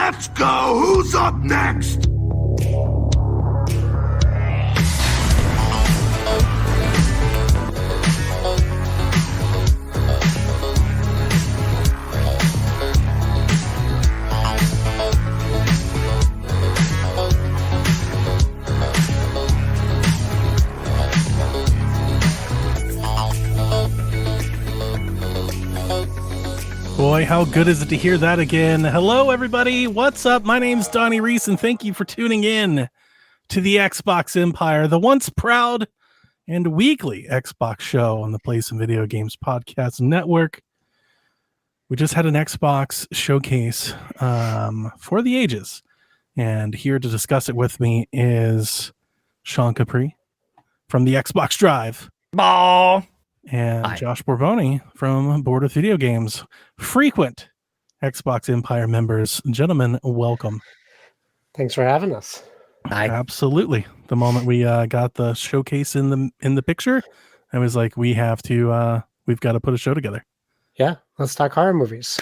Let's go! Who's up next? Boy, how good is it to hear that again. Hello, everybody. What's up? My name's Donnie Reese, and thank you for tuning in to the Xbox Empire, the once proud and weekly Xbox show on the Play Some Video Games Podcast Network. We just had an Xbox showcase for the ages, and here to discuss it with me is Sean Capri from the Xbox Drive. Ball. And Hi. Josh Borbone from Board of Video Games. Frequent Xbox Empire members. Gentlemen, welcome. Thanks for having us. Hi. Absolutely. The moment we got the showcase in the picture, I was like, we've got to put a show together. Yeah, let's talk horror movies.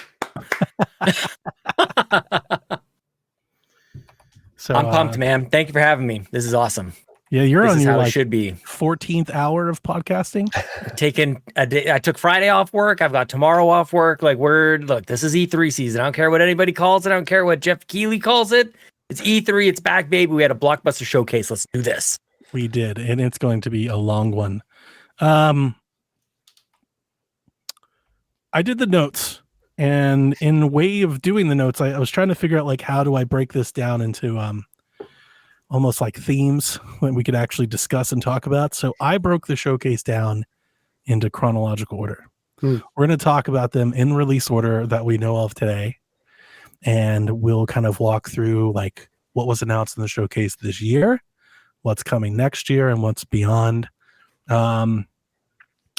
So I'm pumped, man. Thank you for having me. This is awesome. Yeah, you're This on is your how it like should be. 14th hour of podcasting. Taking a day, I took Friday off work. I've got tomorrow off work. Look, this is E3 season. I don't care what anybody calls it. I don't care what Jeff Keighley calls it. It's E3. It's back, baby. We had a blockbuster showcase. Let's do this. We did, and it's going to be a long one. I did the notes, and in way of doing the notes, I was trying to figure out like how do I break this down into almost like themes that we could actually discuss and talk about. So I broke the showcase down into chronological order. We're going to talk about them in release order that we know of today, and we'll kind of walk through like what was announced in the showcase this year, what's coming next year, and what's beyond. And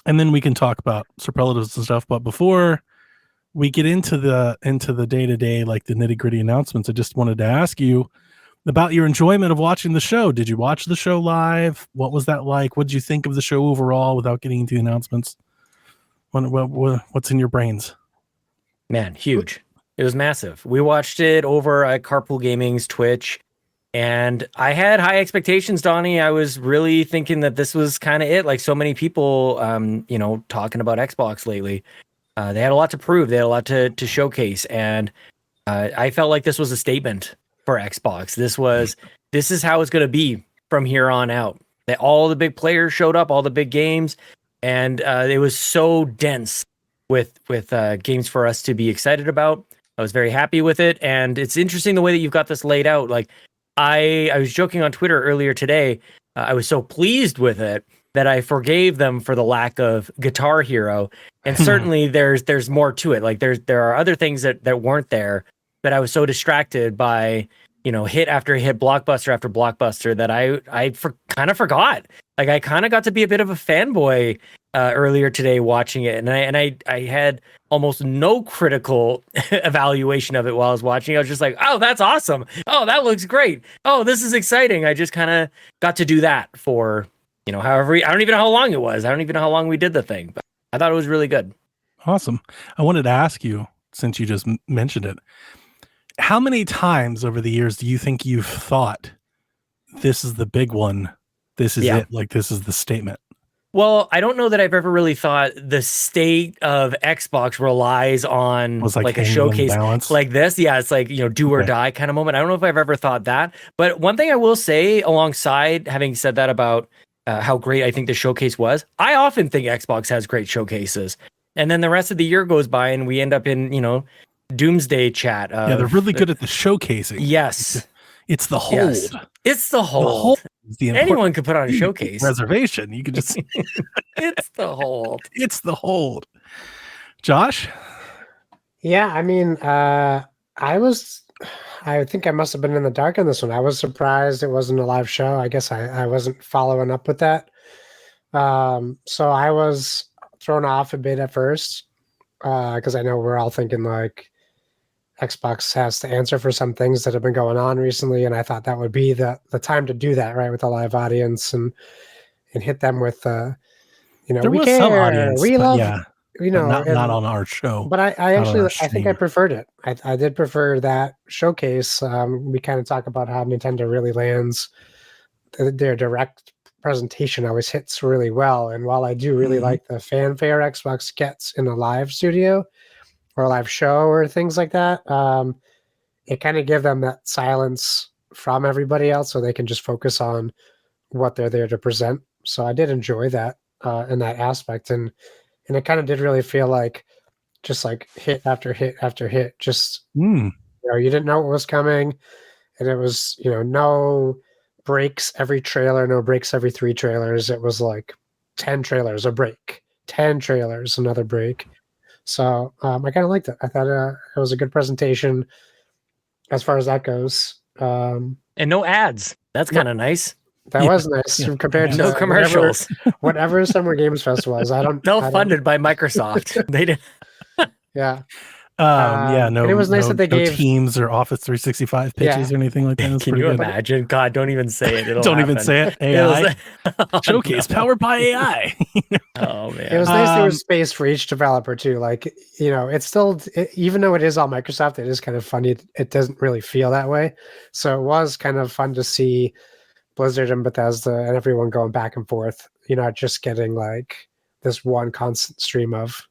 then we can talk about superlatives and stuff. But before we get into the day-to-day, like the nitty-gritty announcements, I just wanted to ask you about your enjoyment of watching the show. Did you watch the show live? What was that like? What did you think of the show overall without getting into the announcements? What's in your brains? Man, huge. It was massive. We watched it over at Carpool Gaming's Twitch, and I had high expectations, Donnie. I was really thinking that this was kind of it. Like so many people, talking about Xbox lately. They had a lot to prove. They had a lot to showcase, and I felt like this was a statement for Xbox. This is how it's going to be from here on out. That all the big players showed up, all the big games, and it was so dense with games for us to be excited about. I was very happy with it, and it's interesting the way that you've got this laid out. Like I was joking on Twitter earlier today. I was so pleased with it that I forgave them for the lack of Guitar Hero, and certainly there's more to it. Like there are other things that weren't there. But I was so distracted by, hit after hit, blockbuster after blockbuster that I kind of forgot. Like I kind of got to be a bit of a fanboy earlier today watching it, and I had almost no critical evaluation of it while I was watching. I was just like, oh, that's awesome. Oh, that looks great. Oh, this is exciting. I just kind of got to do that for however. I don't even know how long it was. I don't even know how long we did the thing, but I thought it was really good. Awesome. I wanted to ask you, since you just mentioned it, how many times over the years do you think you've thought this is the big one? This is it. Like this is the statement. Well, I don't know that I've ever really thought the state of Xbox relies on like a showcase like this. Yeah, it's like, do or die kind of moment. I don't know if I've ever thought that. But one thing I will say alongside having said that about how great I think the showcase was, I often think Xbox has great showcases. And then the rest of the year goes by and we end up in, doomsday chat. Yeah, they're really good at the showcasing. Yes. It's the hold. Yes. It's the hold. Anyone could put on a showcase. Reservation. You could just It's the hold. It's the hold. Josh? Yeah, I mean, I think I must have been in the dark on this one. I was surprised it wasn't a live show. I guess I wasn't following up with that. So I was thrown off a bit at first because I know we're all thinking like Xbox has to answer for some things that have been going on recently, and I thought that would be the time to do that, right, with a live audience and hit them with there we was care, some audience, we love. yeah. you but know, not on our show. but I Not on actually our I think I stream. preferred it. I did prefer that showcase. We kind of talk about how Nintendo really lands their direct presentation always hits really well. And while I do really Mhm. like the fanfare Xbox gets in a live studio or a live show or things like that, it kind of give them that silence from everybody else so they can just focus on what they're there to present. So I did enjoy that in that aspect, and it kind of did really feel like just like hit after hit after hit. Just Mm. you didn't know what was coming, and it was no breaks every trailer, no breaks every 3 trailers. It was like 10 trailers a break, 10 trailers another break. So I kind of liked it. I thought it was a good presentation as far as that goes. And no ads. That's No, kind of nice. that Yeah, was nice yeah, compared yeah. to No commercials. whatever Summer Games Festival is. I don't. Self-funded by Microsoft. They did. Yeah. Yeah, And it was nice that they no gave. Teams or Office 365 pitches or anything like that. It's Can pretty you good. imagine? God, don't even say it. It'll Don't even happen. say it. It was- AI Oh, showcase no. powered by AI. Oh It was man. nice there was Um, space for each developer too. Like, it's still, even though it is all Microsoft, it is kind of funny. It doesn't really feel that way. So it was kind of fun to see Blizzard and Bethesda and everyone going back and forth. You're not just getting like this one constant stream of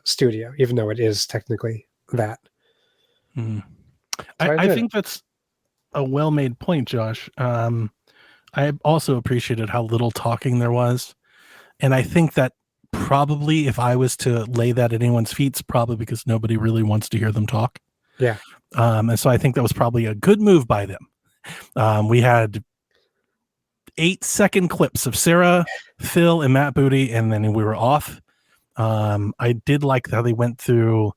studio, even though it is technically that. Mhm. So I I enjoyed think that's a well-made point, Josh. I also appreciated how little talking there was. And I think that probably if I was to lay that at anyone's feet, it's probably because nobody really wants to hear them talk. Yeah. And so I think that was probably a good move by them. We had 8-second clips of Sarah, Phil, and Matt Booty, and then we were off. I did like how they went through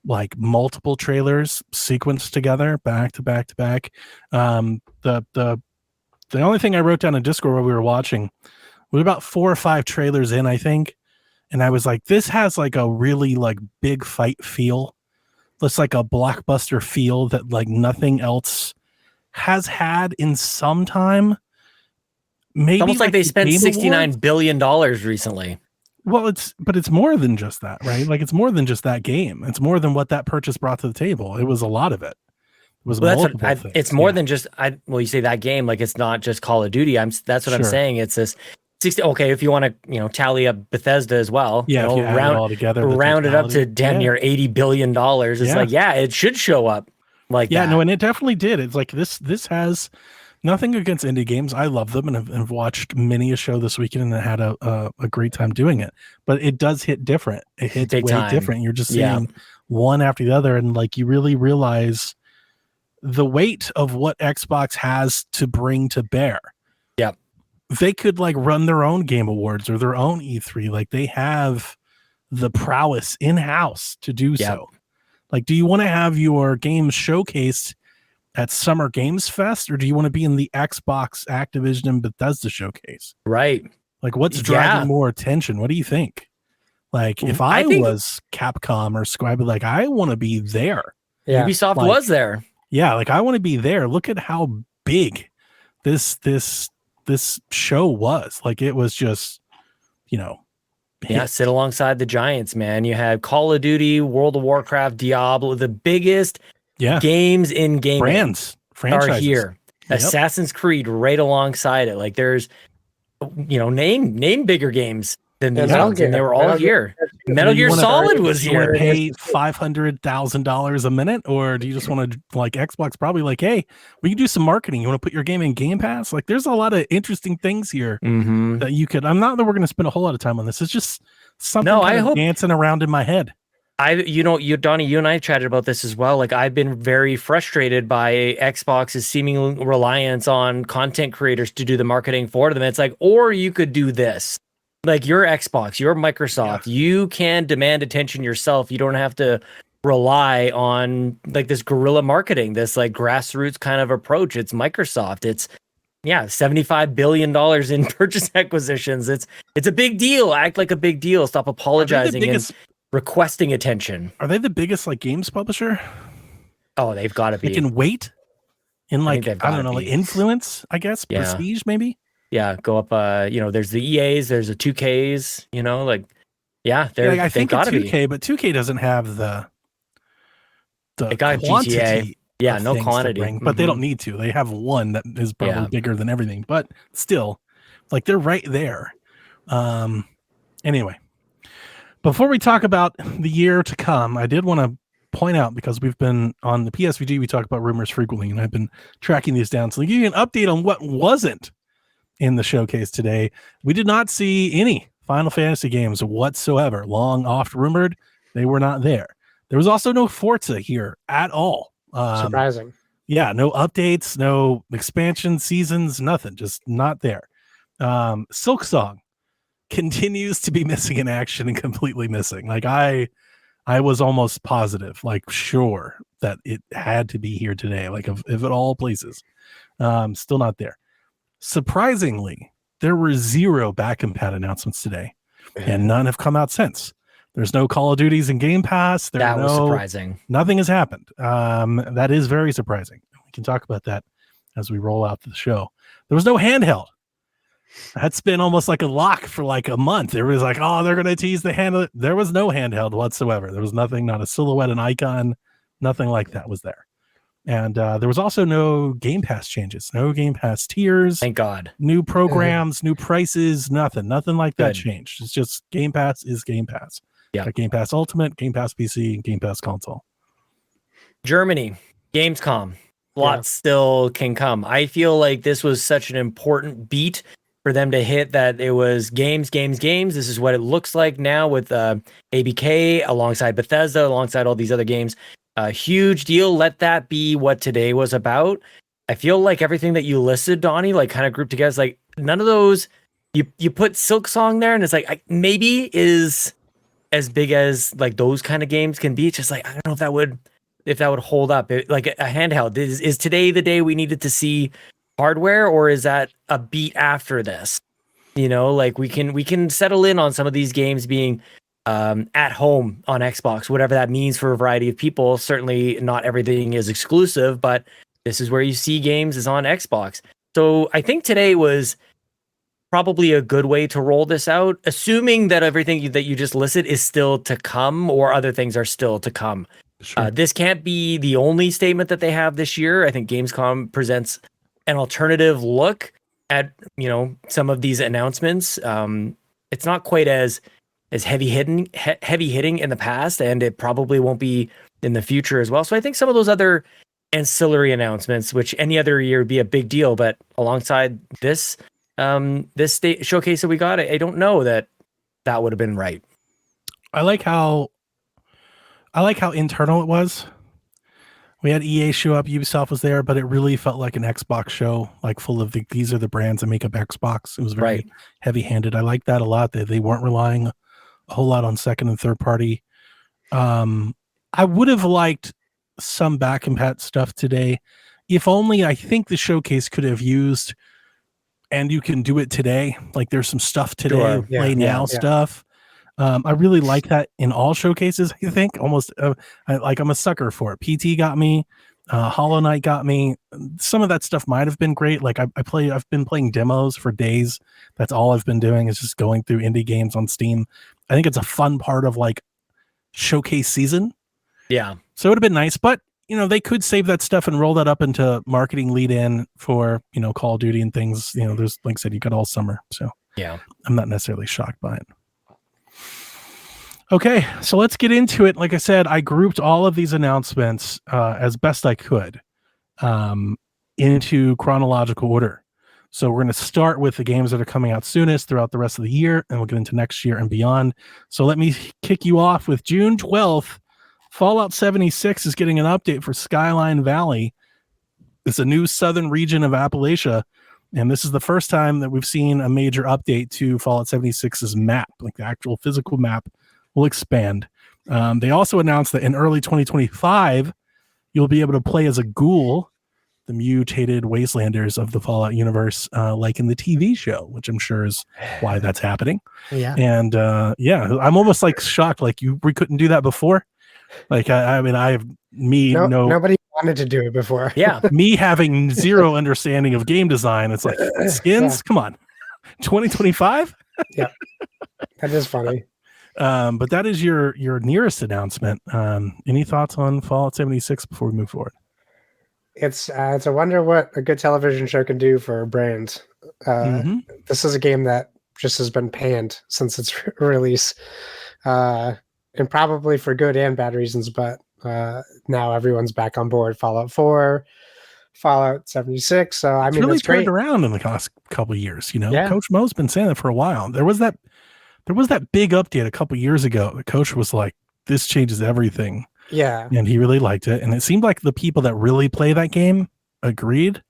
like multiple trailers sequenced together, back to back to back. The only thing I wrote down in Discord while we were watching, we were about 4 or 5 trailers in, I think, and I was like, this has like a really like big fight feel. It's like a blockbuster feel that like nothing else has had in some time. Maybe It's almost like they the spent Game $69 Awards. billion recently. Well, it's more than just that, right? Like it's more than just that game. It's more than what that purchase brought to the table. It was a lot of it. It was Well, multiple that's things. it's more Yeah. than just well, you say that game, like it's not just Call of Duty. That's what I'm Sure. saying. It's this 60. Okay, if you want to, tally up Bethesda as well, Yeah, if you add it all together, the round it up to totality. damn near $80 billion. It's Yeah. like, yeah, it should show up like Yeah, that. no, and it definitely did. It's like this has nothing against indie games. I love them and have watched many a show this weekend and had a great time doing it. But it does hit different. It hits Big way time. different. You're just Yeah. seeing one after the other, and like you really realize the weight of what Xbox has to bring to bear. Yep. They could like run their own Game Awards or their own E3. Like they have the prowess in-house to do so. Like, do you want to have your games showcased at Summer Games Fest, or do you want to be in the Xbox, Activision, and Bethesda showcase? Right. Like, what's driving more attention? What do you think? Like, if I was Capcom or Square, I'd be like, I want to be there. Yeah. Ubisoft Like, was there. Yeah, like I want to be there. Look at how big this show was. Like, it was just, Yeah, sit alongside the giants, man. You had Call of Duty, World of Warcraft, Diablo, the biggest games in gaming franchises are here. Yep. Assassin's Creed right alongside it. Like there's, name bigger games than these ones, and they were all here. Metal Gear Solid was here. You want to here. pay $500,000 a minute, or do you just want to like Xbox? Probably like, hey, we can do some marketing. You want to put your game in Game Pass? Like, there's a lot of interesting things here that you could. I'm not that we're going to spend a whole lot of time on this. It's just something dancing around in my head. Donnie, you and I chatted about this as well. Like I've been very frustrated by Xbox's seeming reliance on content creators to do the marketing for them. It's like, or you could do this. Like your Xbox, your Microsoft, you can demand attention yourself. You don't have to rely on like this guerrilla marketing, this like grassroots kind of approach. It's Microsoft. It's $75 billion in purchase acquisitions. It's a big deal. Act like a big deal. Stop apologizing and requesting attention. Are they the biggest like games publisher? Oh, they've got to be. They can wait in like I don't know, like influence, I guess, prestige maybe. Yeah, go up. There's the EAs, there's the 2Ks. Like Yeah, Like, I think gotta 2K, but 2K doesn't have the It got quantity GTA. Yeah, of no things to quantity. bring, but they don't need to. They have one that is probably Yeah. bigger than everything, but still, like, they're right there. Anyway, before we talk about the year to come, I did want to point out, because we've been on the PSVG, we talk about rumors frequently, and I've been tracking these down. So to give you an update on what wasn't in the showcase today, we did not see any Final Fantasy games whatsoever. Long oft rumored, they were not there. There was also no Forza here at all. Surprising. Yeah, no updates, no expansion seasons, nothing, just not there. Silksong continues to be missing in action and completely missing. Like, I was almost positive, like, sure, that it had to be here today, like, if at all places. Still not there. Surprisingly, there were 0 back compat announcements today, and none have come out since. There's no Call of Duties in Game Pass. That was surprising. Nothing has happened. That is very surprising. We can talk about that as we roll out the show. There was no handheld. That's been almost like a lock for like a month. Everybody's like, oh, they're going to tease the handheld. There was no handheld whatsoever. There was nothing, not a silhouette, an icon, nothing like that was there. And there was also no Game Pass changes, no Game Pass tiers. Thank God. New programs, new prices, nothing like that Good. changed. It's just Game Pass is Game Pass. Yeah. Got Game Pass Ultimate, Game Pass PC, and Game Pass Console. Germany, Gamescom. Lots still can come. I feel like this was such an important beat for them to hit, that it was games. This is what it looks like now with ABK alongside Bethesda, alongside all these other games. A huge deal. Let that be what today was about. I feel like everything that you listed, Donnie, like kind of grouped together, is like none of those. You put Silksong there, and it's like maybe is as big as like those kind of games can be. It's just like I don't know if that would hold up. Like a handheld, is today the day we needed to see hardware, or is that a beat after this? You know, like we can settle in on some of these games being at home on Xbox, whatever that means for a variety of people. Certainly not everything is exclusive, but this is where you see games is on Xbox. So I think today was probably a good way to roll this out, assuming that everything that you just listed is still to come, or other things are still to come. Sure. This can't be the only statement that they have this year. I think Gamescom presents an alternative look at, you know, some of these announcements. It's not quite as heavy hitting in the past, and it probably won't be in the future as well. So I think some of those other ancillary announcements, which any other year would be a big deal, but alongside this showcase that we got, I don't know that would have been right. I like how internal it was. We had EA show up, Ubisoft was there, but it really felt like an Xbox show, like full of these are the brands that make up Xbox. It was very heavy-handed. I like that a lot. They weren't relying a whole lot on second and third party. I would have liked some back compat stuff today. If only, I think the showcase could have used, and you can do it today. Like there's some stuff today, play now stuff. I really like that in all showcases. I think almost I'm a sucker for it. PT got me, Hollow Knight got me. Some of that stuff might have been great. Like I've been playing demos for days. That's all I've been doing is just going through indie games on Steam. I think it's a fun part of like showcase season. Yeah. So it would have been nice, but you know, they could save that stuff and roll that up into marketing lead in for, you know, Call of Duty and things. You know, there's, like I said, you got all summer. So yeah, I'm not necessarily shocked by it. Okay, so let's get into it. Like I said, I grouped all of these announcements as best I could into chronological order. So we're going to start with the games that are coming out soonest throughout the rest of the year, and we'll get into next year and beyond. So let me kick you off with June 12th. Fallout 76 is getting an update for Skyline Valley. It's a new southern region of Appalachia, and this is the first time that we've seen a major update to Fallout 76's map, like the actual physical map will expand. They also announced that in early 2025, you'll be able to play as a ghoul, the mutated wastelanders of the Fallout universe, like in the TV show, which I'm sure is why that's happening. Yeah. And I'm almost like shocked. Like we couldn't do that before. Like, nobody wanted to do it before. Yeah. Me having zero understanding of game design. It's like skins. Come on. 2025. Yeah. That is funny. But that is your nearest announcement. Any thoughts on Fallout 76 before we move forward? It's a wonder what a good television show can do for brands. This is a game that just has been panned since its release, and probably for good and bad reasons. But now everyone's back on board. Fallout 4, Fallout 76. So I mean, really it's great. turned around in the last couple of years. Yeah. Coach Mo's been saying that for a while. There was that big update a couple years ago. The coach was like, "This changes everything." Yeah, and he really liked it. And it seemed like the people that really play that game agreed.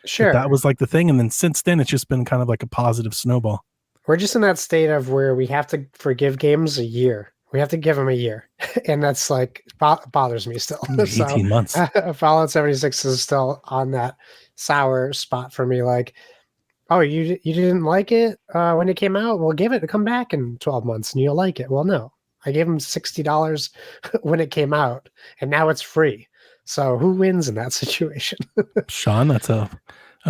Sure, that was like the thing. And then since then, it's just been kind of like a positive snowball. We're just in that state of where we have to forgive games a year. We have to give them a year, and that's like bothers me still. 18 months. Fallout 76 is still on that sour spot for me. Like, oh, you didn't like it when it came out? Well, give it to come back in 12 months and you'll like it. Well, no, I gave them $60 when it came out, and now it's free. So who wins in that situation? Sean, that's a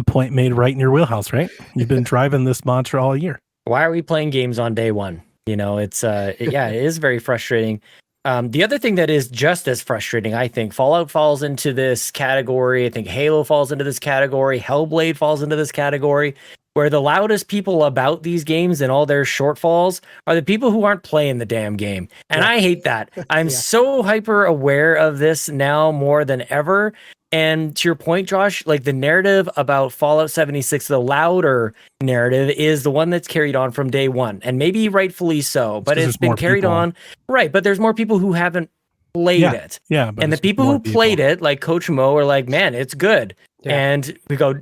point made right in your wheelhouse, right? You've been driving this mantra all year. Why are we playing games on day one? It's it is very frustrating. The other thing that is just as frustrating, I think, Fallout falls into this category. I think Halo falls into this category. Hellblade falls into this category, where the loudest people about these games and all their shortfalls are the people who aren't playing the damn game. And I hate that. I'm so hyper aware of this now more than ever. And to your point, Josh, like the narrative about Fallout 76, the louder narrative is the one that's carried on from day one, and maybe rightfully so, but it's been carried on. Right. But there's more people who haven't played it. Yeah. And the people who played it, like Coach Mo, are like, man, it's good. Yeah. And we go,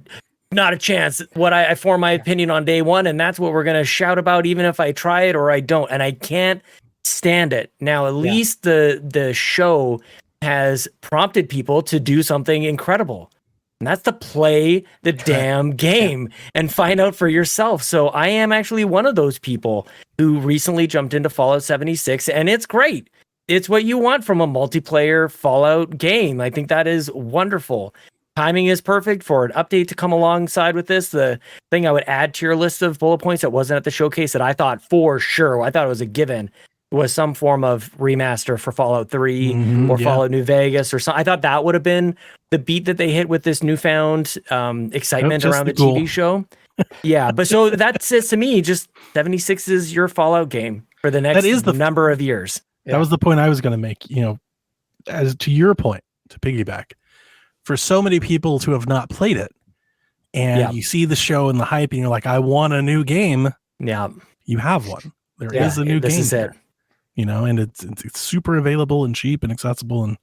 not a chance. I form my opinion on day one, and that's what we're going to shout about, even if I try it or I don't. And I can't stand it. Now, at least the show has prompted people to do something incredible, and that's to play the damn game and find out for yourself. So I am actually one of those people who recently jumped into Fallout 76, and it's great. It's what you want from a multiplayer Fallout game. I think that is wonderful. Timing is perfect for an update to come alongside with this. The thing I would add to your list of bullet points that wasn't at the showcase that I thought for sure, I thought it was a given, was some form of remaster for Fallout 3 or Fallout New Vegas or something. I thought that would have been the beat that they hit with this newfound excitement around the TV show. Yeah, but so that says to me, just 76 is your Fallout game for the next number of years. That was the point I was going to make. As to your point, to piggyback, for so many people to have not played it, and you see the show and the hype, and you're like, I want a new game. Yeah, you have one. There is a new game. This is it. And it's super available and cheap and accessible and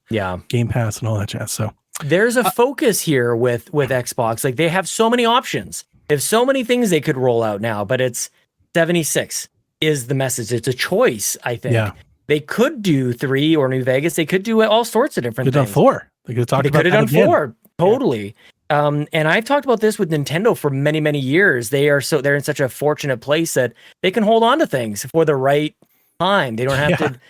Game Pass and all that jazz. So there's a focus here with Xbox. Like, they have so many options. They have so many things they could roll out now, but it's 76 is the message. It's a choice, I think. Yeah. They could do 3 or New Vegas. They could do all sorts of different things. They could have done 4. They could have done 4. Totally. Yeah. And I've talked about this with Nintendo for many, many years. They're in such a fortunate place that they can hold on to things for the right time. They don't have to,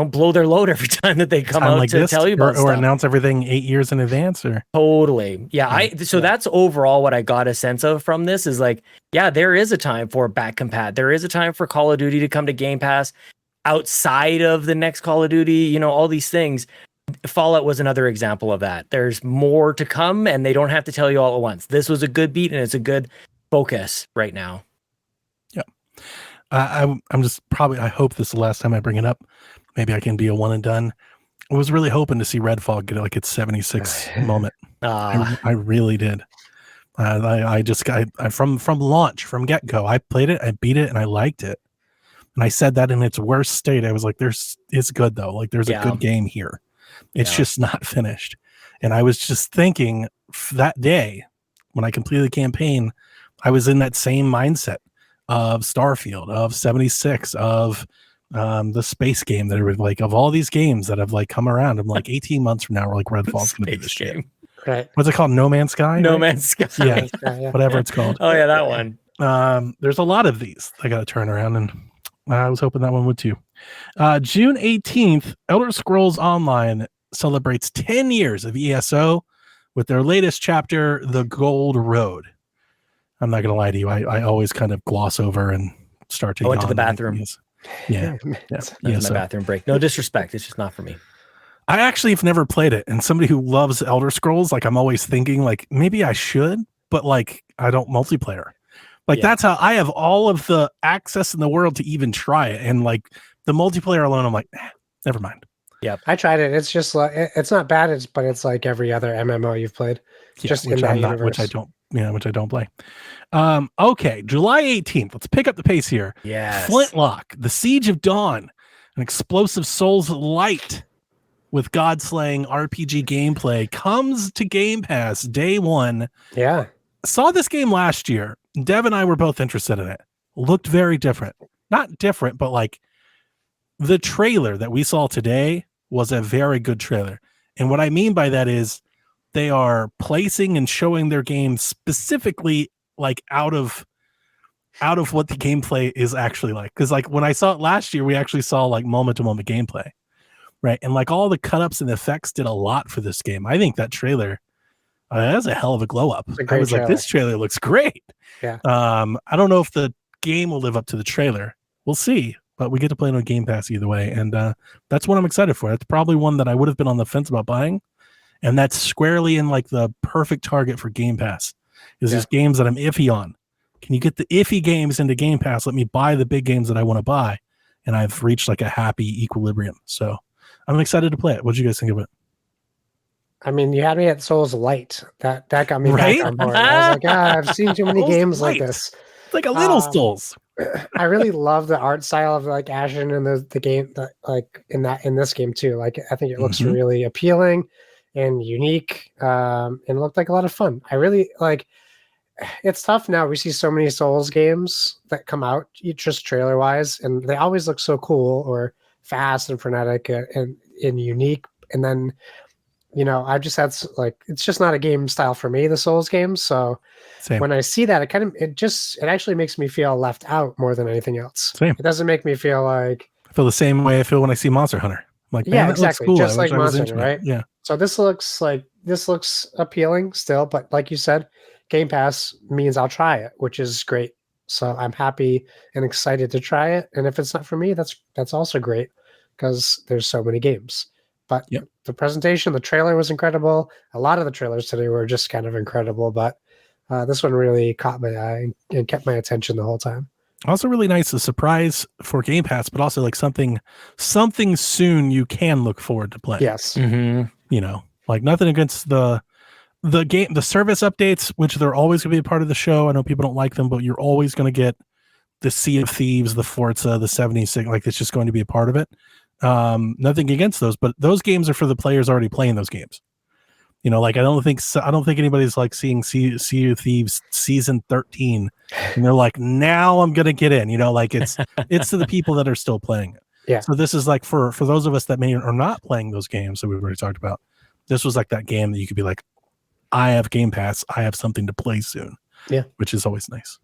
blow their load every time that they come out like to tell you about stuff. Or announce everything 8 years in advance. Or totally. Yeah. That's overall what I got a sense of from this is like, there is a time for back compat. There is a time for Call of Duty to come to Game Pass outside of the next Call of Duty, all these things. Fallout was another example of that. There's more to come, and they don't have to tell you all at once. This was a good beat, and it's a good focus right now. Yeah. I'm just I hope this is the last time I bring it up. Maybe I can be a one and done. I was really hoping to see Redfall get like its 76 moment. I really did. I from launch, from get-go, I played it, I beat it, and I liked it. And I said that in its worst state. I was like, it's good though. Like, there's a good game here. It's just not finished. And I was just thinking that day when I completed the campaign, I was in that same mindset of Starfield, of 76, of the space game that are like, of all these games that have like come around. I'm like 18 months from now, we're like, Redfall's going to be this game. Right. What's it called? No Man's Sky? No Man's Sky. Yeah. Whatever it's called. Oh yeah, that one. There's a lot of these I got to turn around, and I was hoping that one would too. June 18th, Elder Scrolls Online celebrates 10 years of ESO with their latest chapter, The Gold Road. I'm not going to lie to you. I always kind of gloss over and start to. I went to the bathroom. Yeah. That's Yeah. my So bathroom break. No disrespect. It's just not for me. I actually have never played it. And somebody who loves Elder Scrolls, like I'm always thinking like maybe I should, but like I don't multiplayer. Like Yeah. that's how I have all of the access in the world to even try it. And like the multiplayer alone, I'm like, never mind. I tried it. It's just like it's not bad. But it's like every other MMO you've played, Yeah, just which in that I'm not, universe. which I don't play. Okay, July 18th. Let's pick up the pace here. Yes. Flintlock, The Siege of Dawn, an explosive Souls light with God-slaying RPG gameplay comes to Game Pass day one. Yeah. Saw this game last year. Dev and I were both interested in it. Looked very different. Not different, but like the trailer that we saw today was a very good trailer. And what I mean by that is they are placing and showing their game specifically like out of what the gameplay is actually like. Because like when I saw it last year, we actually saw like moment to moment gameplay, right? And like all the cut ups and effects did a lot for this game. I think that trailer that's a hell of a glow up. I was like, this trailer looks great. Yeah. I don't know if the game will live up to the trailer. We'll see. But we get to play it on Game Pass either way, and that's what I'm excited for. That's probably one that I would have been on the fence about buying, and that's squarely in like the perfect target for Game Pass. Is just games that I'm iffy on. Can you get the iffy games into Game Pass? Let me buy the big games that I want to buy, and I've reached like a happy equilibrium. So I'm excited to play it. What do you guys think of it? I mean, you had me at Souls Light. That got me Right? back on board. I was like, I've seen too many Souls games Light. like this. It's like a little Souls. I really love the art style of like Ashen and the game, like in this game too. Like I think it looks really appealing and unique, and it looked like a lot of fun. I really like. It's tough now. We see so many Souls games that come out just trailer wise, and they always look so cool or fast and frenetic and unique. And then, you know, I've just had like it's just not a game style for me, the Souls games. So Same. when I see that, it actually makes me feel left out more than anything else. Same. It doesn't make me feel like I feel the same way I feel when I see Monster Hunter. I'm like, yeah, man, exactly, cool. just like Monster Hunter, right? Yeah. So this looks appealing still, but like you said, Game Pass means I'll try it, which is great. So I'm happy and excited to try it. And if it's not for me, that's also great because there's so many games. But the presentation, the trailer was incredible. A lot of the trailers today were just kind of incredible, but this one really caught my eye and kept my attention the whole time. Also really nice, a surprise for Game Pass, but also like something soon you can look forward to playing. Yes. You know, like nothing against the service updates, which they're always going to be a part of the show. I know people don't like them, but you're always going to get the Sea of Thieves, the Forza, the 76. Like it's just going to be a part of it. Nothing against those, but those games are for the players already playing those games. You know, like I don't think anybody's like seeing Sea of Thieves season 13, and they're like, now I'm gonna get in. You know, like it's to the people that are still playing it. Yeah. So this is like for those of us that may are not playing those games that we've already talked about. This was like that game that you could be like, I have Game Pass, I have something to play soon. Yeah, which is always nice.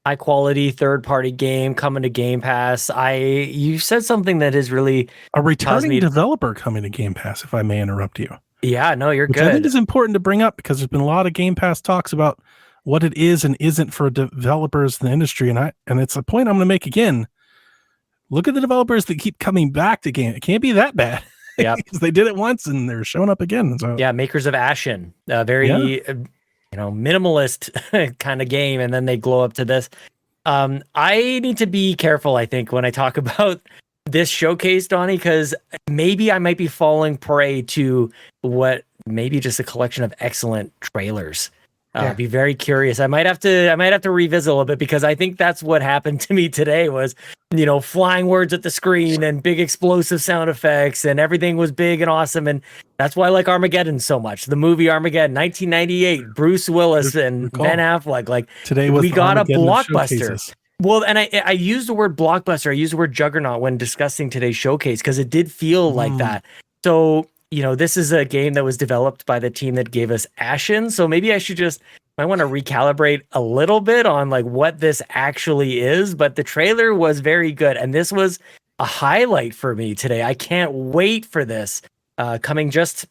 High quality third party game coming to Game Pass. You said something that is really a returning developer coming to Game Pass, if I may interrupt you. Yeah, no, you're Which good. I think is important to bring up because there's been a lot of Game Pass talks about what it is and isn't for developers in the industry, and it's a point I'm going to make again. Look at the developers that keep coming back to game. It can't be that bad. Yeah, because they did it once and they're showing up again. So yeah, makers of Ashen, very minimalist kind of game, and then they glow up to this. I need to be careful, I think, when I talk about this showcase, Donnie, because maybe I might be falling prey to what maybe just a collection of excellent trailers. I'd be very curious. I might have to revisit a little bit because I think that's what happened to me today was, flying words at the screen and big explosive sound effects and everything was big and awesome. And that's why I like Armageddon so much. The movie Armageddon, 1998, Bruce Willis and Ben Affleck. Like today we got a blockbuster. Well, and I used the word blockbuster. I used the word juggernaut when discussing today's showcase because it did feel like that. So, this is a game that was developed by the team that gave us Ashen. So maybe I want to recalibrate a little bit on like what this actually is. But the trailer was very good. And this was a highlight for me today. I can't wait for this coming just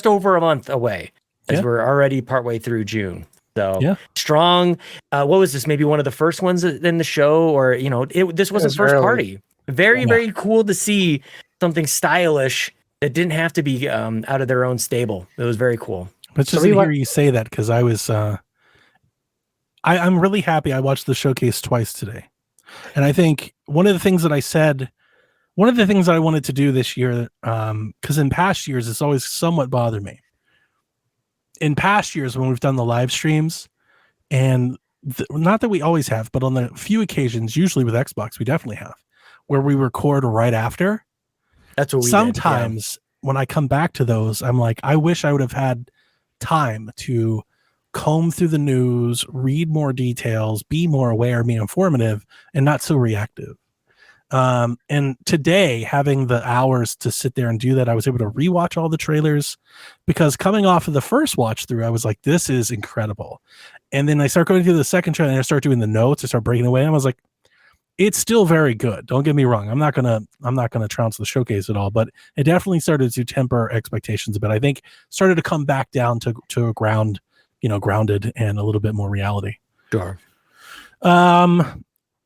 over a month away as we're already partway through June. So Yeah. strong. What was this? Maybe one of the first ones in the show, or this wasn't was first early. party. Very, Yeah. very cool to see something stylish that didn't have to be out of their own stable. It was very cool. But it's So just we to hear went- you say that because I was I'm really happy I watched the showcase twice today. And I think one of the things that I said, one of the things that I wanted to do this year, because in past years it's always somewhat bothered me. In past years when we've done the live streams, and not that we always have, but on the few occasions, usually with Xbox, we definitely have, where we record right after. That's what we Sometimes when I come back to those, I'm like, I wish I would have had time to comb through the news, read more details, be more aware, be informative, and not so reactive. And today, having the hours to sit there and do that, I was able to rewatch all the trailers, because coming off of the first watch through, I was like, this is incredible. And then I start going through the second trailer and I start doing the notes, I start breaking away, and I was like, it's still very good. Don't get me wrong. I'm not gonna trounce the showcase at all, but it definitely started to temper expectations a bit. I think started to come back down to a ground, grounded and a little bit more reality. Sure.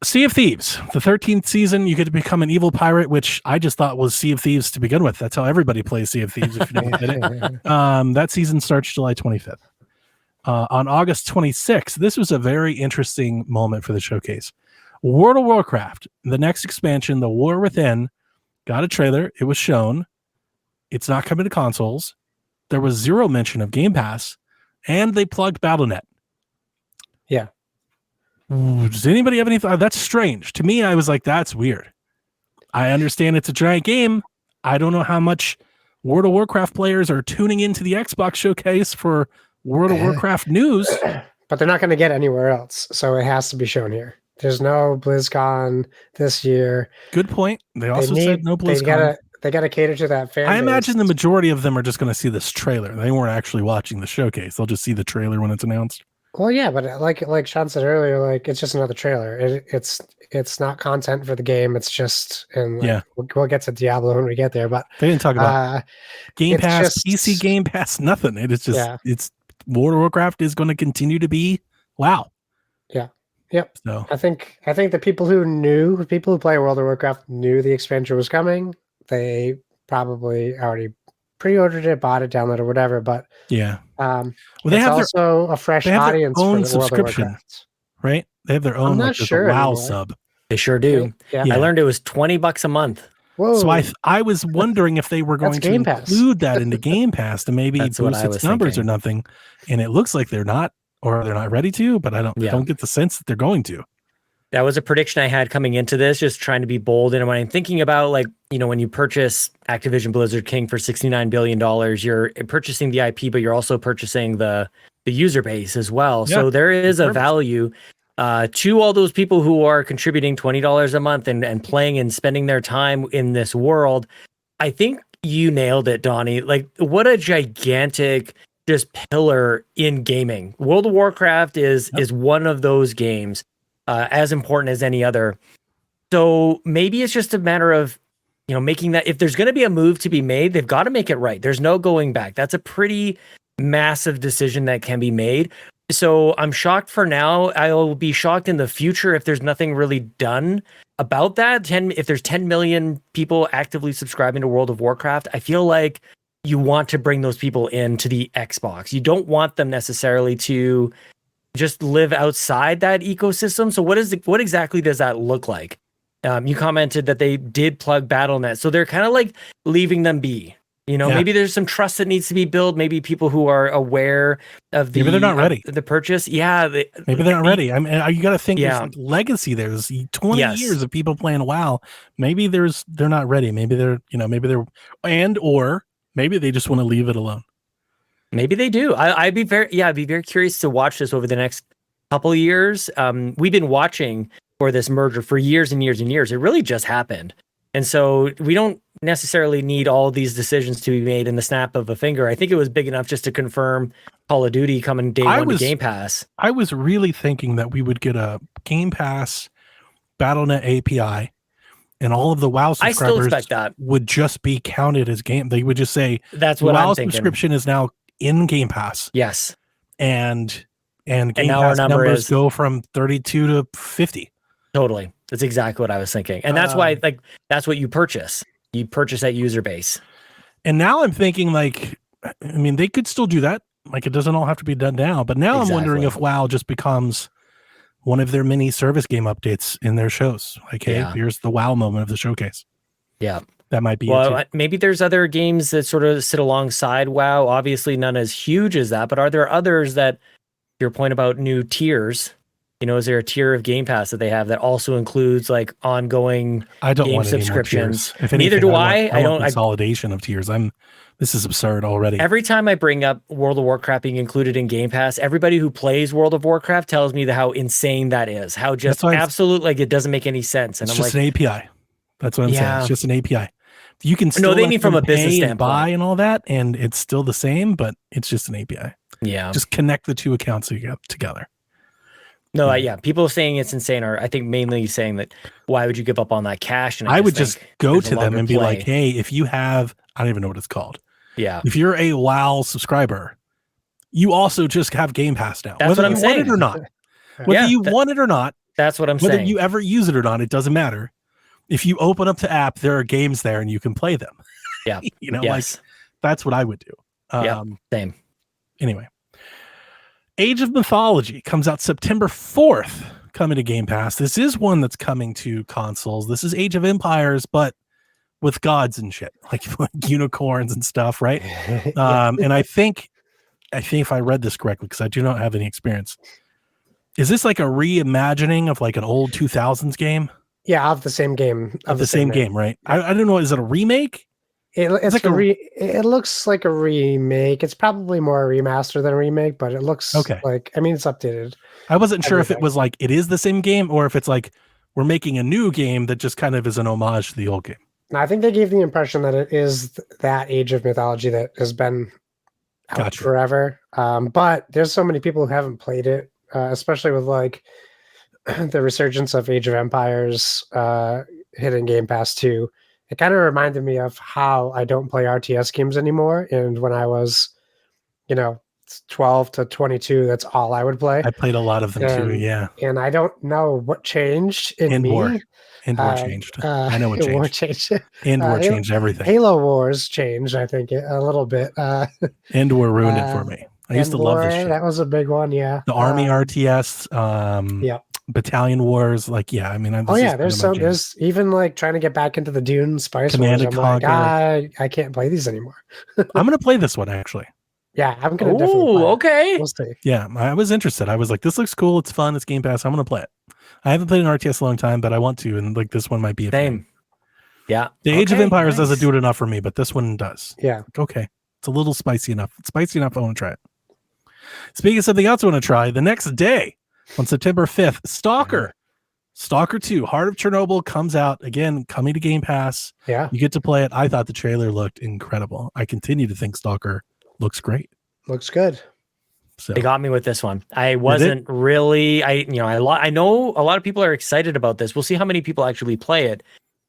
Sea of Thieves, the 13th season, you get to become an evil pirate, which I just thought was Sea of Thieves to begin with. That's how everybody plays Sea of Thieves. If you never did it. That season starts July 25th. On August 26th, this was a very interesting moment for the showcase. World of Warcraft, the next expansion, The War Within, got a trailer. It was shown. It's not coming to consoles. There was zero mention of Game Pass, and they plugged Battle.net. Yeah. Does anybody have any thought? That's strange. To me, I was like, that's weird. I understand it's a giant game. I don't know how much World of Warcraft players are tuning into the Xbox showcase for World of Warcraft news. But they're not going to get anywhere else, so it has to be shown here. There's no BlizzCon this year. Good point. They also said no BlizzCon. They gotta cater to that fan I base. imagine the majority of them are just going to see this trailer. They weren't actually watching the showcase. They'll just see the trailer when it's announced. Well, yeah, but like Sean said earlier, like it's just another trailer. It's not content for the game. It's just we'll get to Diablo when we get there. But they didn't talk about Game it's Pass, just- PC Game Pass, nothing. It is just Yeah. it's World of Warcraft is going to continue to be WoW. Yeah. Yep. So I think the people who play World of Warcraft knew the expansion was coming. They probably already pre-ordered it, bought it, downloaded, whatever. But yeah, well, they have also a fresh audience their own for the World of subscription, Warcraft. right? They have their own. not like, there's sure a WoW anymore. sub. They sure do. Yeah. Yeah. I learned it was $20 a month. Whoa. So I was wondering if they were going That's to Game Pass. include that into Game Pass to maybe That's what boost I its was numbers thinking. or nothing. And it looks like they're not, or they're not ready to. But I don't get the sense that they're going to. That was a prediction I had coming into this, just trying to be bold. And when I'm thinking about, like, when you purchase Activision Blizzard King for $69 billion, you're purchasing the IP, but you're also purchasing the user base as well. Yeah, So there is a perfect. value to all those people who are contributing $20 a month and playing and spending their time in this world. I think you nailed it, Donnie. Like, what a gigantic just pillar in gaming. World of Warcraft is one of those games. As important as any other. So maybe it's just a matter of, making that, if there's going to be a move to be made, they've got to make it right. There's no going back. That's a pretty massive decision that can be made. So I'm shocked for now. I'll be shocked in the future if there's nothing really done about that. If there's 10 million people actively subscribing to World of Warcraft, I feel like you want to bring those people into the Xbox. You don't want them necessarily to just live outside that ecosystem. So what exactly does that look like? You commented that they did plug Battle.net, so they're kind of like leaving them be. Maybe there's some trust that needs to be built. Maybe people who are aware of Maybe they're not ready. The purchase. Yeah, Maybe they're not ready. I mean, you got to think Yeah. there's like legacy there. There's 20 Yes. years of people playing WoW. Maybe they're not ready. Maybe they're or maybe they just want to leave it alone. Maybe they do. I'd be very curious to watch this over the next couple of years. We've been watching for this merger for years and years and years. It really just happened. And so we don't necessarily need all these decisions to be made in the snap of a finger. I think it was big enough just to confirm Call of Duty coming day one to Game Pass. I was really thinking that we would get a Game Pass Battle.net API and all of the WoW I still subscribers expect that. would just be counted as game. They would just say That's what WoW I'm thinking. subscription is now in Game Pass. Yes. And and Game now our Pass number numbers is go from 32 to 50. totally. That's exactly what I was thinking. And that's why, like, that's what you purchase. You purchase that user base. And now I'm thinking, like, I mean, they could still do that. Like, it doesn't all have to be done now. But now I'm wondering if WoW just becomes one of their mini service game updates in their shows. Like, hey, here's the WoW moment of the showcase. Yeah. That might be well, maybe there's other games that sort of sit alongside WoW. Obviously, none as huge as that. But are there others that, your point about new tiers, you know, is there a tier of Game Pass that they have that also includes like ongoing game subscriptions? If Neither anything, do I. I don't consolidation of tiers. This is absurd already. Every time I bring up World of Warcraft being included in Game Pass, everybody who plays World of Warcraft tells me how insane that is. How just absolute, like, it doesn't make any sense. And it's I'm just an API. That's what I'm saying. It's just an API. You can still they mean from a business standpoint, buy and all that, and it's still the same, but it's just an API. Yeah. Just connect the two accounts together. No, people saying it's insane are, I think, mainly saying that why would you give up on that cash? And I would just go to them and be like, hey, if you have, I don't even know what it's called. Yeah. If you're a WoW subscriber, you also just have Game Pass now. That's whether what I'm saying. Want it or not. Whether you want it or not. That's what I'm saying. Whether you ever use it or not, it doesn't matter. If you open up the app, there are games there and you can play them. Yeah. You know, like that's what I would do. Yeah. Same. Anyway. Age of Mythology comes out September 4th, coming to Game Pass. This is one that's coming to consoles. This is Age of Empires, but with gods and shit, like unicorns and stuff, right? And I think if I read this correctly, because I do not have any experience, is this like a reimagining of like an old 2000s game? Yeah, of the same game. Of the same game, right? I don't know. Is it a remake? It looks like a remake. It's probably more a remaster than a remake, but it looks like, I mean, it's updated. I wasn't sure if it was like, it is the same game, or if it's like, we're making a new game that just kind of is an homage to the old game. I think they gave the impression that it is that Age of Mythology that has been out forever. But there's so many people who haven't played it, especially with like the resurgence of Age of Empires hitting Game Pass 2. It kind of reminded me of how I don't play RTS games anymore. And when I was, 12 to 22, that's all I would play. I played a lot of them too, yeah. And I don't know what changed in me. End War changed. I know what changed. War changed. End War changed everything. Halo Wars changed, I think, a little bit. End War ruined it for me. I used to love this shit. That was a big one, yeah. The Army RTS, Battalion Wars, like, yeah, I mean, there's even like trying to get back into the Dune Spice Wars. I'm like, I can't play these anymore. I'm gonna play this one actually. Yeah, I'm gonna definitely play okay. We'll see. Yeah, I was interested. I was like, this looks cool, it's fun, it's Game Pass, I'm gonna play it. I haven't played an RTS in a long time, but I want to, and like this one might be a same. Yeah. The Age of Empires doesn't do it enough for me, but this one does. Yeah. Okay. It's a little spicy enough. It's spicy enough, I want to try it. Speaking of something else I want to try, the next day on September 5th, Stalker 2, Heart of Chernobyl comes out, again, coming to Game Pass. Yeah. You get to play it. I thought the trailer looked incredible. I continue to think Stalker looks great. Looks good. So they got me with this one. I wasn't really, I know a lot of people are excited about this. We'll see how many people actually play it.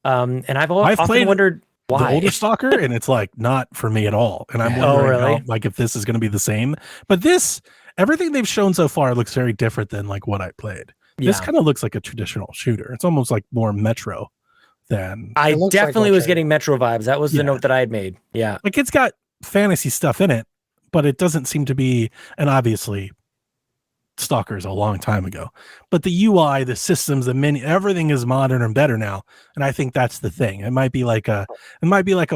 And I've often wondered why. The older Stalker, and it's like not for me at all. And I'm wondering like if this is going to be the same. But everything they've shown so far looks very different than like what I played. This kind of looks like a traditional shooter. It's almost like more Metro than. I definitely was getting Metro vibes. That was the note that I had made. Yeah. Like it's got fantasy stuff in it, but it doesn't seem to be, and obviously Stalker's a long time ago, but the UI, the systems, the menu, everything is modern and better now. And I think that's the thing. It might be like a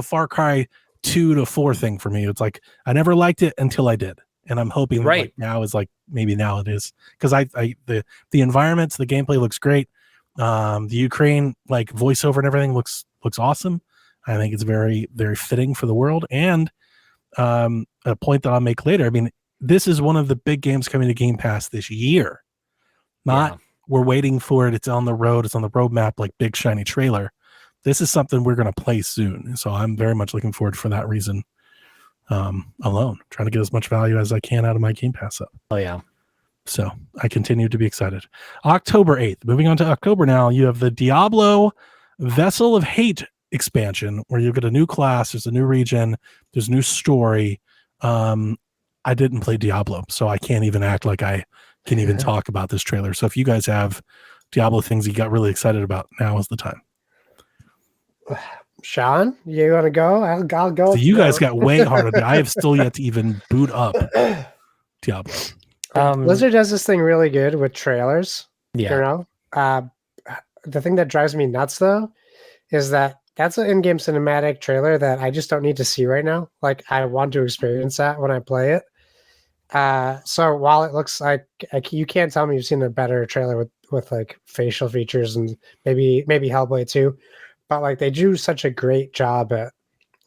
Far Cry 2 to 4 thing for me. It's like, I never liked it until I did. And I'm hoping like now is like, maybe now it is. Cause the environments, the gameplay looks great. The Ukraine like voiceover and everything looks awesome. I think it's very, very fitting for the world. And a point that I'll make later. I mean, this is one of the big games coming to Game Pass this year. We're waiting for it. It's on the road. It's on the roadmap, like big shiny trailer. This is something we're going to play soon. So I'm very much looking forward for that reason alone. Trying to get as much value as I can out of my Game Pass up. Oh, yeah. So I continue to be excited. October 8th. Moving on to October now, you have the Diablo Vessel of Hate expansion where you get a new class, there's a new region, there's a new story. I didn't play Diablo, so I can't even act like I can even talk about this trailer. So if you guys have Diablo things you got really excited about, now is the time. Sean, you want to go? I'll go. So you guys got way harder. I have still yet to even boot up Diablo. Blizzard does this thing really good with trailers. Yeah. The thing that drives me nuts though is that that's an in-game cinematic trailer that I just don't need to see right now. Like I want to experience that when I play it. So while it looks like you can't tell me you've seen a better trailer with like facial features and maybe Hellblade too, but like they do such a great job at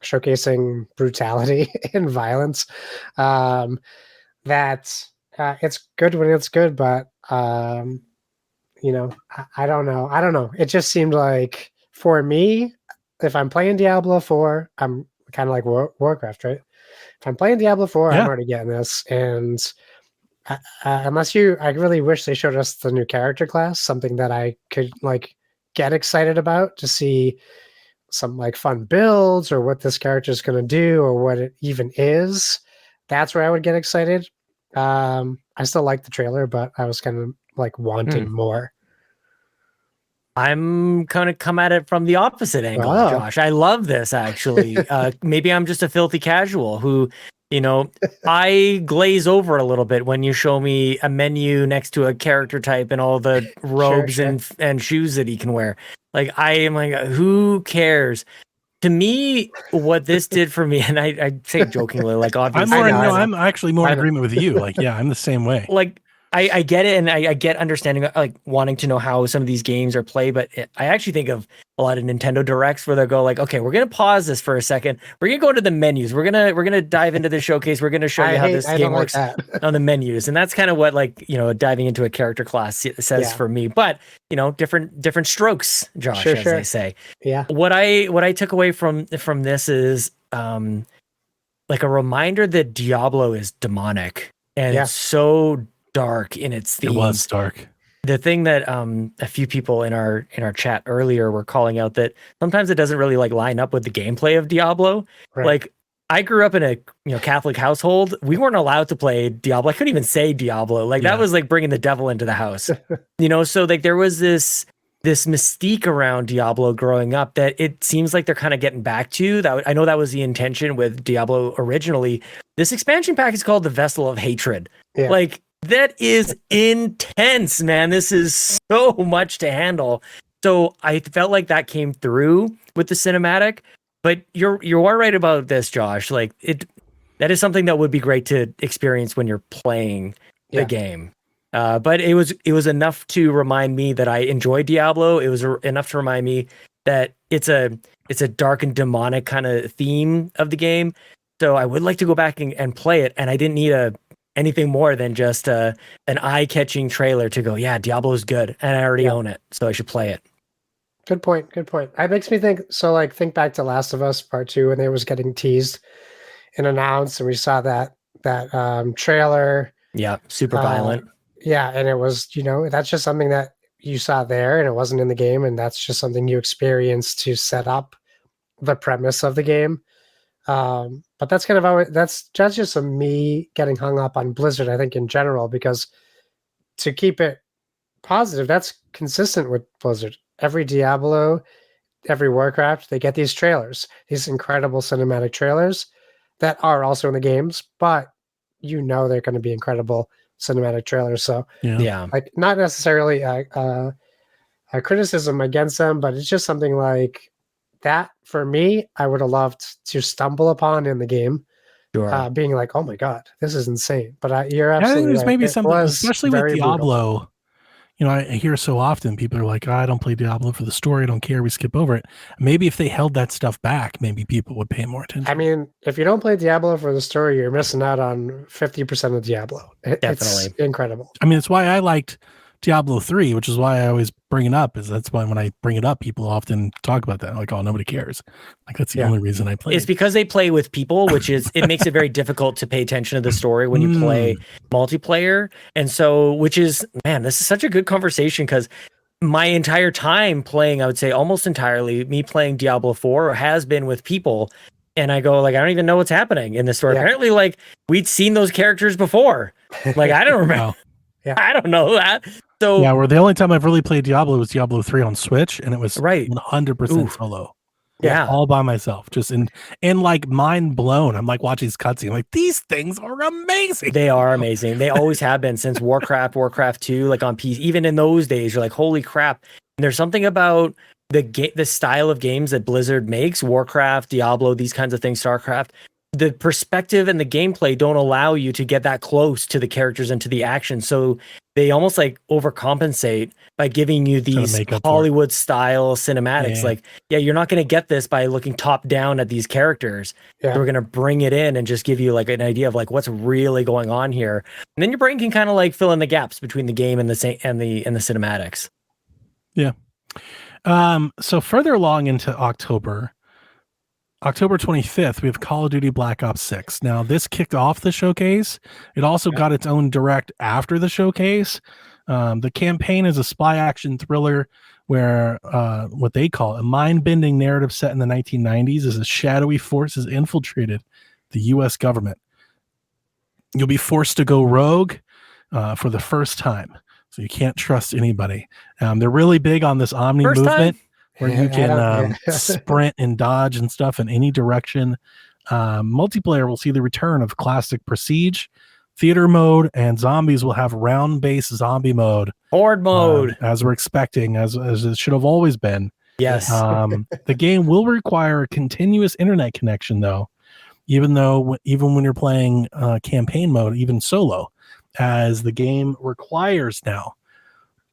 showcasing brutality and violence that it's good when it's good, but you know, I don't know. It just seemed like for me, if I'm playing Diablo 4, I'm kind of like Warcraft, right? If I'm playing Diablo 4, I'm already getting this. And I really wish they showed us the new character class, something that I could like get excited about to see some like fun builds or what this character is going to do or what it even is. That's where I would get excited. I still like the trailer, but I was kind of like wanting more. I'm gonna come at it from the opposite angle, Josh. I love this actually. Maybe I'm just a filthy casual who, you know, I glaze over a little bit when you show me a menu next to a character type and all the robes and shoes that he can wear. Like I am like, who cares? To me, what this did for me, and I say jokingly, like obviously, I'm actually more in agreement with you. Like, yeah, I'm the same way. Like, I get it, and I get understanding, like wanting to know how some of these games are played. But I actually think of a lot of Nintendo Directs where they'll go like, okay, we're gonna pause this for a second. We're gonna go to the menus. We're gonna dive into the showcase. We're gonna show you how this game works on the menus, and that's kind of what like diving into a character class says for me. But different strokes, Josh, as they say. Yeah. What I took away from this is like a reminder that Diablo is demonic and it's so dark in its themes. It was dark. The thing that a few people in our chat earlier were calling out that sometimes it doesn't really like line up with the gameplay of Diablo. Right. Like I grew up in a Catholic household. We weren't allowed to play Diablo. I couldn't even say Diablo. Like that was like bringing the devil into the house. So like there was this mystique around Diablo growing up that it seems like they're kind of getting back to. That I know that was the intention with Diablo originally. This expansion pack is called the Vessel of Hatred. Yeah. Like that is intense, man. This is so much to handle. So I felt like that came through with the cinematic. But you are right about this, Josh. Like that is something that would be great to experience when you're playing the game. But it was enough to remind me that I enjoy Diablo. It was enough to remind me that it's a dark and demonic kind of theme of the game. So I would like to go back and play it. And I didn't need anything more than just an eye-catching trailer to go, yeah, Diablo's good, and I already own it, so I should play it. Good point. It makes me think. So, like, think back to Last of Us Part 2 when it was getting teased and announced, and we saw that trailer. Yeah, super violent. Yeah, and it was, that's just something that you saw there, and it wasn't in the game, and that's just something you experienced to set up the premise of the game. But that's kind of that's just me getting hung up on Blizzard, I think, in general, because to keep it positive, that's consistent with Blizzard. Every Diablo, every Warcraft, they get these trailers, these incredible cinematic trailers that are also in the games, but they're going to be incredible cinematic trailers. So like not necessarily a criticism against them, but it's just something like that for me, I would have loved to stumble upon in the game, being like, "Oh my god, this is insane!" But you're absolutely right. There's maybe something, especially with Diablo. Brutal. I hear so often people are like, I don't play Diablo for the story. I don't care. We skip over it. Maybe if they held that stuff back, maybe people would pay more attention. I mean, if you don't play Diablo for the story, you're missing out on 50% of Diablo. Definitely. It's incredible. I mean, it's why I liked Diablo 3, which is why I always bring it up. That's why when I bring it up, people often talk about that. Like, oh, nobody cares. Like, that's the only reason I play. It's because they play with people, it makes it very difficult to pay attention to the story when you play multiplayer. And so, this is such a good conversation because my entire time playing, I would say almost entirely, me playing Diablo 4 has been with people. And I go, like, I don't even know what's happening in this story. Yeah. Apparently, like, we'd seen those characters before. Like, I don't remember. Wow. Yeah. I don't know that. So, Yeah, where the only time I've really played Diablo was Diablo 3 on Switch, and it was right. 100% Oof. solo. Yeah. All by myself. Just and like mind blown. I'm like watching this cutscene. I'm like, these things are amazing. They are amazing. They always have been since Warcraft 2, like on PC. Even in those days, you're like, holy crap. And there's something about the style of games that Blizzard makes, Warcraft, Diablo, these kinds of things, StarCraft. The perspective and the gameplay don't allow you to get that close to the characters and to the action. So they almost like overcompensate by giving you these Hollywood style cinematics. Yeah. Like, yeah, you're not going to get this by looking top down at these characters. Yeah. So we're going to bring it in and just give you like an idea of like what's really going on here. And then your brain can kind of like fill in the gaps between the game and the cinematics. Yeah. So further along into October 25th, we have Call of Duty Black Ops 6. Now, this kicked off the showcase. It also got its own direct after the showcase. The campaign is a spy action thriller where what they call a mind-bending narrative set in the 1990s as a shadowy force has infiltrated the U.S. government. You'll be forced to go rogue for the first time, so you can't trust anybody. They're really big on this Omni movement. Where you can sprint and dodge and stuff in any direction. Multiplayer will see the return of classic Prestige, Theater mode, and zombies will have round-based zombie mode. Horde mode. As we're expecting, as it should have always been. Yes. The game will require a continuous internet connection, though, even when you're playing campaign mode, even solo, as the game requires now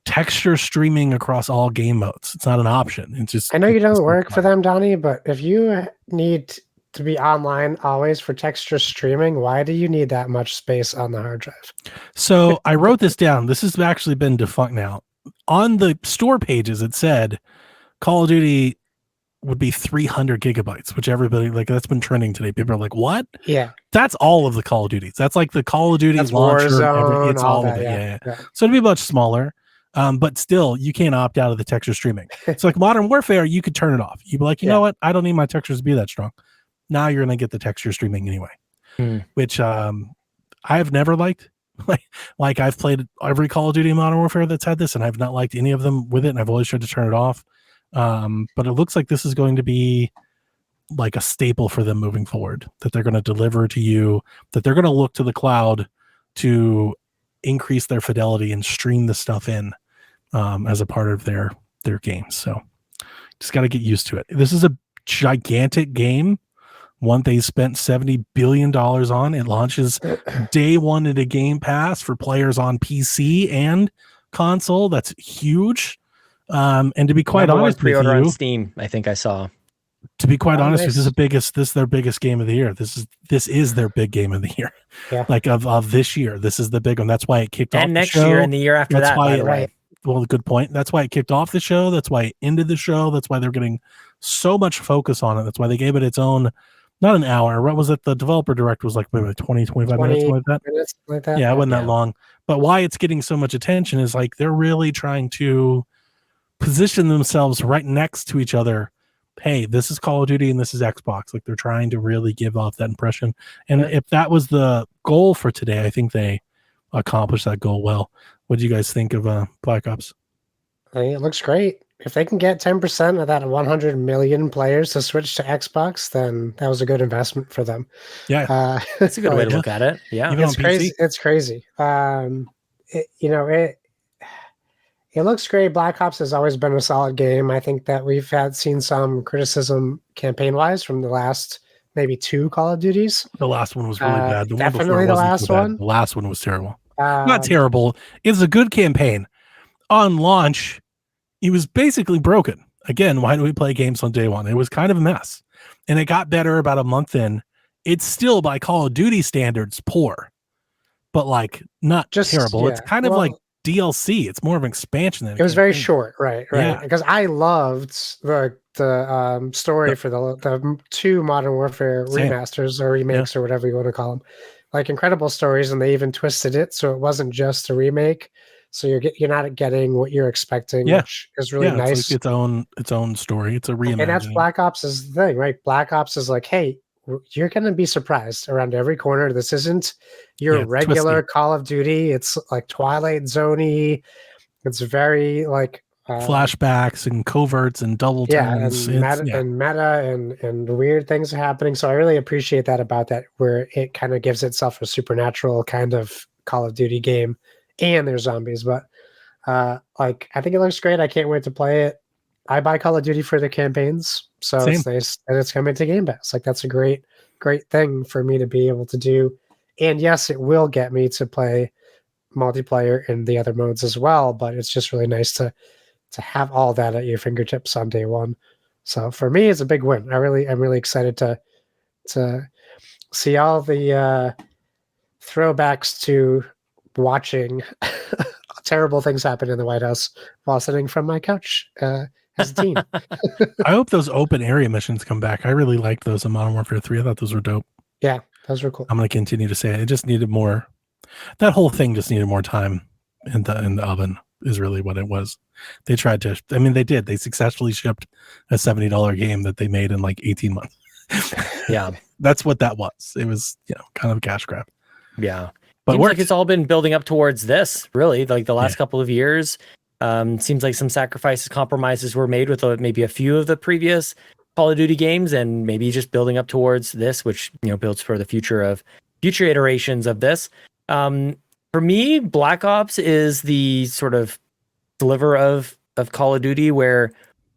texture streaming across all game modes. It's not an option. It's just, I know you don't work for them, Donnie, but if you need to be online always for texture streaming, why do you need that much space on the hard drive? So I wrote this down. This has actually been defunct now. On the store pages, it said Call of Duty would be 300 gigabytes, which everybody, like, that's been trending today. People are like, what? Yeah. That's all of the Call of Duties. That's like the Call of Duty launcher. It's all of it. Yeah. So it'd be much smaller. But still, you can't opt out of the texture streaming. It's like Modern Warfare, you could turn it off. You'd be like, you know what? I don't need my textures to be that strong. Now you're going to get the texture streaming anyway, which I've never liked. Like I've played every Call of Duty Modern Warfare that's had this, and I've not liked any of them with it, and I've always tried to turn it off. But it looks like this is going to be like a staple for them moving forward, that they're going to deliver to you, that they're going to look to the cloud to increase their fidelity and stream the stuff in as a part of their games. So just got to get used to it. This is a gigantic game, one they spent $70 billion on. It launches day one at a Game Pass for players on PC and console. That's huge. And to be quite honest with you, on Steam, I think I saw. To be quite honest, this is their biggest game of the year. This is their big game of the year. Yeah. Like of this year, this is the big one. That's why it kicked off. And next year and the year after that, by the way. Well, good point. That's why it kicked off the show. That's why it ended the show. That's why they're getting so much focus on it. That's why they gave it its own, not an hour. What was it? The developer direct was like maybe 20, 25 minutes, like that. Yeah, it wasn't that long. But why it's getting so much attention is like they're really trying to position themselves right next to each other. Hey, this is Call of Duty and this is Xbox. Like they're trying to really give off that impression. And if that was the goal for today, I think they accomplished that goal well. What do you guys think of Black Ops? I think it looks great. If they can get 10% of that 100 million players to switch to Xbox, then that was a good investment for them. Yeah, that's a good way to look at it. Yeah, even it's crazy. It's crazy. It looks great. Black Ops has always been a solid game. I think that we've seen some criticism campaign-wise from the last maybe 2 Call of Duties. The last one was really bad. The definitely one the last one. The last one was terrible. Not terrible. It's a good campaign. On launch, it was basically broken. Again, why do we play games on day one? It was kind of a mess. And it got better about a month in. It's still, by Call of Duty standards, poor. But like, not just terrible. Yeah. It's kind of like DLC. It's more of an expansion than it was very short, right? Yeah. Because I loved the story for the 2 Modern Warfare remasters or remakes or whatever you want to call them. Like incredible stories, and they even twisted it so it wasn't just a remake. So you're not getting what you're expecting, which is really nice. It's like its own story. It's a reimagining. And that's Black Ops' thing, right? Black Ops is like, hey, you're going to be surprised around every corner. This isn't your it's regular twisty. Call of Duty. It's like Twilight Zone-y. It's very like Flashbacks and coverts and double turns. and meta and weird things are happening. So I really appreciate that about that, where it kind of gives itself a supernatural kind of Call of Duty game, and there's zombies. But like, I think it looks great. I can't wait to play it. I buy Call of Duty for the campaigns, so Same. it's nice that it's coming to Game Pass. Like, that's a great thing for me to be able to do. And yes, it will get me to play multiplayer in the other modes as well. But it's just really nice to have all that at your fingertips on day one. So for me, it's a big win. I'm really excited to see all the throwbacks to watching terrible things happen in the White House while sitting from my couch as a teen. I hope those open area missions come back. I really liked those in Modern Warfare 3. I thought those were dope. Yeah, those were cool. I'm going to continue to say it. It just needed more. That whole thing just needed more time in the oven is really what it was. They tried to, I mean, they did. They successfully shipped a $70 game that they made in like 18 months. Yeah. That's what that was. It was, kind of a cash grab. Yeah. But seems like it's all been building up towards this, really, like the last couple of years. Seems like some compromises were made with maybe a few of the previous Call of Duty games, and maybe just building up towards this, which builds for the future iterations of this. For me, Black Ops is the sort of sliver of Call of Duty where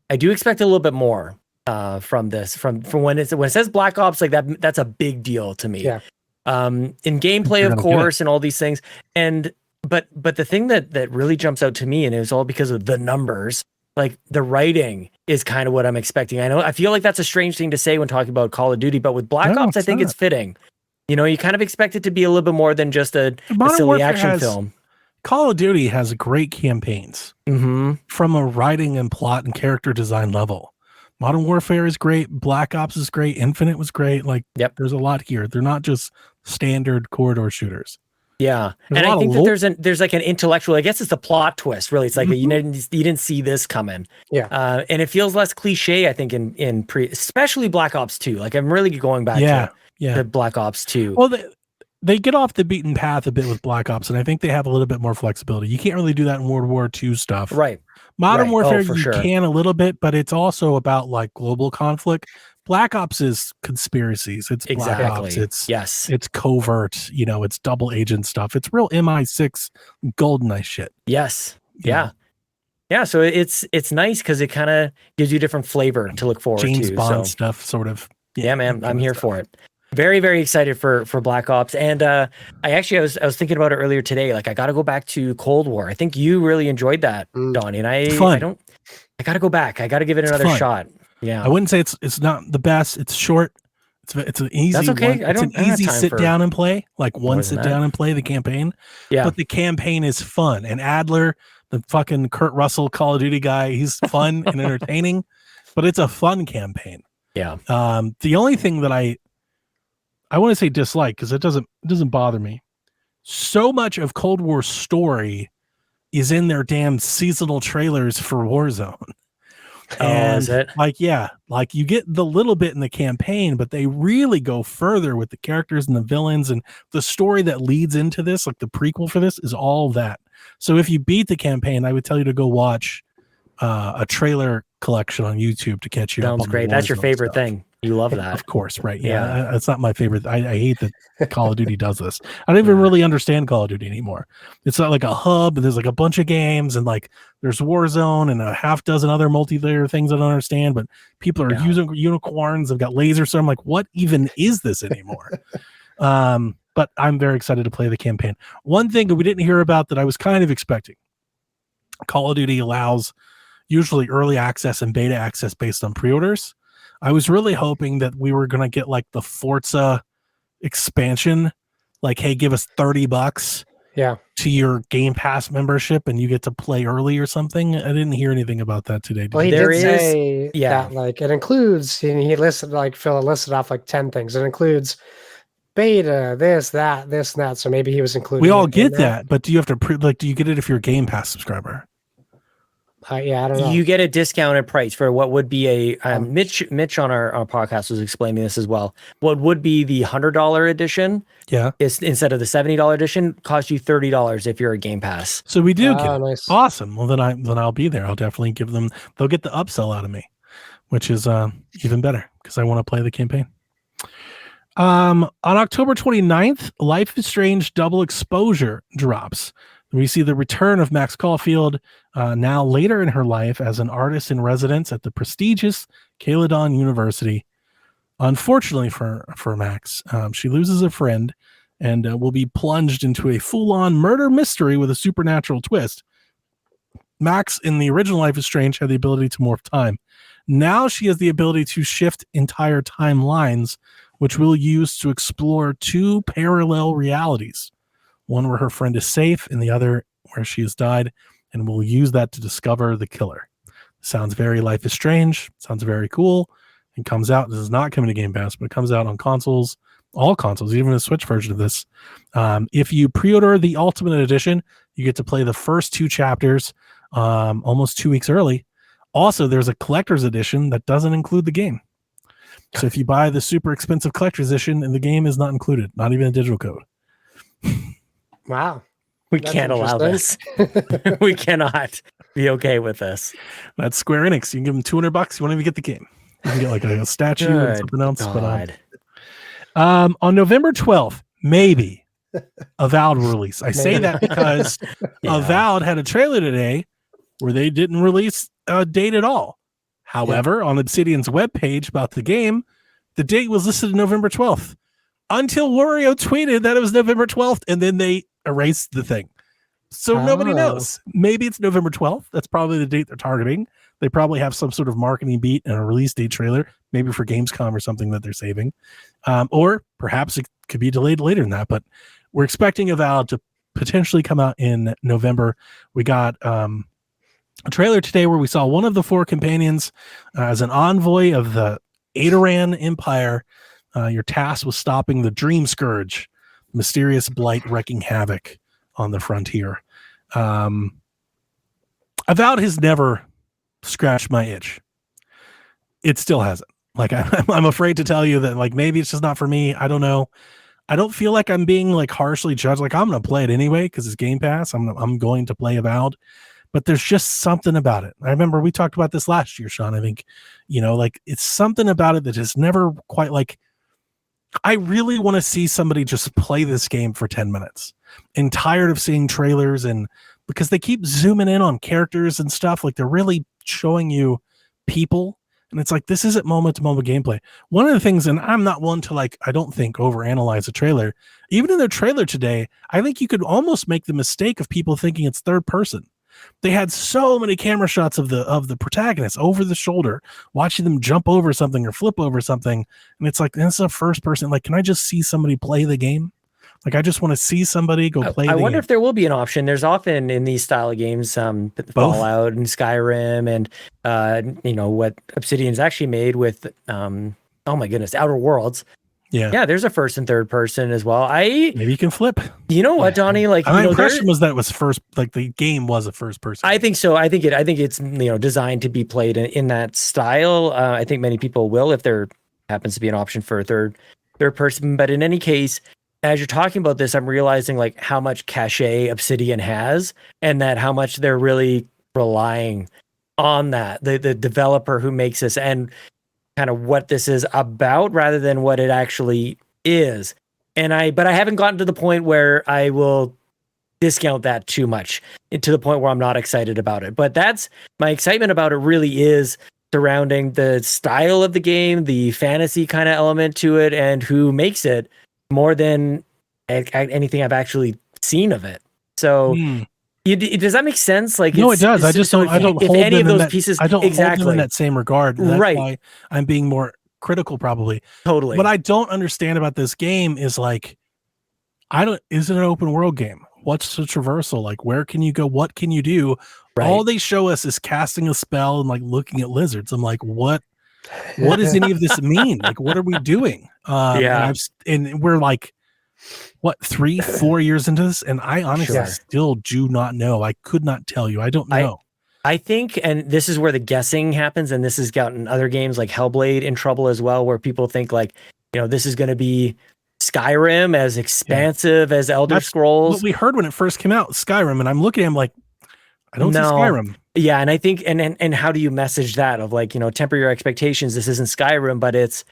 I do expect a little bit more from this. From when it says Black Ops, like that's a big deal to me. Yeah. In gameplay, of course, and all these things. But the thing that really jumps out to me, and it was all because of the numbers, like the writing is kind of what I'm expecting. I feel like that's a strange thing to say when talking about Call of Duty, but with Black Ops, I think it's fitting. You kind of expect it to be a little bit more than just a silly action film. Call of Duty has great campaigns from a writing and plot and character design level. Modern Warfare is great. Black Ops is great. Infinite was great. Like, there's a lot here. They're not just standard corridor shooters. Yeah, and I think that there's like an intellectual. I guess it's a plot twist. Really, it's like you didn't see this coming. Yeah, and it feels less cliche. I think in especially Black Ops 2. Like I'm really going back to Black Ops 2. Well, they get off the beaten path a bit with Black Ops, and I think they have a little bit more flexibility. You can't really do that in World War II stuff, right? Modern Warfare, you can a little bit, but it's also about like global conflict. Black Ops is conspiracies. It's Black Ops. It's covert. It's double agent stuff. It's real MI6 GoldenEye shit. Yes. Yeah. Yeah. So it's nice because it kind of gives you different flavor to look forward to. James Bond stuff, sort of. Yeah, man. I'm here for it. Very, very excited for Black Ops. And I was thinking about it earlier today. Like I got to go back to Cold War. I think you really enjoyed that, Donnie. And I got to go back. I got to give it another shot. Yeah. I wouldn't say it's not the best. It's short. It's an easy. That's okay. It's an easy sit down and play. Like one sit down and play the campaign. Yeah. But the campaign is fun. And Adler, the fucking Kurt Russell Call of Duty guy, he's fun and entertaining. But it's a fun campaign. Yeah. The only thing that I want to say dislike, because it doesn't bother me. So much of Cold War's story is in their damn seasonal trailers for Warzone. And is it? like you get the little bit in the campaign, but they really go further with the characters and the villains and the story that leads into this. Like the prequel for this is all that. So if you beat the campaign, I would tell you to go watch a trailer collection on YouTube to catch you up. Sounds great. That's your favorite thing. You love that. Of course, right? Yeah. It's not my favorite. I hate that Call of Duty does this. I don't even really understand Call of Duty anymore. It's not like a hub, and there's like a bunch of games, and like there's Warzone and a half dozen other multiplayer things I don't understand, but people are using unicorns, they've got lasers, so I'm like, what even is this anymore? But I'm very excited to play the campaign. One thing that we didn't hear about that I was kind of expecting, Call of Duty allows usually early access and beta access based on pre-orders. I was really hoping that we were going to get like the Forza expansion, like, hey, give us $30 to your Game Pass membership and you get to play early or something. I didn't hear anything about that today. Well, he did say that like it includes, and he listed like Phil listed off like 10 things. It includes beta, this, and that. So maybe he was including. We all get that, but do you have to do you get it if you're a Game Pass subscriber? Yeah, I don't know. You get a discounted price for what would be a Mitch on our podcast was explaining this as well. What would be the $100 edition Yeah. is instead of the $70 edition cost you $30 if you're a Game Pass. So we do get it. Nice. Awesome. Well, then I'll be there. I'll definitely give them. They'll get the upsell out of me, which is even better because I want to play the campaign. On October 29th, Life is Strange Double Exposure drops. We see the return of Max Caulfield, now later in her life as an artist in residence at the prestigious Caledon University. Unfortunately for Max, she loses a friend and will be plunged into a full-on murder mystery with a supernatural twist. Max, in the original Life is Strange, had the ability to morph time. Now she has the ability to shift entire timelines, which we'll use to explore two parallel realities. One where her friend is safe and the other where she has died, and we'll use that to discover the killer. Sounds very Life is Strange. Sounds very cool. And comes out. This is not coming to Game Pass, but it comes out on consoles, all consoles, even the Switch version of this. If you pre-order the Ultimate Edition, you get to play the first 2 chapters almost 2 weeks early. Also, there's a collector's edition that doesn't include the game. So if you buy the super expensive collector's edition, and the game is not included, not even a digital code. Wow. We That's can't allow this. We cannot be okay with this. That's Square Enix. You can give them $200. You won't even get the game. You can get like a statue and something else. God. But on November 12th, maybe Avowed release. I say that because Avowed had a trailer today where they didn't release a date at all. However, on Obsidian's webpage about the game, the date was listed November 12th until Wario tweeted that it was November 12th, and then they erased the thing. So nobody knows. Maybe it's November 12th. That's probably the date they're targeting. They probably have some sort of marketing beat and a release date trailer, maybe for Gamescom or something that they're saving. Or perhaps it could be delayed later than that, but we're expecting Avowed to potentially come out in November. We got a trailer today where we saw one of the 4 companions as an envoy of the Adoran Empire. Your task was stopping the Dream Scourge, mysterious blight wreaking havoc on the frontier. Avowed has never scratched my itch. It still hasn't. Like I'm afraid to tell you that like maybe it's just not for me. I don't know. I don't feel like I'm being like harshly judged. Like I'm going to play it anyway because it's Game Pass. I'm going to play Avowed. But there's just something about it. I remember we talked about this last year, Sean. I think, like it's something about it that is never quite like, I really want to see somebody just play this game for 10 minutes and tired of seeing trailers and because they keep zooming in on characters and stuff. Like they're really showing you people. And it's like, this isn't moment to moment gameplay. One of the things, and I'm not one to like, I don't think overanalyze a trailer. Even in their trailer today, I think you could almost make the mistake of people thinking it's third person. They had so many camera shots of the protagonist over the shoulder, watching them jump over something or flip over something. And it's like, this is a first person. Like, can I just see somebody play the game? Like, I just want to see somebody go play the game. I wonder if there will be an option. There's often in these style of games, Fallout and Skyrim and, what Obsidian's actually made with, oh my goodness, Outer Worlds. Yeah, there's a first and third person as well. Maybe you can flip. You know what, Donnie? Like, my impression was that it was first. Like the game was a first person. I think so. I think it's designed to be played in that style. I think many people will if there happens to be an option for a third person. But in any case, as you're talking about this, I'm realizing like how much cachet Obsidian has, and that how much they're really relying on that the developer who makes this and kind of what this is about rather than what it actually is. But I haven't gotten to the point where I will discount that too much to the point where I'm not excited about it. But that's my excitement about it really is surrounding the style of the game, the fantasy kind of element to it, and who makes it more than anything I've actually seen of it. So does that make sense? Like, no, it does. I just don't. I don't hold any of them those pieces. I don't exactly hold them in that same regard. That's why I'm being more critical, probably. Totally. What I don't understand about this game is like, is it an open world game? What's the traversal? Like, where can you go? What can you do? Right. All they show us is casting a spell and like looking at lizards. I'm like, what does any of this mean? Like, what are we doing? And we're like, what, 3-4 years into this? And I honestly still do not know. I could not tell you. I don't know. I think, and this is where the guessing happens, and this has gotten other games like Hellblade in trouble as well, where people think like, this is going to be Skyrim, as expansive as Elder That's Scrolls. what we heard when it first came out, Skyrim, and I'm looking at him like, I don't see Skyrim. Yeah, and I think, and how do you message that of like, temper your expectations? This isn't Skyrim, but it's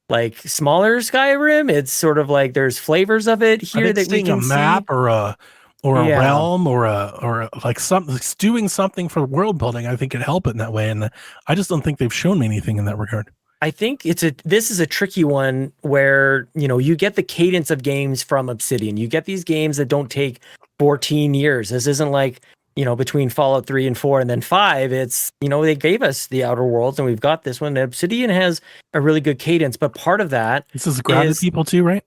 like smaller Skyrim. It's sort of like there's flavors of it here that we can a map see. or a realm or like something doing something for world building. I think could help it in that way, and I just don't think they've shown me anything in that regard. I think this is a tricky one where, you get the cadence of games from Obsidian. You get these games that don't take 14 years. This isn't like, between Fallout 3 and 4 and then 5, it's, they gave us the Outer Worlds and we've got this one. Obsidian has a really good cadence, but part of that, this is Grounded people too, right?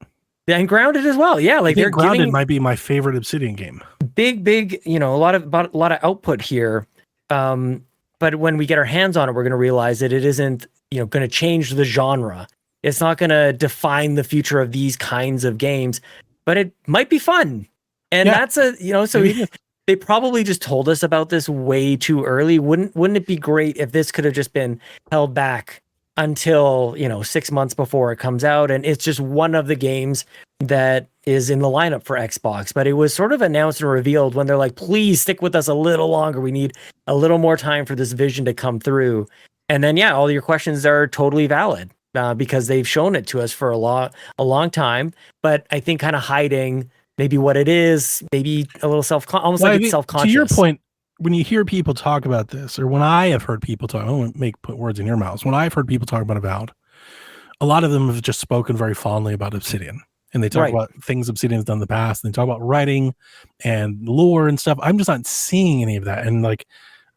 And Grounded as well. Yeah, like they're Grounded might be my favorite Obsidian game. Big, a lot of output here. But when we get our hands on it, we're going to realize that it isn't, going to change the genre. It's not going to define the future of these kinds of games, but it might be fun. And that's they probably just told us about this way too early. Wouldn't it be great if this could have just been held back until 6 months before it comes out, and it's just one of the games that is in the lineup for Xbox? But it was sort of announced and revealed when they're like, please stick with us a little longer. We need a little more time for this vision to come through. And then all your questions are totally valid because they've shown it to us for a long time. But I think kind of hiding maybe what it is, maybe a little it's self-conscious. To your point, when you hear people talk about this, or when I have heard people talk, I don't want to put words in your mouths. When I've heard people talk about Avowed, a lot of them have just spoken very fondly about Obsidian. And they talk about things Obsidian's done in the past. And they talk about writing and lore and stuff. I'm just not seeing any of that. And like,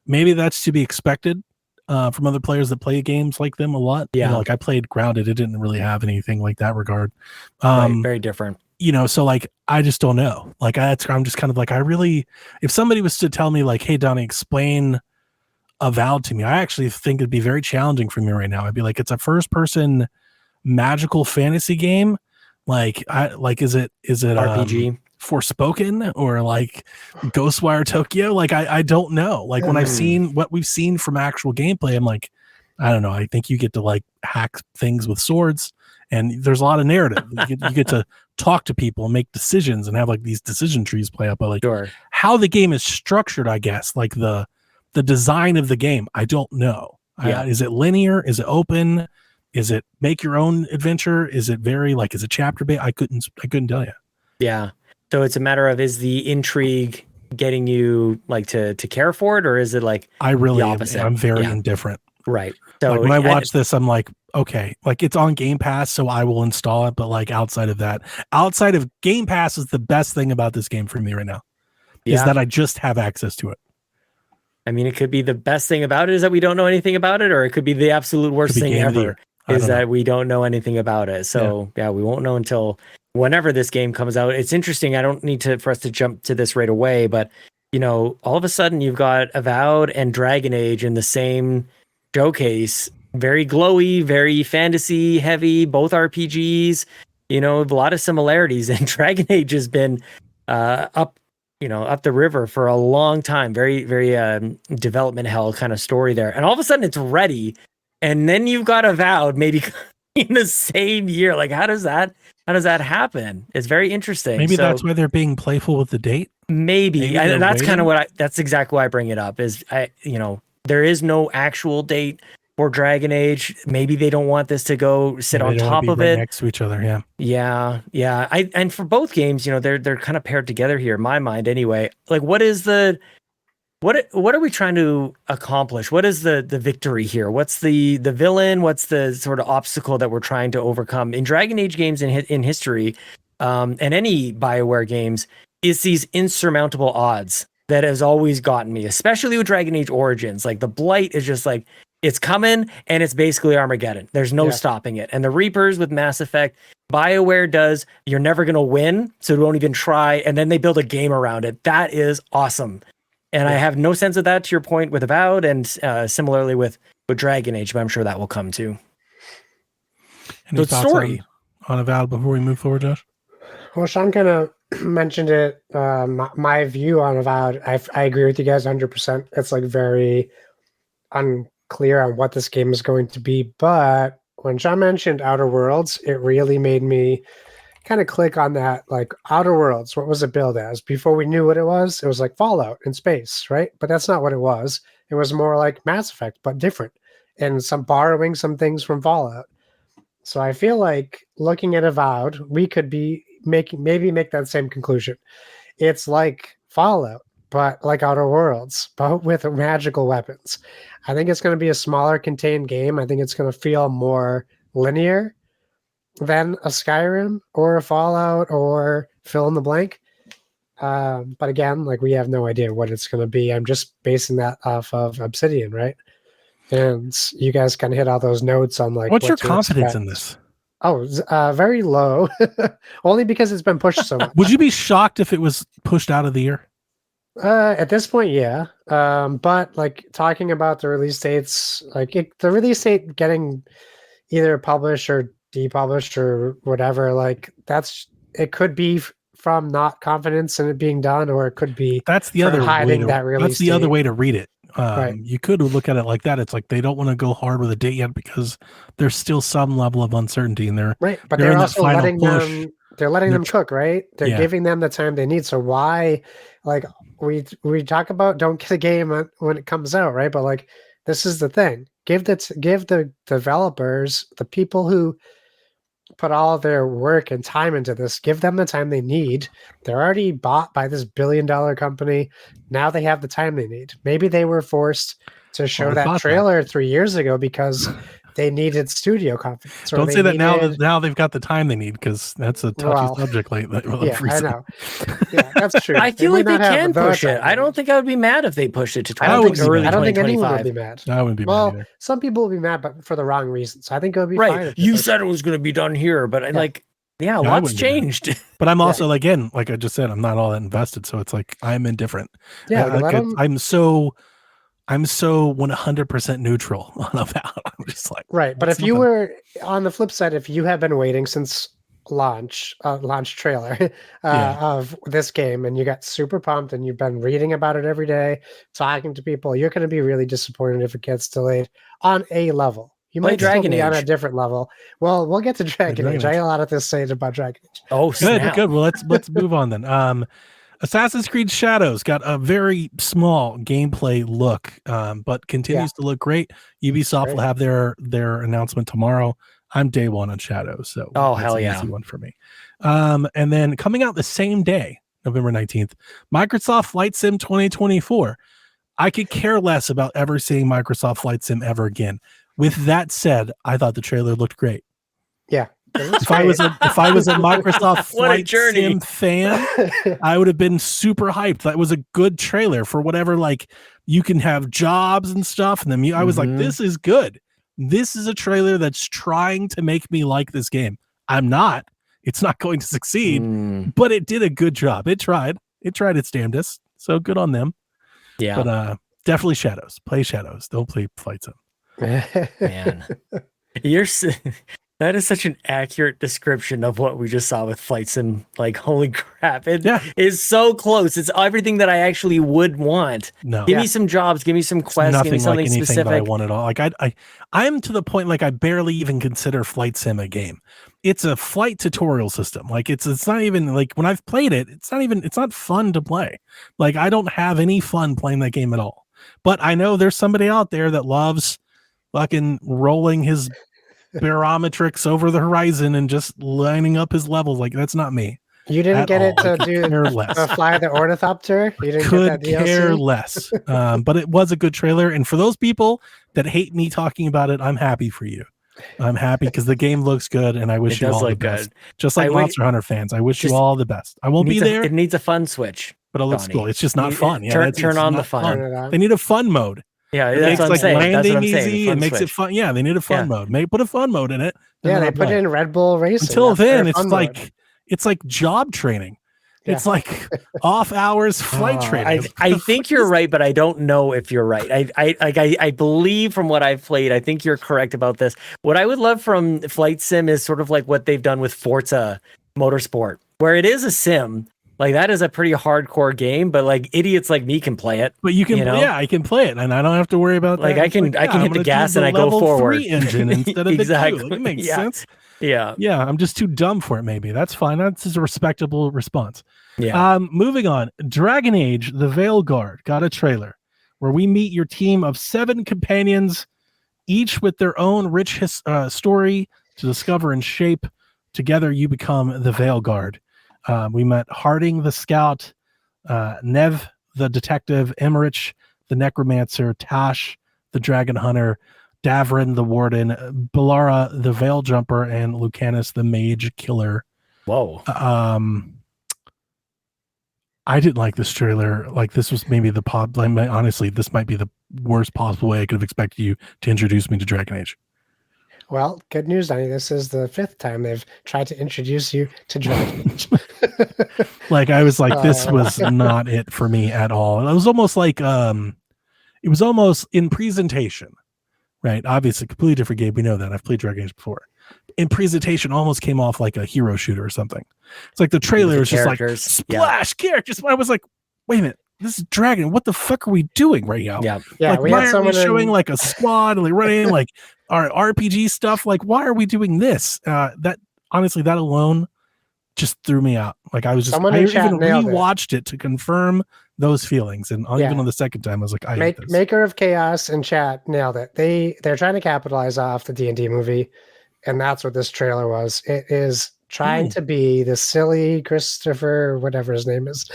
maybe that's to be expected from other players that play games like them a lot. Yeah. Like I played Grounded. It didn't really have anything like that regard. Very different. So like, I just don't know. Like I'm just kind of like, if somebody was to tell me like, hey, Donnie, explain Avowed to me, I actually think it'd be very challenging for me right now. I'd be like, it's a first person magical fantasy game. Like is it RPG Forspoken or like Ghostwire Tokyo? Like I don't know. Like when I've seen what we've seen from actual gameplay, I'm like, I don't know. I think you get to like hack things with swords, and there's a lot of narrative. You get to talk to people and make decisions and have like these decision trees play out. But like how the game is structured, I guess, like the design of the game, I don't know. Is it linear? Is it open? Is it make your own adventure? Is it very like, is it chapter based? I couldn't tell you. Yeah. So it's a matter of, is the intrigue getting you like to care for it, or is it like the opposite? I'm very indifferent. Right. So like when I watch this, I'm like, okay, like it's on Game Pass, so I will install it. But like outside of Game Pass is the best thing about this game for me right now, is that I just have access to it. I mean, it could be the best thing about it is that we don't know anything about it, or it could be the absolute worst thing ever is that we don't know anything about it. So we won't know until whenever this game comes out. It's interesting. I don't need for us to jump to this right away, but all of a sudden you've got Avowed and Dragon Age in the same showcase. Very glowy, very fantasy heavy, both RPGs, a lot of similarities. And Dragon Age has been up the river for a long time. Very, very development hell kind of story there. And all of a sudden it's ready. And then you've got Avowed maybe in the same year. Like, how does that happen? It's very interesting. Maybe that's why they're being playful with the date. Maybe that's kind of that's exactly why I bring it up is there is no actual date for Dragon Age. Maybe they don't want this to go sit on top of it next to each other. Yeah. And for both games, they're kind of paired together here in my mind anyway. Like, what are we trying to accomplish? What is the victory here? What's the villain? What's the sort of obstacle that we're trying to overcome in Dragon Age games in history, and any BioWare games? Is these insurmountable odds that has always gotten me, especially with Dragon Age Origins. Like the Blight is just like, it's coming and it's basically Armageddon. There's no stopping it. And the Reapers with Mass Effect, BioWare does, you're never going to win, so don't even try. And then they build a game around it. That is awesome. And I have no sense of that, to your point, with Avowed, and similarly with Dragon Age, but I'm sure that will come too. Any thoughts on Avowed before we move forward, Josh? Well, Sean kind of mentioned it. My view on Avowed, I agree with you guys 100%. It's like very unclear on what this game is going to be. But when Sean mentioned Outer Worlds, it really made me kind of click on that. Like Outer Worlds, what was it billed as? Before we knew what it was like Fallout in space, right? But that's not what it was. It was more like Mass Effect, but different, and some borrowing some things from Fallout. So I feel like looking at Avowed, we could be maybe make that same conclusion. It's like Fallout, but like Outer Worlds, but with magical weapons. I think it's going to be a smaller contained game. I think it's going to feel more linear than a Skyrim or a Fallout or fill in the blank. But again, like we have no idea what it's going to be. I'm just basing that off of Obsidian, right? And you guys kind of hit all those notes on like What's what your to confidence expect. in this? Oh, very low. Only because it's been pushed so much. Would you be shocked if it was pushed out of the year? At this point, yeah. But like talking about the release dates, like the release date getting either published or depublished or whatever, like it could be from not confidence in it being done, or it could be That's the for other way hiding to, that release that's the other date. way to read it. Right. You could look at it like that. It's like they don't want to go hard with a date yet because there's still some level of uncertainty in there. Right, but they're they're in that also final letting push. them cook, right? They're Yeah. giving them the time they need. So why, like we talk about, don't get a game when it comes out, right? But like this is the thing: give the developers, the people who put all their work and time into this, give them the time they need. They're already bought by this billion-dollar company. Now they have the time they need. Maybe they were forced to show that trailer 3 years ago because they needed studio confidence. Don't say that now they've got the time they need, because that's a touchy subject lately. Yeah, I know. Yeah, that's true. I feel like they can push it. I don't think I would be mad if they pushed it to 2025. I don't think anyone would be mad. I wouldn't be mad either. Some people will be mad, but for the wrong reasons. I think it would be right. fine. You said it was going to be done here, but lots changed. But I'm also, again, like I just said, I'm not all that invested, so it's like I'm indifferent. Yeah, I'm so 100% neutral on Avowed. I'm just like, right. But if you were on the flip side, if you have been waiting since launch trailer of this game, and you got super pumped and you've been reading about it every day, talking to people, you're going to be really disappointed if it gets delayed on a level. You might still be on a different level. Well, we'll get to Dragon Age. I got a lot of this to say about Dragon Age. Oh, good. Well, let's move on then. Assassin's Creed Shadows got a very small gameplay look, but continues to look great. Ubisoft will have their announcement tomorrow. I'm day one on Shadows, so hell yeah, easy one for me. And then coming out the same day, November 19th, Microsoft Flight Sim 2024. I could care less about ever seeing Microsoft Flight Sim ever again. With that said, I thought the trailer looked great. Yeah. If I was a Microsoft Flight Sim fan, I would have been super hyped. That was a good trailer for whatever, like you can have jobs and stuff. And then I was like, this is good. This is a trailer that's trying to make me like this game. I'm not. It's not going to succeed, but it did a good job. It tried its damnedest. So good on them. Yeah. But definitely Shadows. Play Shadows. Don't play Flight Sim. Man, that is such an accurate description of what we just saw with Flight Sim. Like, holy crap, it is so close. It's everything that I actually would want. Give me some jobs, give me some quests, give me something like specific that I want at all. Like I'm to the point, like I barely even consider Flight Sim a game. It's a flight tutorial system. Like it's not even, like when I've played it, it's not fun to play. Like I don't have any fun playing that game at all. But I know there's somebody out there that loves fucking rolling his barometrics over the horizon and just lining up his levels. Like that's not me. You didn't get it to do fly the ornithopter. You didn't could get that DLC? Care less. But it was a good trailer, and for those people that hate me talking about it, I'm happy for you. I'm happy because the game looks good, and I wish you all the best. Just like Monster Hunter fans, I wish you all the best. I won't be there. It needs a fun switch, but it looks cool. It's just not fun. Yeah, turn on the fun. They need a fun mode. Yeah, it makes like landing easy. It makes it fun. Yeah, they need a fun mode. Put a fun mode in it. Yeah, they put in Red Bull Racing. Until then, it's like job training. Yeah. It's like off hours flight training. I think you're right, but I don't know if you're right. I believe from what I've played, I think you're correct about this. What I would love from Flight Sim is sort of like what they've done with Forza Motorsport, where it is a sim, Like that is a pretty hardcore game, but like idiots like me can play it. But you can, you know? I can play it, and I don't have to worry about Like that. I can hit I'm the gonna gas do and the I go level forward. 3 engine instead of the 2. Like, it makes Yeah. sense. Yeah. Yeah, I'm just too dumb for it. Maybe that's fine. That's just a respectable response. Yeah. Moving on. Dragon Age: The Veil Guard got a trailer where we meet your team of 7 companions, each with their own rich story to discover and shape. Together, you become the Veil Guard. We met Harding the Scout, Nev the Detective, Emmerich the Necromancer, Tash the Dragon Hunter, Davrin the Warden, Balara the Veil Jumper, and Lucanus the Mage Killer. Whoa. I didn't like this trailer. Like, this was maybe the honestly, this might be the worst possible way I could have expected you to introduce me to Dragon Age. Well, good news, Donnie. This is the 5th time they've tried to introduce you to Dragon Age. Like, I was like, this was not it for me at all. It was almost like, it was almost in presentation, right? Obviously, completely different game. We know that. I've played Dragon Age before. In presentation, almost came off like a hero shooter or something. It's like the trailer is just like splash characters. I was like, wait a minute, this is Dragon. What the fuck are we doing right now? Yeah. Like, why aren't we showing like a squad and like running like our RPG stuff? Like, why are we doing this? That honestly, that alone just threw me out. Like, I was just, I even rewatched it to confirm those feelings, and even on the second time, I was like, I hate this. Maker of Chaos in chat nailed it. They're trying to capitalize off the D&D movie, and that's what this trailer was. It is trying to be the silly Christopher, whatever his name is,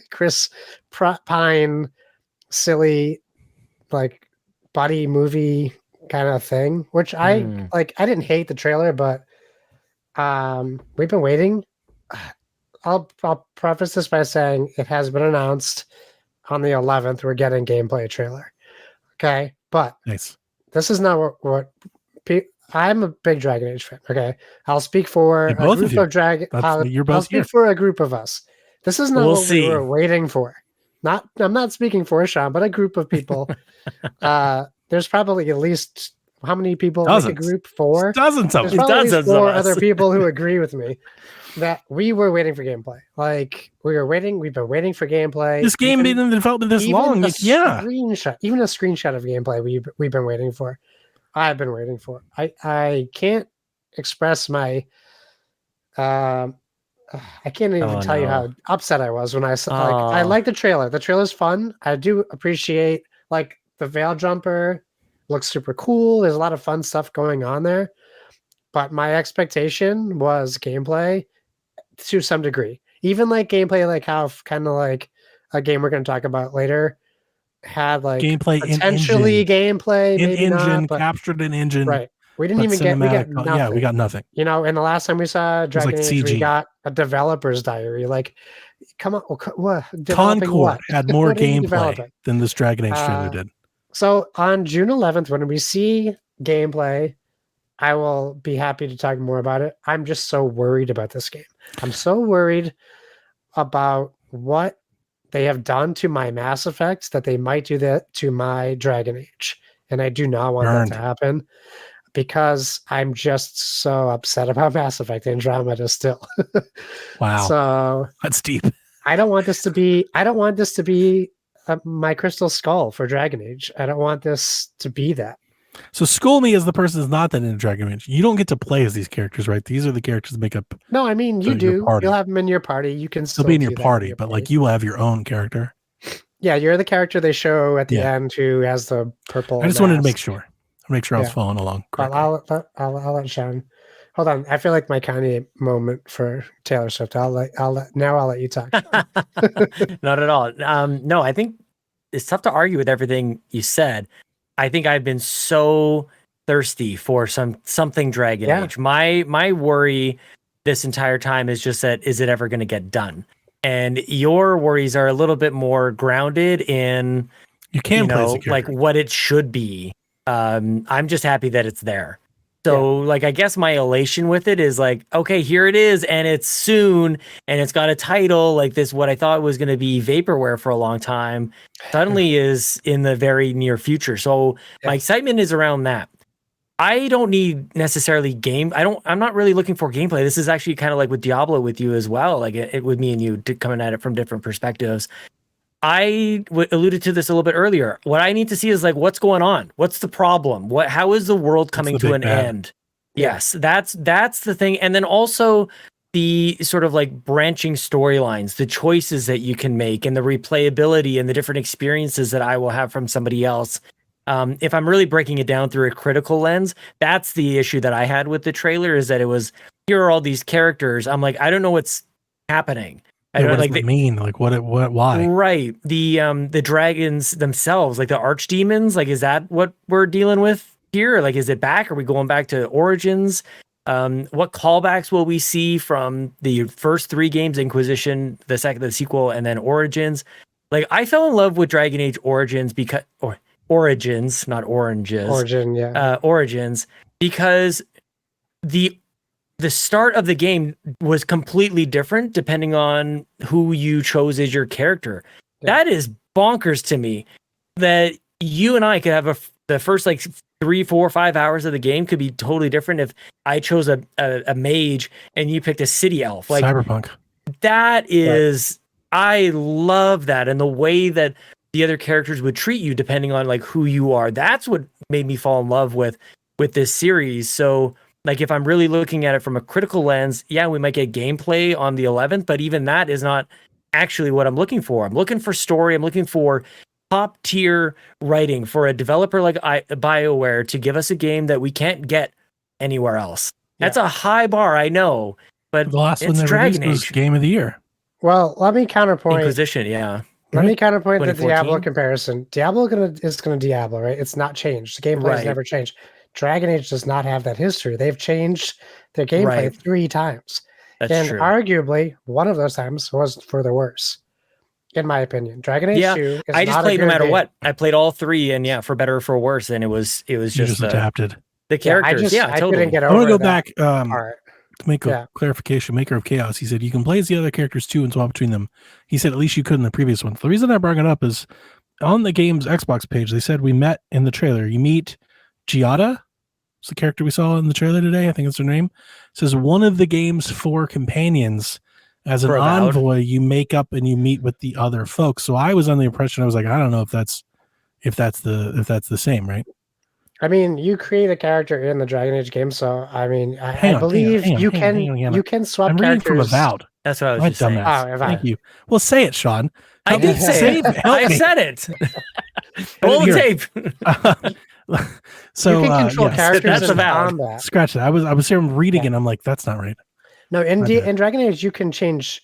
Chris Pine, silly like buddy movie kind of thing. Which I like. I didn't hate the trailer, but we've been waiting. I'll preface this by saying it has been announced on the 11th. We're getting gameplay trailer. Okay, but nice. This is not what I'm a big Dragon Age fan. Okay, I'll speak for a group of Dragon. I'll speak for a group of us. This is not what we were waiting for. I'm not speaking for Sean, but a group of people. There's probably at least how many people in a group? 4? Dozens of them. There's probably 4 other people who agree with me that we were waiting for gameplay. Like, we were waiting. We've been waiting for gameplay. This game been in development this long. Screenshot, even a screenshot of gameplay we've been waiting for. I've been waiting for. I can't express my. I can't even tell you how upset I was when I saw. Like, I like the trailer. The trailer's fun. I do appreciate like the Veil Jumper looks super cool. There's a lot of fun stuff going on there, but my expectation was gameplay to some degree. Even like gameplay, like how kind of like a game we're going to talk about later had like gameplay potentially gameplay in maybe engine not, but, captured an engine, right? We didn't even get. We got nothing. Yeah, we got nothing. You know, and the last time we saw Dragon Age, CG. we got a developer's diary. Like, come on, what? Concord had more gameplay than this Dragon Age trailer did. So on June 11th, when we see gameplay, I will be happy to talk more about it. I'm just so worried about this game. I'm so worried about what they have done to my Mass Effect that they might do that to my Dragon Age. And I do not want that to happen because I'm just so upset about Mass Effect Andromeda still. Wow. So that's deep. I don't want this to be my Crystal Skull for Dragon Age. I don't want this to be that. So school me as the person who's not that into Dragon Age. You don't get to play as these characters, right? These are the characters that make up. No, I mean you do. You'll have them in your party. You can still be in your party, but like you will have your own character. Yeah, you're the character they show at the end who has the purple. I just wanted to make sure. I was following along. I'll let Sean. Hold on. I feel like my Kanye moment for Taylor Swift. I'll let you talk. Not at all. No, I think it's tough to argue with everything you said. I think I've been so thirsty for something Dragon Age. My worry this entire time is just that, is it ever going to get done? And your worries are a little bit more grounded in, play like what it should be. I'm just happy that it's there. So like, I guess my elation with it is like, okay, here it is. And it's soon, and it's got a title like this. What I thought was going to be vaporware for a long time suddenly is in the very near future. So my excitement is around that. I don't need necessarily I'm not really looking for gameplay. This is actually kind of like with Diablo with you as well. Like it with me and you coming at it from different perspectives. I alluded to this a little bit earlier. What I need to see is like, what's going on? What's the problem? How is the world coming to an end? Yes, that's the thing. And then also the sort of like branching storylines, the choices that you can make, and the replayability and the different experiences that I will have from somebody else. If I'm really breaking it down through a critical lens, that's the issue that I had with the trailer, is that it was, here are all these characters. I'm like, I don't know what's happening. I don't what like does it mean? Like what, why? Right. The dragons themselves, like the archdemons, like, is that what we're dealing with here? Like, is it back? Are we going back to Origins? What callbacks will we see from the first 3 games, Inquisition, the sequel, and then Origins? Like, I fell in love with Dragon Age Origins Origins, not oranges. Origins, because the start of the game was completely different depending on who you chose as your character. Yeah. That is bonkers to me, that you and I could have the first like 3, 4, 5 hours of the game could be totally different if I chose a mage and you picked a city elf. Like Cyberpunk. That is, I love that. And the way that the other characters would treat you depending on like who you are. That's what made me fall in love with this series. So like, if I'm really looking at it from a critical lens, yeah, we might get gameplay on the 11th, but even that is not actually what I'm looking for. I'm looking for story. I'm looking for top tier writing for a developer like BioWare to give us a game that we can't get anywhere else. Yeah. That's a high bar, I know, but the last one they released was Game of the Year. Well, let me counterpoint. Inquisition, yeah. Let me counterpoint the Diablo comparison. Diablo is gonna Diablo, right? It's not changed. The gameplay has never changed. Dragon Age does not have that history. They've changed their gameplay 3 times. That's true. Arguably, one of those times was for the worse, in my opinion. Dragon Age 2 is I just played no matter what. I played all 3, and for better or for worse, and it was just adapted. The characters, I totally. couldn't get over I want to go back to make a clarification. Maker of Chaos, he said you can play as the other characters too and swap between them. He said at least you could in the previous one. The reason I brought it up is on the game's Xbox page, they said we met in the trailer. You meet Giada. It's the character we saw in the trailer today. I think it's her name. It says one of the game's 4 companions. As an envoy, you make up and you meet with the other folks. So I was on the impression, I was like, I don't know if that's the same, right? I mean, you create a character in the Dragon Age game, so I mean, I believe you can swap I'm characters. Reading from Avowed. That's what I was just saying. Thank you. Well, say it, Sean. I did say it. I said it. Roll the tape. So you can control characters in combat. Scratch that. I was here reading and I'm like, that's not right. No, in Dragon Age, you can change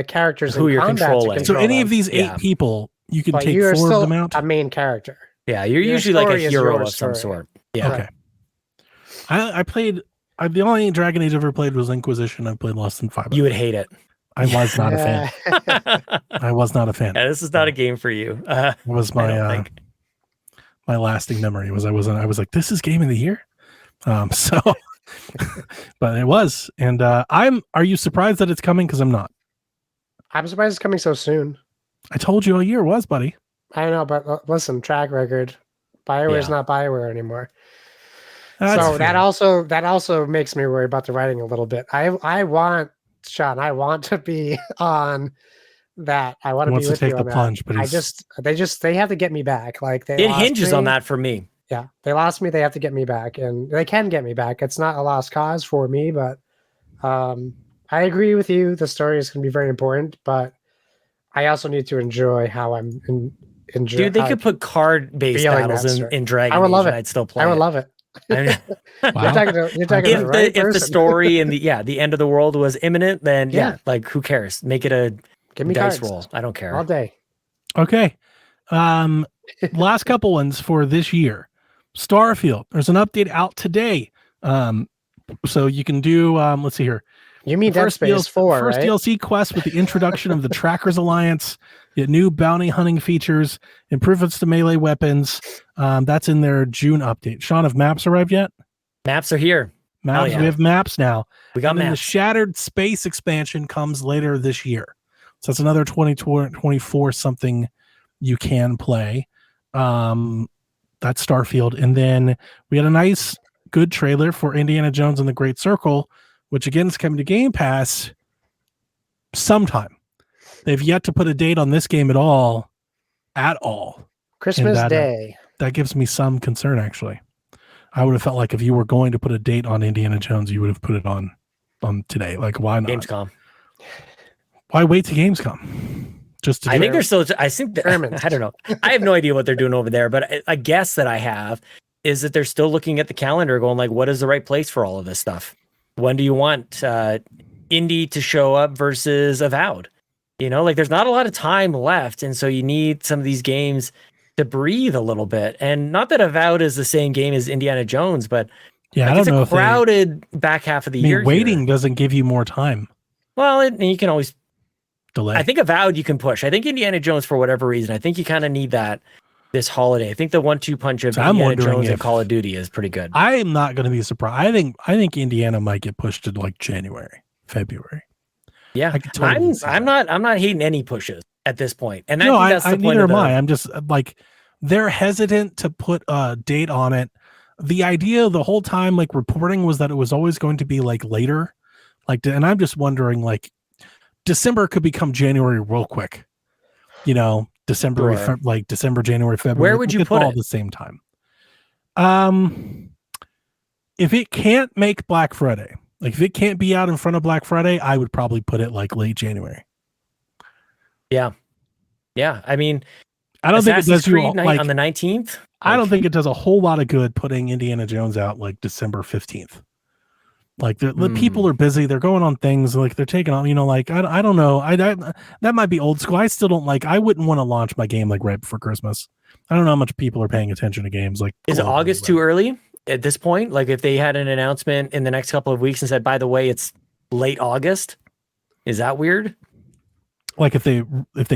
characters who you're controlling. So any of these 8 people, you can take 4 of them out. A main character. Yeah, you're usually like a hero of some sort. Yeah. Okay. I played. The only Dragon Age I ever played was Inquisition. I played less than 5. You would hate it. I was not a fan. I was not a fan. Yeah, this is not a game for you. It was my my lasting memory. I was like, this is Game of the Year. So, but it was, and are you surprised that it's coming? Because I'm not. I'm surprised it's coming so soon. I told you a year was, buddy. I know, but listen, track record. BioWare is not BioWare anymore. That's so fair. that also makes me worry about the writing a little bit. I want Sean. I want to be on that. I want to be with take you the on plunge, that. But they have to get me back. Like it hinges on that for me. Yeah, they lost me. They have to get me back, and they can get me back. It's not a lost cause for me, but I agree with you. The story is going to be very important, but I also need to enjoy how I'm enjoying. Dude, they could put card-based battles in Dragon Age. I would love it. I'd still play. I would love it. Wow. You're talking if the story and the end of the world was imminent, then like who cares? Make it a Give me dice cards. roll. I don't care. All day. Okay. Last couple ones for this year. Starfield. There's an update out today. So you can do let's see here. You mean Dead Space 4, first right? DLC quest with the introduction of the Trackers Alliance, the new bounty hunting features, improvements to melee weapons. That's in their June update. Sean, have maps arrived yet? Maps are here. Maps. We have maps now. We got maps. The Shattered Space expansion comes later this year. So that's another 2024 something you can play. That's Starfield. And then we had a nice good trailer for Indiana Jones and the Great Circle, which again is coming to Game Pass sometime. They've yet to put a date on this game at all. Christmas And Day. that gives me some concern, actually. I would have felt like if you were going to put a date on Indiana Jones, you would have put it on today. Like, why not? Gamescom. Why wait to Gamescom? Just to I do think it? they're still. I think I don't know. I have no idea what they're doing over there, but a guess that I have is that they're still looking at the calendar, going like, "What is the right place for all of this stuff? When do you want Indy to show up versus Avowed? You know, like there's not a lot of time left, and so you need some of these games to breathe a little bit. And not that Avowed is the same game as Indiana Jones, but Yeah, like, I don't it's know a if they, crowded back half of the year. waiting here. doesn't give you more time. Well, you can always Delay. I think Avowed you can push. I think Indiana Jones, for whatever reason, I think you kind of need that this holiday. I think the 1-2 punch of So I'm Indiana wondering Jones and if- Call of Duty is pretty good. I am not going to be surprised. I think Indiana might get pushed to like January, February. Yeah, I could totally see I'm that. not hating any pushes at this point, and No, I think that's the point neither of am the, I. I'm just like they're hesitant to put a date on it. The idea the whole time, like reporting, was that it was always going to be like later, and I'm just wondering, like December could become January real quick. You know, December, Sure. like December, January, February. Where would you It's put all it? at the same time? If it can't make Black Friday, like if it can't be out in front of Black Friday, I would probably put it like late January. Yeah. I mean, I don't think it Assassin's does you Creed night like on the 19th. I don't think it does a whole lot of good putting Indiana Jones out like December 15th. Like the people are busy, they're going on things, like they're taking on, you know, like I don't know. I that might be old school. I still don't like, I wouldn't want to launch my game like right before Christmas. I don't know how much people are paying attention to games like Is globally, August but- too early at this point? Like if they had an announcement in the next couple of weeks and said, by the way, it's late August, is that weird? Like if they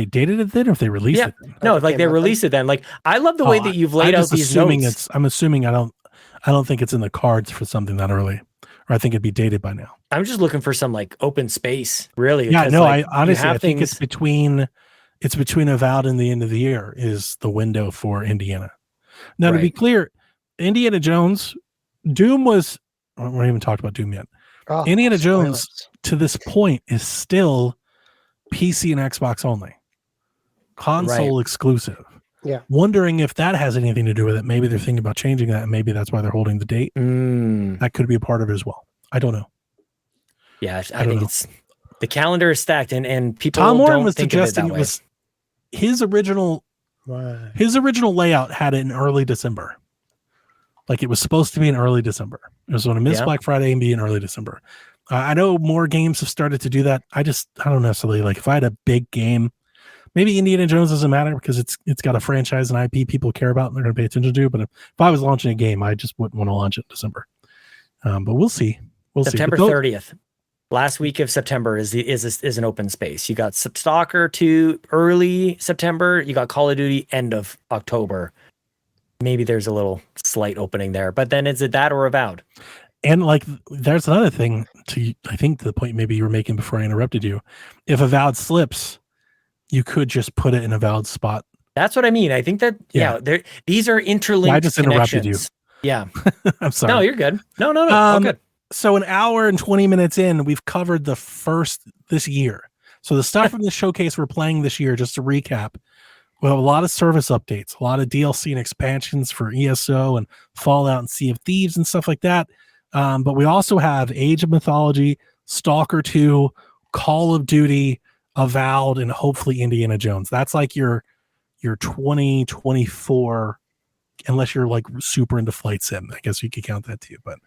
dated it then, or if they released Yeah. it then? No, it like came they out then? release it then. Like I love the way that you've laid out these notes. I'm assuming I don't think it's in the cards for something that early, or I think it'd be dated by now. I'm just looking for some like open space, really. Yeah, because, no, like, I honestly, you have I think it's things- between Avowed and the end of the year is the window for Indiana. Now, to be Right. clear, Indiana Jones, Doom was, we haven't even talked about Doom yet. Oh, Indiana Jones spoilers. to this point is still PC and Xbox only, console exclusive. Yeah. Wondering if that has anything to do with it. Maybe they're thinking about changing that, and maybe that's why they're holding the date. That could be a part of it as well. I don't know. Yeah, I don't think know. it's the calendar is stacked, and people Tom Warren don't was think of it suggesting that it way. was his original Why? layout had it in early December. Like it was supposed to be in early December. It was going to miss Yeah. Black Friday and be in early December. I know more games have started to do that. I don't necessarily like if I had a big game, maybe Indiana Jones doesn't matter because it's got a franchise and IP people care about and they're going to pay attention to. But if I was launching a game, I just wouldn't want to launch it in December. But we'll see. September But 30th. Last week of September is an open space. You got Stalker 2 early September. You got Call of Duty end of October. Maybe there's a little slight opening there, but then is it that or Avowed? And like, there's another thing I think to the point maybe you were making before I interrupted you. If Avowed slips, you could just put it in Avowed spot. That's what I mean. I think that these are interlinked. I just interrupted you. connections. Yeah. I'm sorry. No, you're good. No. All good. So an hour and 20 minutes in, we've covered the first this year. So the stuff from the showcase we're playing this year, just to recap, we have a lot of service updates, a lot of DLC and expansions for ESO and Fallout and Sea of Thieves and stuff like that. But we also have Age of Mythology, Stalker 2, Call of Duty, Avowed, and hopefully Indiana Jones. That's like your 2024, unless you're like super into flight sim. I guess you could count that too. But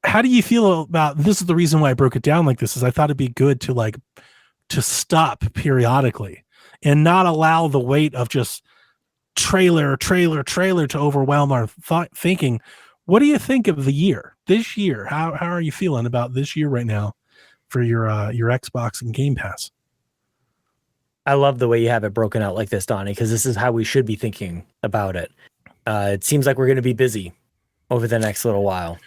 how do you feel about this? Is the reason why I broke it down like this, is I thought it'd be good to stop periodically and not allow the weight of just trailer to overwhelm our thinking. What do you think of this year? How are you feeling about this year right now for your Xbox and Game Pass? I love the way you have it broken out like this, Donnie, because this is how we should be thinking about it. It seems like we're going to be busy over the next little while.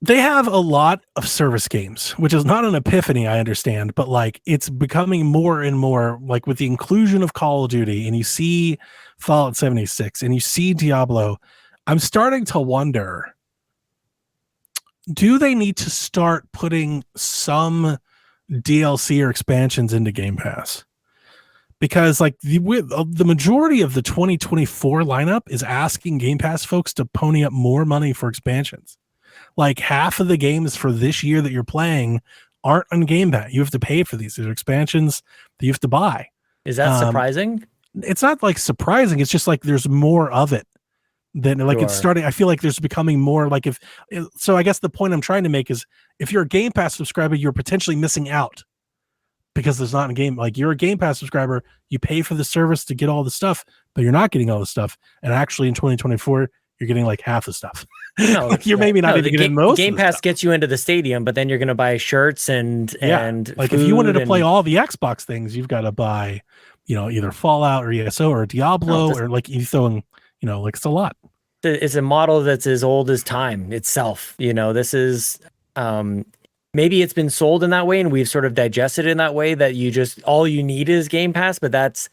They have a lot of service games, which is not an epiphany, I understand, but like it's becoming more and more like with the inclusion of Call of Duty, and you see Fallout 76 and you see Diablo. I'm starting to wonder, do they need to start putting some DLC or expansions into Game Pass? Because like the majority of the 2024 lineup is asking Game Pass folks to pony up more money for expansions. Like half of the games for this year that you're playing aren't on Game Pass. You have to pay for these. These are expansions that you have to buy. Is that surprising? It's not like surprising. It's just like there's more of it. Then like it's starting. I feel like there's becoming more like so I guess the point I'm trying to make is if you're a Game Pass subscriber, you're potentially missing out because there's not a game. Like you're a Game Pass subscriber, you pay for the service to get all the stuff, but you're not getting all the stuff. And actually in 2024, you're getting like half the stuff. No, like you're maybe not even getting most. Game Pass gets you into the stadium, but then you're going to buy shirts and like if you wanted to play all the Xbox things, you've got to buy, either Fallout or ESO or Diablo or like you throwing, like it's a lot. It's a model that's as old as time itself. This is maybe it's been sold in that way and we've sort of digested it in that way that you just all you need is Game Pass, but that's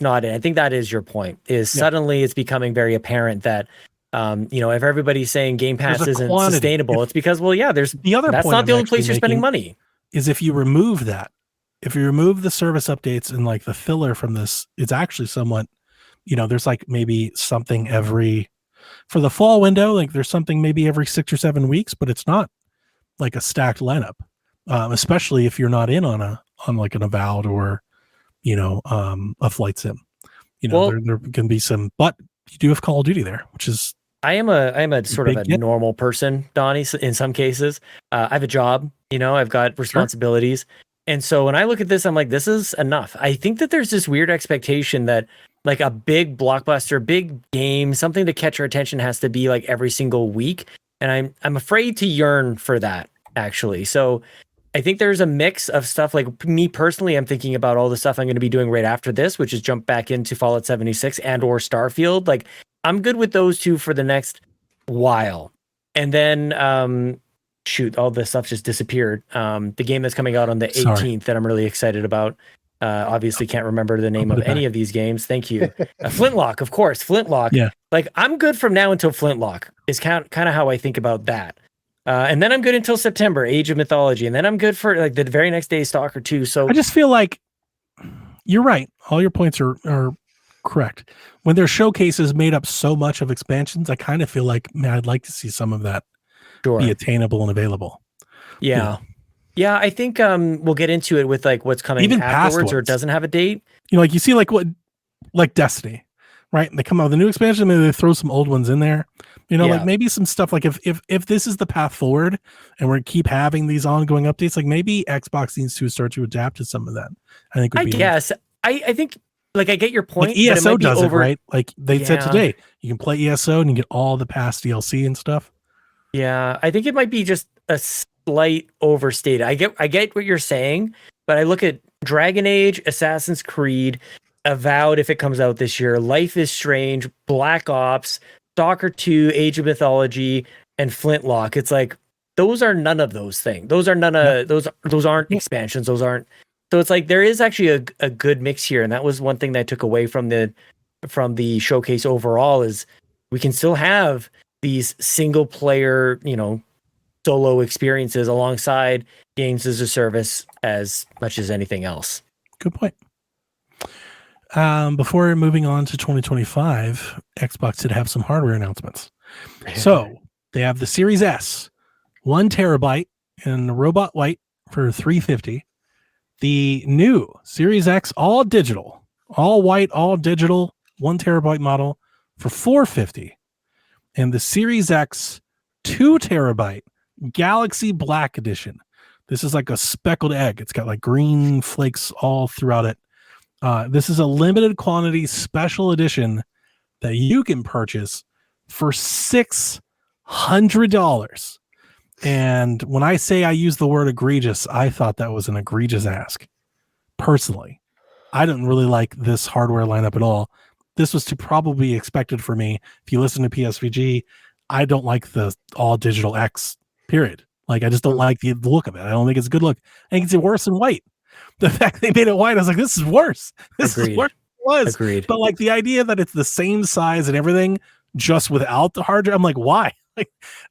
not it. I think that is your point. Suddenly it's becoming very apparent that if everybody's saying Game Pass isn't sustainable, it's because there's the other. That's point not the I'm only place you're spending money. Is if you remove that, if you remove the service updates and like the filler from this, it's actually somewhat, there's like maybe something for the fall window, like there's something maybe every 6 or 7 weeks, but it's not like a stacked lineup, especially if you're not in on like an Avowed or a Flight Sim. There can be some, but you do have Call of Duty there, which is. I am a sort of a normal person, Donnie. In some cases, I have a job. I've got responsibilities, and so when I look at this, I'm like, this is enough. I think that there's this weird expectation that like a big blockbuster, big game, something to catch our attention has to be like every single week, and I'm afraid to yearn for that actually. So I think there's a mix of stuff. Like me personally, I'm thinking about all the stuff I'm going to be doing right after this, which is jump back into Fallout 76 and or Starfield. Like I'm good with those two for the next while. And then, all this stuff just disappeared. The game that's coming out on the 18th that I'm really excited about. Obviously can't remember the name of any of these games. Thank you. Flintlock, of course. Flintlock. Yeah. Like I'm good from now until Flintlock is kind of how I think about that. And then I'm good until September, Age of Mythology. And then I'm good for like the very next day, Stalker 2. So I just feel like you're right. All your points are correct. When their showcases made up so much of expansions, I kind of feel like, man, I'd like to see some of that be attainable and available. Yeah. Yeah, I think we'll get into it with like what's coming even afterwards or doesn't have a date. Like you see like Destiny, right? They come out with a new expansion, maybe they throw some old ones in there. Like maybe some stuff like if this is the path forward and we keep having these ongoing updates, like maybe Xbox needs to start to adapt to some of that. I think I think like I get your point. Like ESO does it, right? Like they said today, you can play ESO and you get all the past DLC and stuff. Yeah, I think it might be just a slight overstated. I get what you're saying, but I look at Dragon Age, Assassin's Creed, Avowed if it comes out this year, Life is Strange, Black Ops, Stalker 2, Age of Mythology, and Flintlock. It's like those are none of those things. Those are none of those aren't expansions. Those aren't. So it's like there is actually a good mix here, and that was one thing that I took away from the showcase overall is we can still have these single player, solo experiences alongside games as a service as much as anything else. Good point. Before moving on to 2025, Xbox did have some hardware announcements. So they have the Series S, 1 terabyte in robot white for $350. The new Series X, all digital, all white, all digital, 1 terabyte model for $450. And the Series X 2 terabyte Galaxy Black Edition. This is like a speckled egg. It's got like green flakes all throughout it. This is a limited quantity special edition that you can purchase for $600. And when I say I use the word egregious, I thought that was an egregious ask. Personally, I didn't really like this hardware lineup at all. This was to probably be expected for me. If you listen to PSVG, I don't like the all digital X, period. Like, I just don't like the look of it. I don't think it's a good look. I think it's worse than white. The fact they made it white, I was like, this is worse. This is worse than it was. Agreed. But like the idea that it's the same size and everything just without the hard drive. I'm like, why?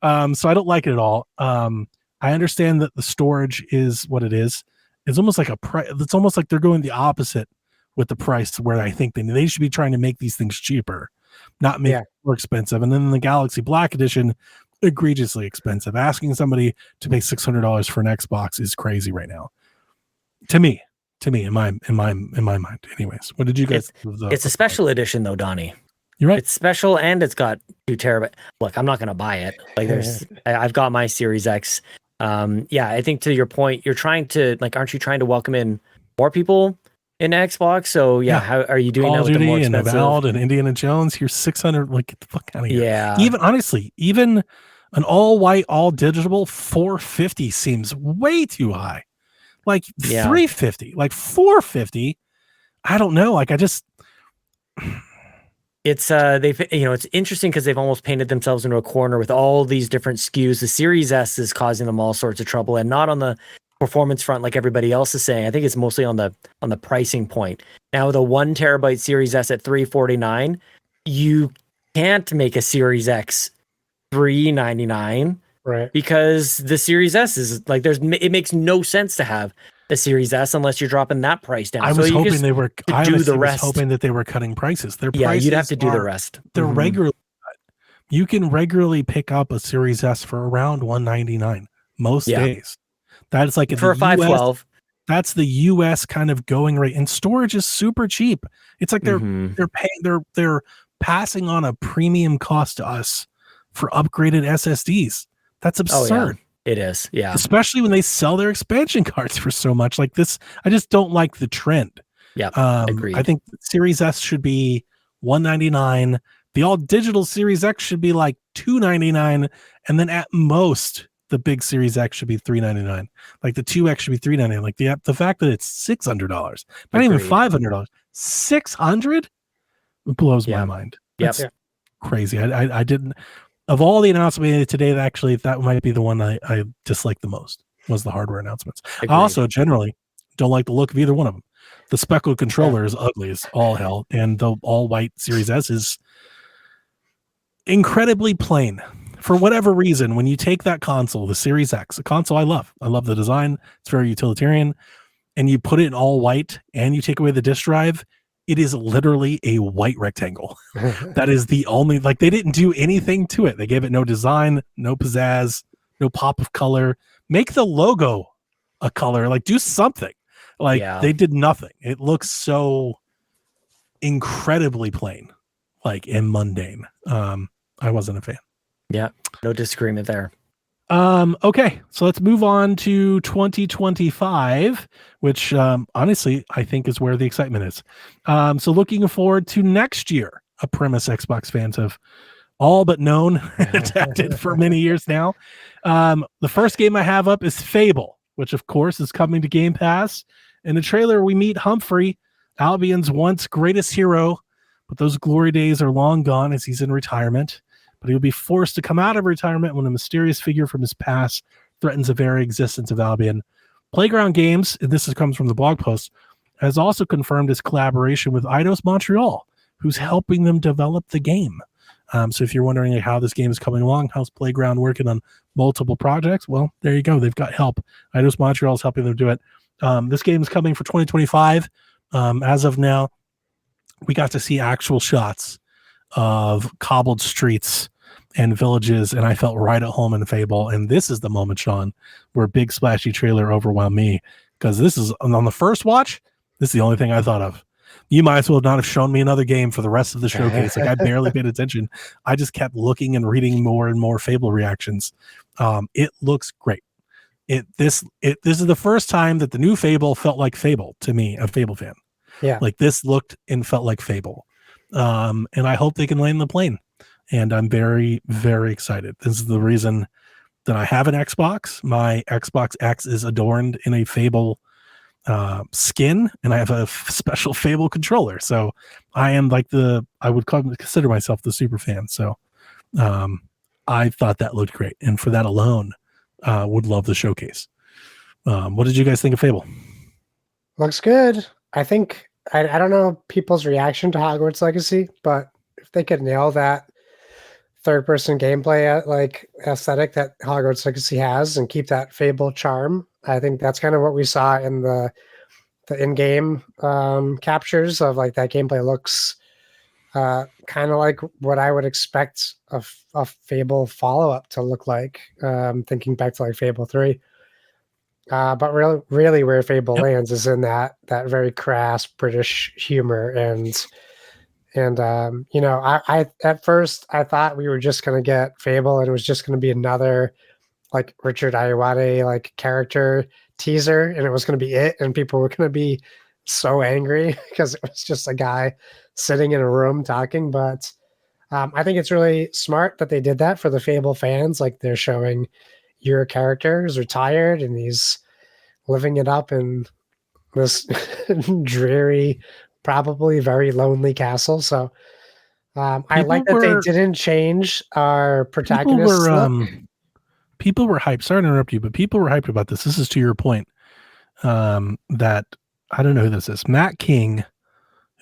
So I don't like it at all. I understand that the storage is what it is. It's almost like it's almost like they're going the opposite with the price, where I think they should be trying to make these things cheaper, not make it more expensive. And then the Galaxy Black Edition, egregiously expensive. Asking somebody to pay $600 for an Xbox is crazy right now. To me, in my mind. Anyways, what did you guys? It's a special edition though, Donnie. You're right. It's special and it's got 2 terabyte. Look, I'm not gonna buy it. Like I've got my Series X. I think to your point, you're trying to aren't you trying to welcome in more people in Xbox? So how are you doing Call that of with Duty the more and expensive? Avowed and Indiana Jones? Here's 600. Like, get the fuck out of here. Yeah. Even honestly, even an all white, all digital 450 seems way too high. Like 350, like 450. I don't know. Like I just. It's it's interesting because they've almost painted themselves into a corner with all these different SKUs. The Series S is causing them all sorts of trouble, and not on the performance front like everybody else is saying. I think it's mostly on the pricing point. Now the 1 terabyte Series S at $349, you can't make a Series X $399, right? Because the Series S is like it makes no sense to have the Series S unless you're dropping that price down. I was hoping they were. I do the was rest. hoping that they were cutting prices. Their prices you'd have to do the rest. They're regularly. You can regularly pick up a Series S for around $199 most days. That's like for a 512. That's the US kind of going rate, and storage is super cheap. It's like they're paying they're passing on a premium cost to us for upgraded SSDs. That's absurd. It is, yeah. Especially when they sell their expansion cards for so much like this. I just don't like the trend. Yeah, agreed. I think Series S should be $199. The all digital Series X should be like $299, and then at most the big Series X should be $399. Like the 2X should be $399. Like the fact that it's $600, not even $500, $600 blows my mind. That's crazy. I didn't. Of all the announcements today, actually, that might be the one I dislike the most, was the hardware announcements. Agreed. I also generally don't like the look of either one of them. The speckled controller is ugly as all hell, and the all-white Series S is incredibly plain. For whatever reason, when you take that console, the Series X, a console I love the design, it's very utilitarian, and you put it in all white, and you take away the disk drive, it is literally a white rectangle. That is the only, like, they didn't do anything to it. They gave it no design, no pizzazz, no pop of color. Make the logo a color, like do something. Like they did nothing. It looks so incredibly plain, like, and mundane. I wasn't a fan. Yeah, no disagreement there. Okay, so let's move on to 2025, which honestly I think is where the excitement is. So looking forward to next year, a premise Xbox fans have all but known and adapted for many years now. The first game I have up is Fable, which of course is coming to Game Pass. In the trailer, we meet Humphrey, Albion's once greatest hero, but those glory days are long gone as he's in retirement. But he'll be forced to come out of retirement when a mysterious figure from his past threatens the very existence of Albion. Playground Games, and this comes from the blog post, has also confirmed his collaboration with Eidos Montreal, who's helping them develop the game. So if you're wondering how this game is coming along, how's Playground working on multiple projects? Well, there you go. They've got help. Eidos Montreal is helping them do it. This game is coming for 2025. As of now, we got to see actual shots of cobbled streets and villages, and I felt right at home in Fable. And this is the moment, Sean, where big splashy trailer overwhelmed me, because this is on the first watch. This is the only thing I thought of. You might as well not have shown me another game for the rest of the showcase. Like, I barely paid attention. I just kept looking and reading more and more Fable reactions. It looks great. This is the first time that the new Fable felt like Fable to me, a Fable fan. Yeah, like this looked and felt like Fable. And I hope they can land the plane. And I'm very, very excited. This is the reason that I have an Xbox. My Xbox X is adorned in a Fable skin, and I have a special Fable controller. So I am like I would consider myself the super fan. So I thought that looked great. And for that alone, would love the showcase. What did you guys think of Fable? Looks good. I think, I don't know people's reaction to Hogwarts Legacy, but if they could nail that third-person gameplay like aesthetic that Hogwarts Legacy has, and keep that Fable charm. I think that's kind of what we saw in the in-game captures of like that gameplay looks kind of like what I would expect a Fable follow-up to look like. Thinking back to like Fable 3. But really where Fable lands is in that very crass British humor. And I at first I thought we were just going to get Fable and it was just going to be another like Richard Ayoade like character teaser, and it was going to be it, and people were going to be so angry because it was just a guy sitting in a room talking. But I think it's really smart that they did that for the Fable fans. Like they're showing your character is retired and he's living it up in this dreary, probably very lonely castle. So I like that they didn't change our protagonist. People were hyped. Sorry to interrupt you, but people were hyped about this. This is to your point. That I don't know who this is. Matt King,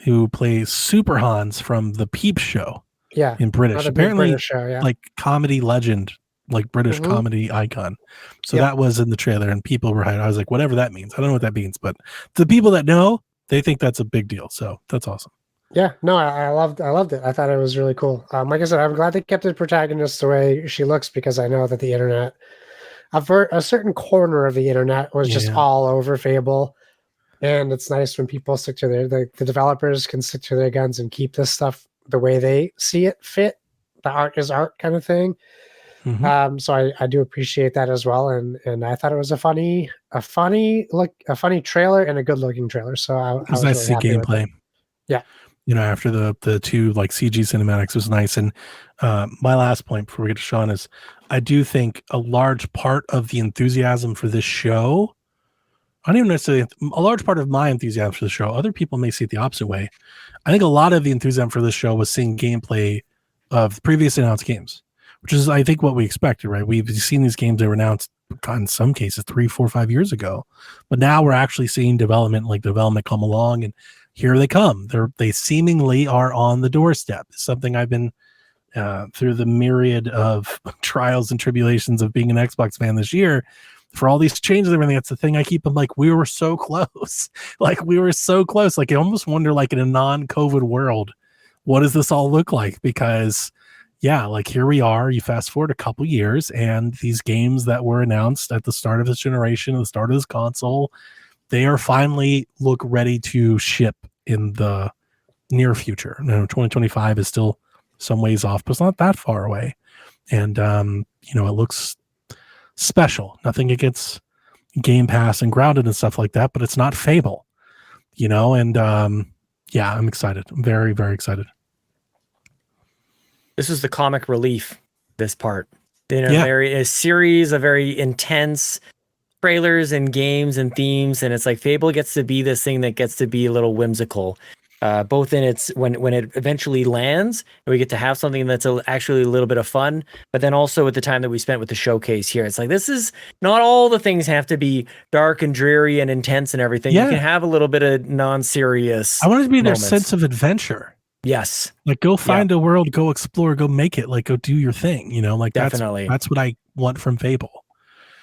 who plays Super Hans from the Peep Show. Yeah. In British. Apparently British show, yeah. Like comedy legend, like British comedy icon. So that was in the trailer and people were hyped. I was like, whatever that means. I don't know what that means, but the people that know, they think that's a big deal. So that's awesome. Yeah, no, I loved it. I thought it was really cool. Like I said, I'm glad they kept the protagonist the way she looks, because I know that the internet, a certain corner of the internet was just all over Fable. And it's nice when people stick to the developers can stick to their guns and keep this stuff the way they see it fit. The art is art kind of thing. Mm-hmm. So I do appreciate that as well. And I thought it was a funny trailer and a good looking trailer. So I was nice to see gameplay. Yeah. You know, after the two like CG cinematics was nice. And my last point before we get to Sean is I do think a large part of the enthusiasm for this show, I don't even necessarily, a large part of my enthusiasm for the show, other people may see it the opposite way. I think a lot of the enthusiasm for this show was seeing gameplay of previous announced games, which is, I think, what we expected, right? We've seen these games that were announced, in some cases, 3, 4, 5 years ago. But now we're actually seeing development come along, and here they come. They seemingly are on the doorstep. It's something I've been through the myriad of trials and tribulations of being an Xbox fan this year. For all these changes and everything, that's the thing I keep. I'm like, we were so close. Like, we were so close. Like, I almost wonder, like, in a non-COVID world, what does this all look like? Because, yeah, like, here we are. You fast forward a couple years, and these games that were announced at the start of this generation, at the start of this console, they are finally look ready to ship in the near future. 2025 is still some ways off, but it's not that far away. And, it looks special. Nothing against Game Pass and Grounded and stuff like that, but it's not Fable, and I'm excited. I'm very, very excited. This is the comic relief, this part. A series of very intense trailers and games and themes, and it's like Fable gets to be this thing that gets to be a little whimsical. Both in its when it eventually lands and we get to have something that's actually a little bit of fun, but then also at the time that we spent with the showcase here, it's like, this is not all the things have to be dark and dreary and intense and everything. You can have a little bit of non-serious. I want it to be their sense of adventure. Yes. Like, go find a world, go explore, go make it, like, go do your thing, like definitely. That's what I want from Fable.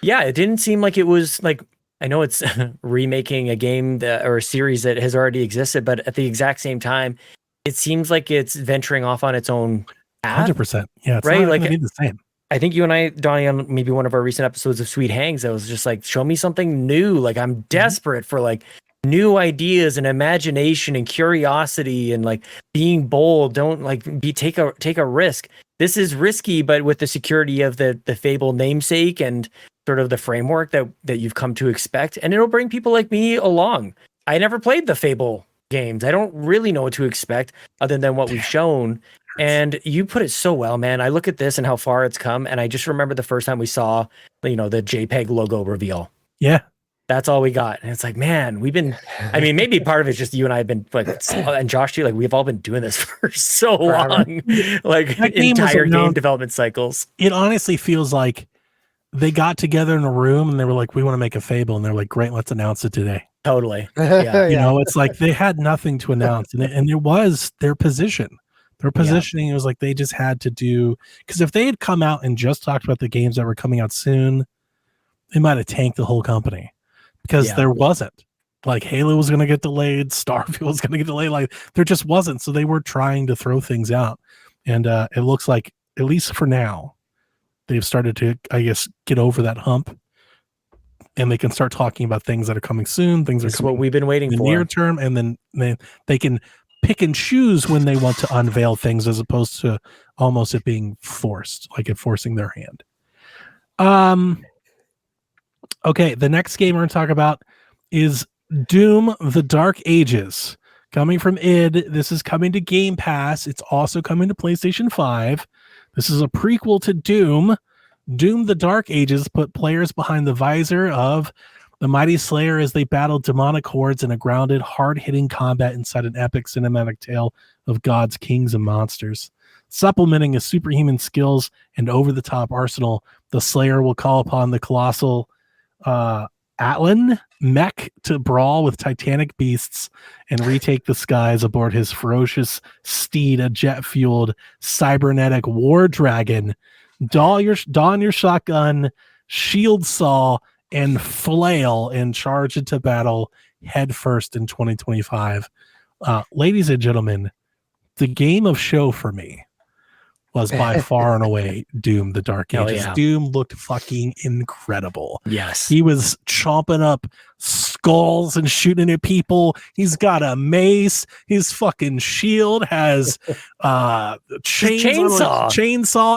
Yeah. It didn't seem like it was like, I know it's remaking a game or a series that has already existed, but at the exact same time, it seems like it's venturing off on its own path. 100%. Yeah, it's right. Not like the same. I think you and I, Donnie, on maybe one of our recent episodes of Sweet Hangs, I was just like, show me something new. Like, I'm desperate for like new ideas and imagination and curiosity and like being bold. Don't like take a risk. This is risky, but with the security of the Fable namesake and sort of the framework that you've come to expect, and it'll bring people like me along. I never played the Fable games. I don't really know what to expect other than what we've shown. And you put it so well, man. I look at this and how far it's come, and I just remember the first time we saw, the JPEG logo reveal. Yeah. That's all we got. And it's like, man, maybe part of it's just you and I have been like, and Josh too, like, we've all been doing this for so long, like entire game development cycles. It honestly feels like they got together in a room and they were like, we want to make a Fable. And they're like, great, let's announce it today. Totally. Yeah. It's like they had nothing to announce. And it was their position Their positioning, it was like they just had to do, because if they had come out and just talked about the games that were coming out soon, it might have tanked the whole company, because there wasn't. Like Halo was going to get delayed, Starfield was going to get delayed. Like there just wasn't. So they were trying to throw things out, and it looks like, at least for now, they've started to, I guess, get over that hump, and they can start talking about things that are coming soon. Things This are is coming what we've been waiting in the for. near term, and then they can pick and choose when they want to unveil things, as opposed to almost it being forced, like it forcing their hand. Okay, the next game we're going to talk about is Doom: The Dark Ages, coming from id. This is coming to Game Pass. It's also coming to PlayStation 5. This is a prequel to Doom. Doom: The Dark Ages put players behind the visor of the mighty Slayer as they battled demonic hordes in a grounded, hard-hitting combat inside an epic cinematic tale of gods, kings, and monsters. Supplementing his superhuman skills and over-the-top arsenal, the Slayer will call upon the colossal Atlan mech to brawl with titanic beasts and retake the skies aboard his ferocious steed, a jet-fueled cybernetic war dragon. Don your shotgun, shield saw, and flail and charge into battle headfirst in 2025. Ladies and gentlemen, the game of show for me was by far and away Doom: The Dark Hell Ages. yeah. Doom looked fucking incredible. Yes. He was chomping up skulls and shooting at people. He's got a mace. His fucking shield has chainsaw,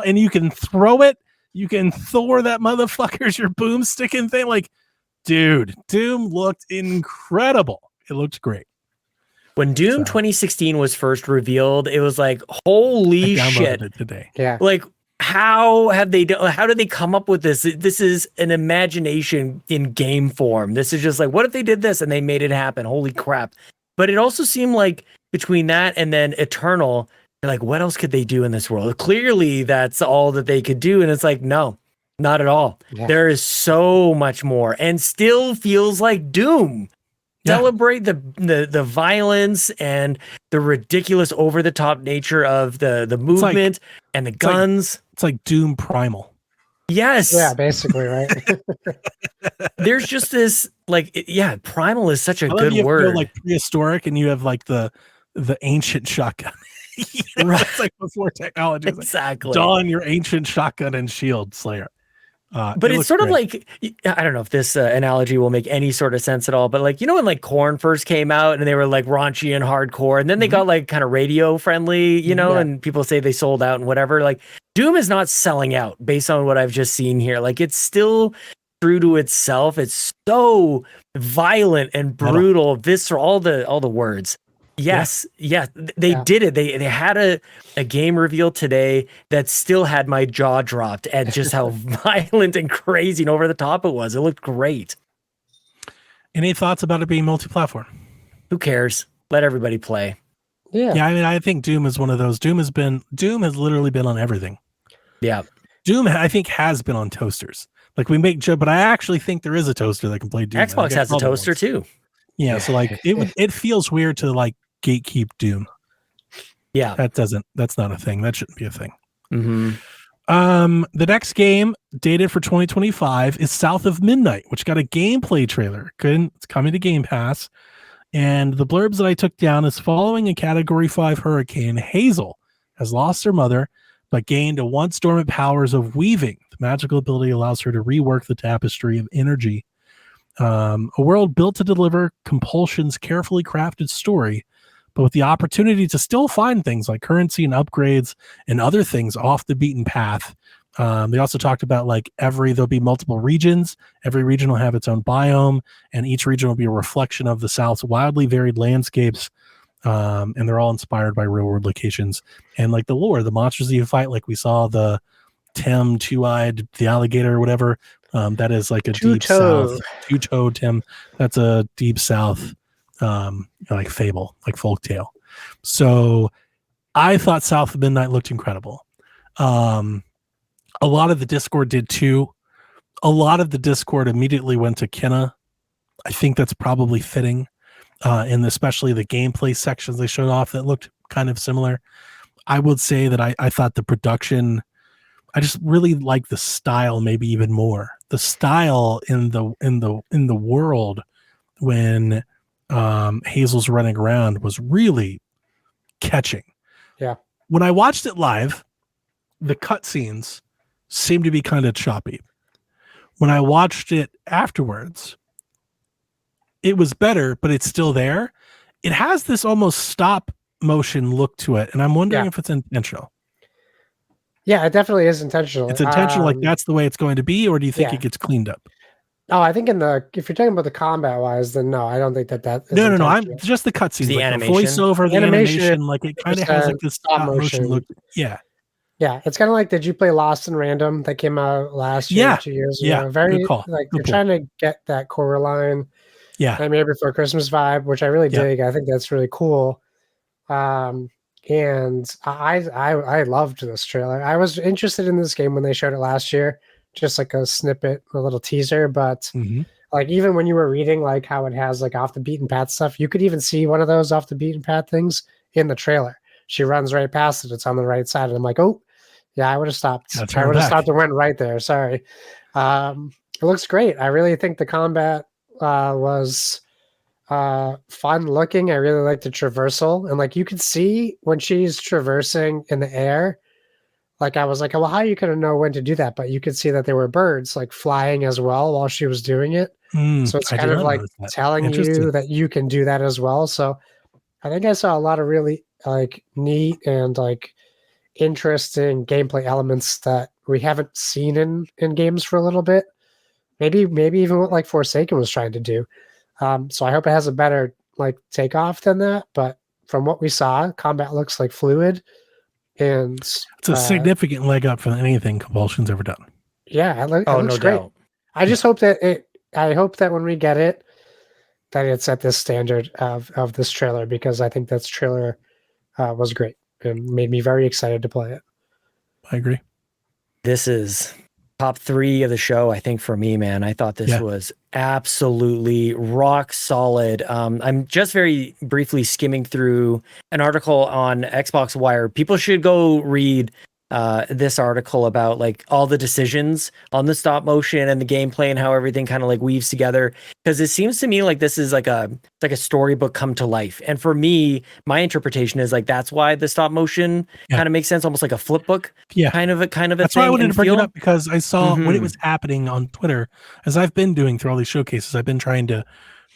and you can throw it. You can Thor that motherfucker's your boomstick and thing. Like, dude, Doom looked incredible. It looked great. When Doom 2016 was first revealed, it was like, holy shit. It today. Yeah. Like, how did they come up with this? This is an imagination in game form. This is just like, what if they did this and they made it happen? Holy crap. But it also seemed like between that and then Eternal, like, what else could they do in this world? Clearly that's all that they could do. And it's like, no, not at all. Yeah. There is so much more, and still feels like Doom. Yeah. Celebrate the violence and the ridiculous over the top nature of the movement and the guns. It's like Doom Primal. Yes. Yeah, basically, right? There's just this primal is such a good you word. feel like prehistoric, and you have like the ancient shotgun. Right. It's like before technology. Exactly. Don your ancient shotgun and shield, Slayer. But it's sort of like, I don't know if this analogy will make any sort of sense at all, but like, you know, when like Korn first came out and they were like raunchy and hardcore, and then they got like kind of radio friendly, you know, and people say they sold out and whatever. Like, Doom is not selling out based on what I've just seen here. Like, it's still true to itself. It's so violent and brutal, visceral, all the words. Yes, they did it. They had a game reveal today that still had my jaw dropped at just how violent and crazy and over the top it was. It looked great. Any thoughts about it being multi-platform? Who cares? Let everybody play. Yeah, I mean, I think Doom is one of those. Doom has literally been on everything. Yeah. Doom, I think, has been on toasters. Like, we make joke, but I actually think there is a toaster that can play Doom. Xbox has a toaster too. Yeah, so like it feels weird to like gatekeep Doom. Yeah, that's not a thing. That shouldn't be a thing. Mm-hmm. The next game, dated for 2025, is South of Midnight, which got a gameplay trailer. It's coming to Game Pass. And the blurbs that I took down is: following a Category 5 hurricane, Hazel has lost her mother, but gained a once dormant powers of weaving. The magical ability allows her to rework the tapestry of energy. A world built to deliver Compulsion's carefully crafted story, but with the opportunity to still find things like currency and upgrades and other things off the beaten path. They also talked about like there'll be multiple regions. Every region will have its own biome, and each region will be a reflection of the South's wildly varied landscapes. And they're all inspired by real world locations. And like the lore, the monsters that you fight, like we saw the Tim, two-eyed, the alligator or whatever. That is like a deep south. Two-toed Tim. That's a deep south like fable, like folktale. So I thought South of Midnight looked incredible. A lot of the Discord did too. A lot of the Discord immediately went to Kenna. I think that's probably fitting. And especially the gameplay sections they showed off that looked kind of similar. I would say that I thought the production, I just really like the style, maybe even more. The style in the world when Hazel's running around was really catching. Yeah. When I watched it live, the cutscenes seemed to be kind of choppy. When I watched it afterwards, it was better, but it's still there. It has this almost stop motion look to it, and I'm wondering if it's intentional. Yeah, it definitely is intentional. It's intentional, like that's the way it's going to be, or do you think it gets cleaned up? Oh, I think if you're talking about the combat wise, then no, I don't think that is No. I'm just the cutscenes, the like animation, the voiceover, the animation, like it kind of has like this stop motion look. Yeah. Yeah, it's kind of like, did you play Lost in Random that came out last year, 2 years ago? Yeah, Very good call. like Good they're point. trying to get that Coraline, Yeah, Nightmare Before Christmas vibe, which I really dig. I think that's really cool. And I loved this trailer. I was interested in this game when they showed it last year, just like a snippet, a little teaser. But like even when you were reading like how it has like off the beaten path stuff, you could even see one of those off the beaten path things in the trailer. She runs right past it. It's on the right side, and I'm like, oh, yeah, I would have stopped. I would have stopped and went right there. Sorry. It looks great. I really think the combat was fun looking. I really like the traversal, and like you could see when she's traversing in the air, like I was like, well, how are you gonna know when to do that? But you could see that there were birds like flying as well while she was doing it. So it's kind of like telling you that you can do that as well. So I think I saw a lot of really like neat and like interesting gameplay elements that we haven't seen in games for a little bit. Maybe even what like Forsaken was trying to do. So I hope it has a better like takeoff than that. But from what we saw, combat looks like fluid, and it's a significant leg up from anything Compulsion's ever done. Yeah, it looks no great. doubt. I just hope that I hope that when we get it, that it's at this standard of this trailer, because I think this trailer was great and made me very excited to play it. I agree. This is top 3 of the show, I think, for me, man. I thought this was absolutely rock solid. I'm just very briefly skimming through an article on Xbox Wire. People should go read this article about like all the decisions on the stop motion and the gameplay and how everything kind of like weaves together, because it seems to me like this is like a storybook come to life. And for me, my interpretation is like that's why the stop motion kind of makes sense, almost like a flip book kind of a that's thing. Why I wanted to bring it up, because I saw when it was happening on Twitter, as I've been doing through all these showcases. I've been trying to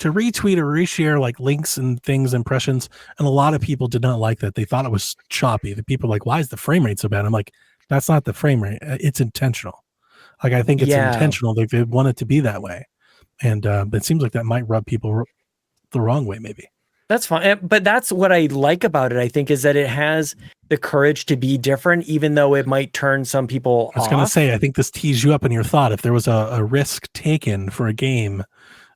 retweet or reshare like links and things, impressions, and a lot of people did not like that. They thought it was choppy. The people are like, why is the frame rate so bad? I'm like, that's not the frame rate. It's intentional. Like, I think it's intentional. Like, they want it to be that way. And it seems like that might rub people the wrong way, maybe. That's fine. But that's what I like about it, I think, is that it has the courage to be different, even though it might turn some people off. I was going to say, I think this teased you up in your thought. If there was a risk taken for a game,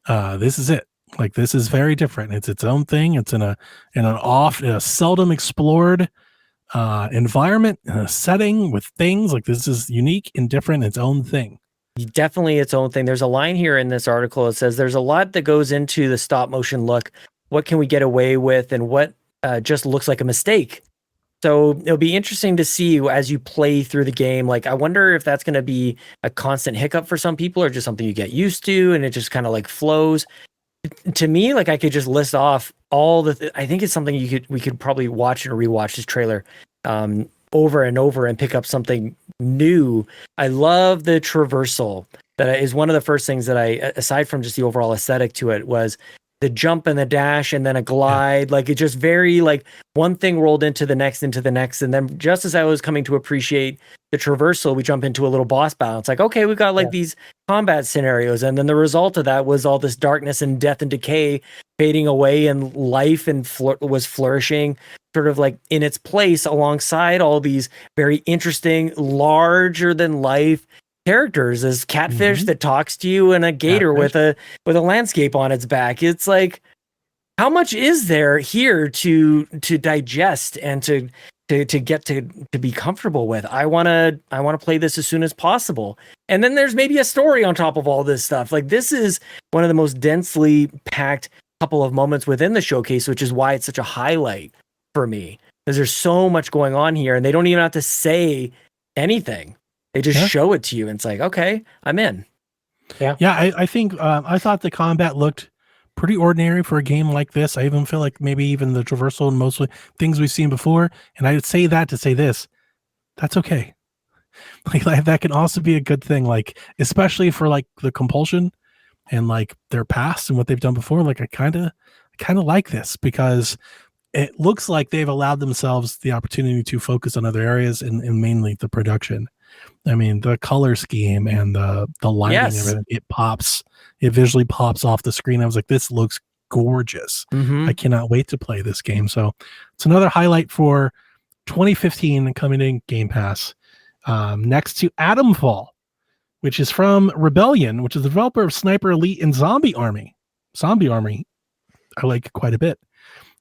this is it. Like, this is very different. It's its own thing. It's in a seldom explored environment, in a setting with things. Like, this is unique and different, its own thing. Definitely its own thing. There's a line here in this article. It says there's a lot that goes into the stop motion look. What can we get away with, and what just looks like a mistake? So it'll be interesting to see as you play through the game. Like, I wonder if that's going to be a constant hiccup for some people, or just something you get used to and it just kind of like flows. To me, like, I could just list off all the I think it's something we could probably watch and rewatch this trailer over and over and pick up something new. I love the traversal. That is one of the first things that I, aside from just the overall aesthetic to it, was the jump and the dash and then a glide. Like, it just very like one thing rolled into the next. And then just as I was coming to appreciate the traversal, we jump into a little boss battle. It's like, okay, we've got like these combat scenarios. And then the result of that was all this darkness and death and decay fading away, and life and was flourishing sort of like in its place alongside all these very interesting, larger than life characters, as catfish that talks to you, and a gator with a landscape on its back. It's like, how much is there here to digest and to get to be comfortable with? I want to play this as soon as possible. And then there's maybe a story on top of all this stuff. Like, this is one of the most densely packed couple of moments within the showcase, which is why it's such a highlight for me. because there's so much going on here, and they don't even have to say anything. They just show it to you, and it's like, okay, I'm in. Yeah, I think I thought the combat looked pretty ordinary for a game like this. I even feel like maybe even the traversal and mostly things we've seen before. And I would say that to say this, that's okay. Like that can also be a good thing, like especially for like the compulsion and like their past and what they've done before. Like I kind of like this because it looks like they've allowed themselves the opportunity to focus on other areas and mainly the production. I mean, the color scheme and the lighting, everything, it visually pops off the screen. I was like, this looks gorgeous. I cannot wait to play this game. So it's another highlight for 2015 coming in Game Pass. Next to Atomfall, which is from Rebellion, which is the developer of Sniper Elite and Zombie Army. Zombie Army, I like quite a bit.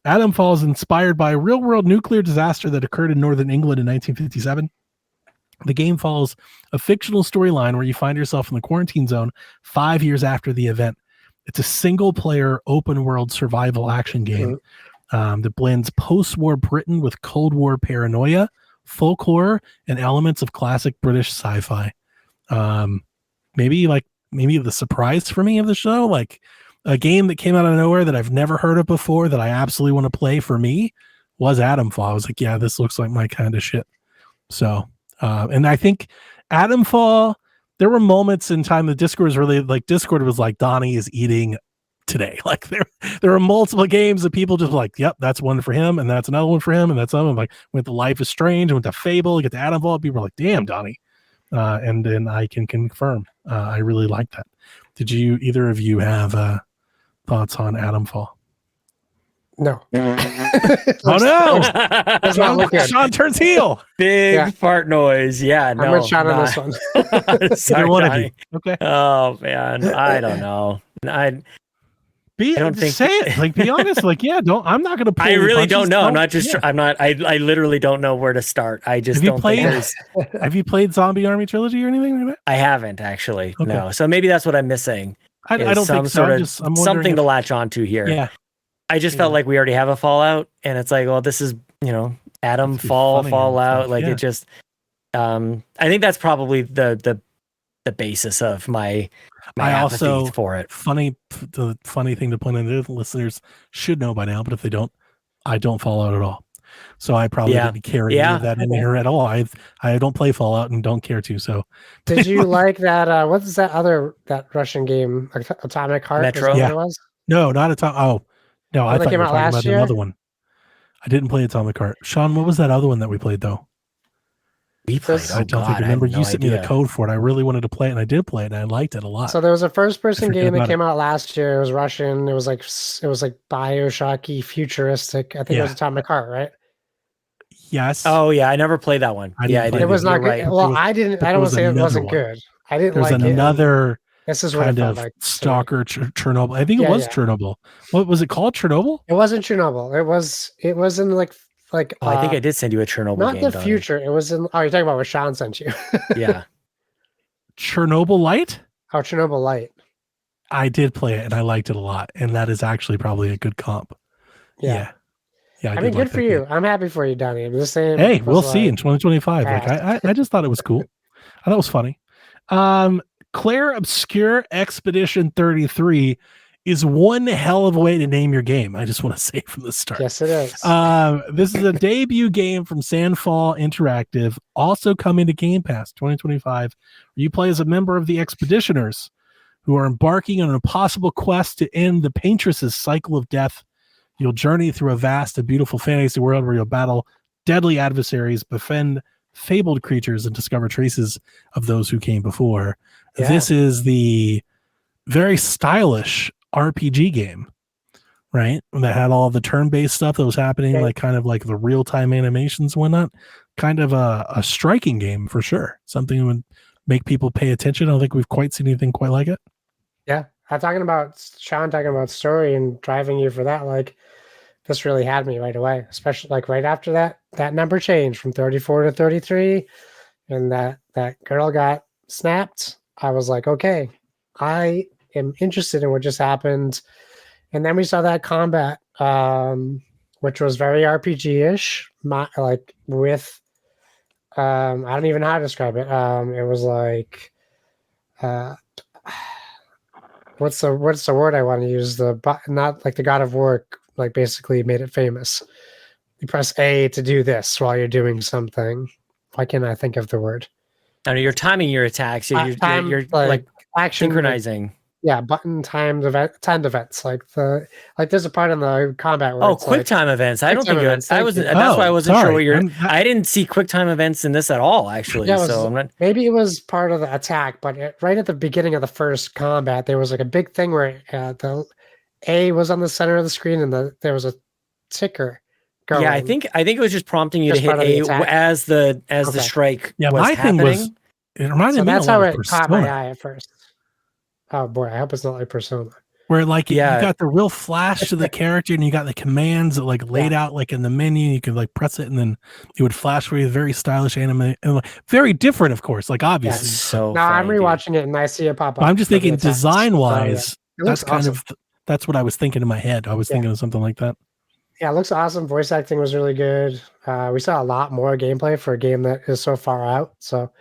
Atomfall is inspired by a real-world nuclear disaster that occurred in northern England in 1957. The game follows a fictional storyline where you find yourself in the quarantine zone 5 years after the event. It's a single-player, open-world survival action game that blends post-war Britain with Cold War paranoia, folk horror, and elements of classic British sci-fi. Maybe the surprise for me of the show, like a game that came out of nowhere that I've never heard of before that I absolutely want to play for me was Atomfall. I was like, yeah, this looks like my kind of shit. So, and I think Atomfall, there were moments in time the Discord was like, Donnie is eating today. Like there are multiple games that people just like, yep, that's one for him, and that's another one for him, and that's something like went to Life is Strange, went to Fable, get to Atomfall. People are like, damn, Donnie. And then I can confirm, I really like that. Did either of you have thoughts on Atomfall? No. Oh no! Sean turns heel. Big fart noise. Yeah, no. I'm with Sean on this one. Sorry, one Donnie. of you. Okay. Oh man, I don't know. I don't think. Say it. Like, be honest. Like, yeah. I'm not gonna. I really don't know. I'm not just. Yeah. I'm not. I literally don't know where to start. I just don't think there's. Have you played Zombie Army Trilogy or anything like that? I haven't actually. Okay. No. So maybe that's what I'm missing. I don't think so. I'm something to latch onto here. Yeah. I just felt like we already have a Fallout, and it's like, well, this is Fallout. Like it just. I think that's probably the basis of my apathy for it. The funny thing to point out, the listeners should know by now, but if they don't, I don't Fallout at all. So I probably didn't carry any of that in here at all. I don't play Fallout and don't care to. So did you like that? What is that Russian game? Atomic Heart? Metro? Yeah. It was? No, not Atomic. Oh, no, I thought you were talking about another one. I didn't play Atomic Heart. Sean, what was that other one that we played though? We played. I don't think I remember. You sent me the code for it. I really wanted to play it, and I did play it, and I liked it a lot. So there was a first-person game that came out last year. It was Russian. It was like Bioshocky, futuristic. I think it was Atomic Heart, right? Yes. Oh yeah, I never played that one. It was not good. Right. Well, I didn't. I don't want to say it wasn't good. I didn't like it. There's another. This is what kind of like stalker Chernobyl. I think it was Chernobyl. What was it called? Chernobyl? It wasn't Chernobyl. It was in like. I think I did send you a Chernobyl not game. Not the future. It was in. Oh, you're talking about what Sean sent you. Yeah. Chernobyl Light? Oh, Chernobyl Light. I did play it and I liked it a lot. And that is actually probably a good comp. Yeah. I mean, good for you. Game. I'm happy for you, Donnie. I'm just saying. Hey, we'll see in 2025. Like I just thought it was cool. I thought it was funny. Claire Obscure Expedition 33 is one hell of a way to name your game. I just want to say from the start. Yes, it is. This is a debut game from Sandfall Interactive, also coming to Game Pass 2025. You play as a member of the Expeditioners who are embarking on an impossible quest to end the Paintress's cycle of death. You'll journey through a vast and beautiful fantasy world where you'll battle deadly adversaries, befriend fabled creatures, and discover traces of those who came before. Yeah. This is the very stylish RPG game, right? That had all the turn-based stuff that was happening, like kind of like the real-time animations and whatnot. Kind of a striking game for sure. Something that would make people pay attention. I don't think we've quite seen anything quite like it. Yeah. I'm talking about Sean talking about story and driving you for that. Like, this really had me right away, especially like right after that number changed from 34 to 33 and that girl got snapped. I was like, okay, I am interested in what just happened. And then we saw that combat which was very RPG-ish, like with I don't even know how to describe it. It was like what's the word I want to use? Not like the God of War, like basically made it famous. You press A to do this while you're doing something. Why can't I think of the word? I know you're timing your attacks. You're like action synchronizing. Button timed events. Like there's a part in the combat where it's quick like, time events. I don't think events, I was. you. That's why I wasn't sure sorry. what I didn't see quick time events in this at all. Actually, Yeah, so I'm not. Maybe it was part of the attack, but right at the beginning of the first combat, there was like a big thing where the A was on the center of the screen and there was a ticker going. Yeah, I think it was just prompting you to hit A as the strike. Yeah, was my happening. thing was it reminded me. That's a lot how of it Persona, caught my eye at first. Oh boy, I hope it's not like Persona. Where like you got the real flash to the character, and you got the commands that like laid out like in the menu. You could like press it, and then it would flash for you. Very stylish anime, and like, very different, of course. Like obviously. So now I'm rewatching it, and I see it pop up. I'm just thinking design wise. That's kind awesome. of that's what I was thinking in my head. I was thinking of something like that. Yeah, it looks awesome. Voice acting was really good. We saw a lot more gameplay for a game that is so far out. So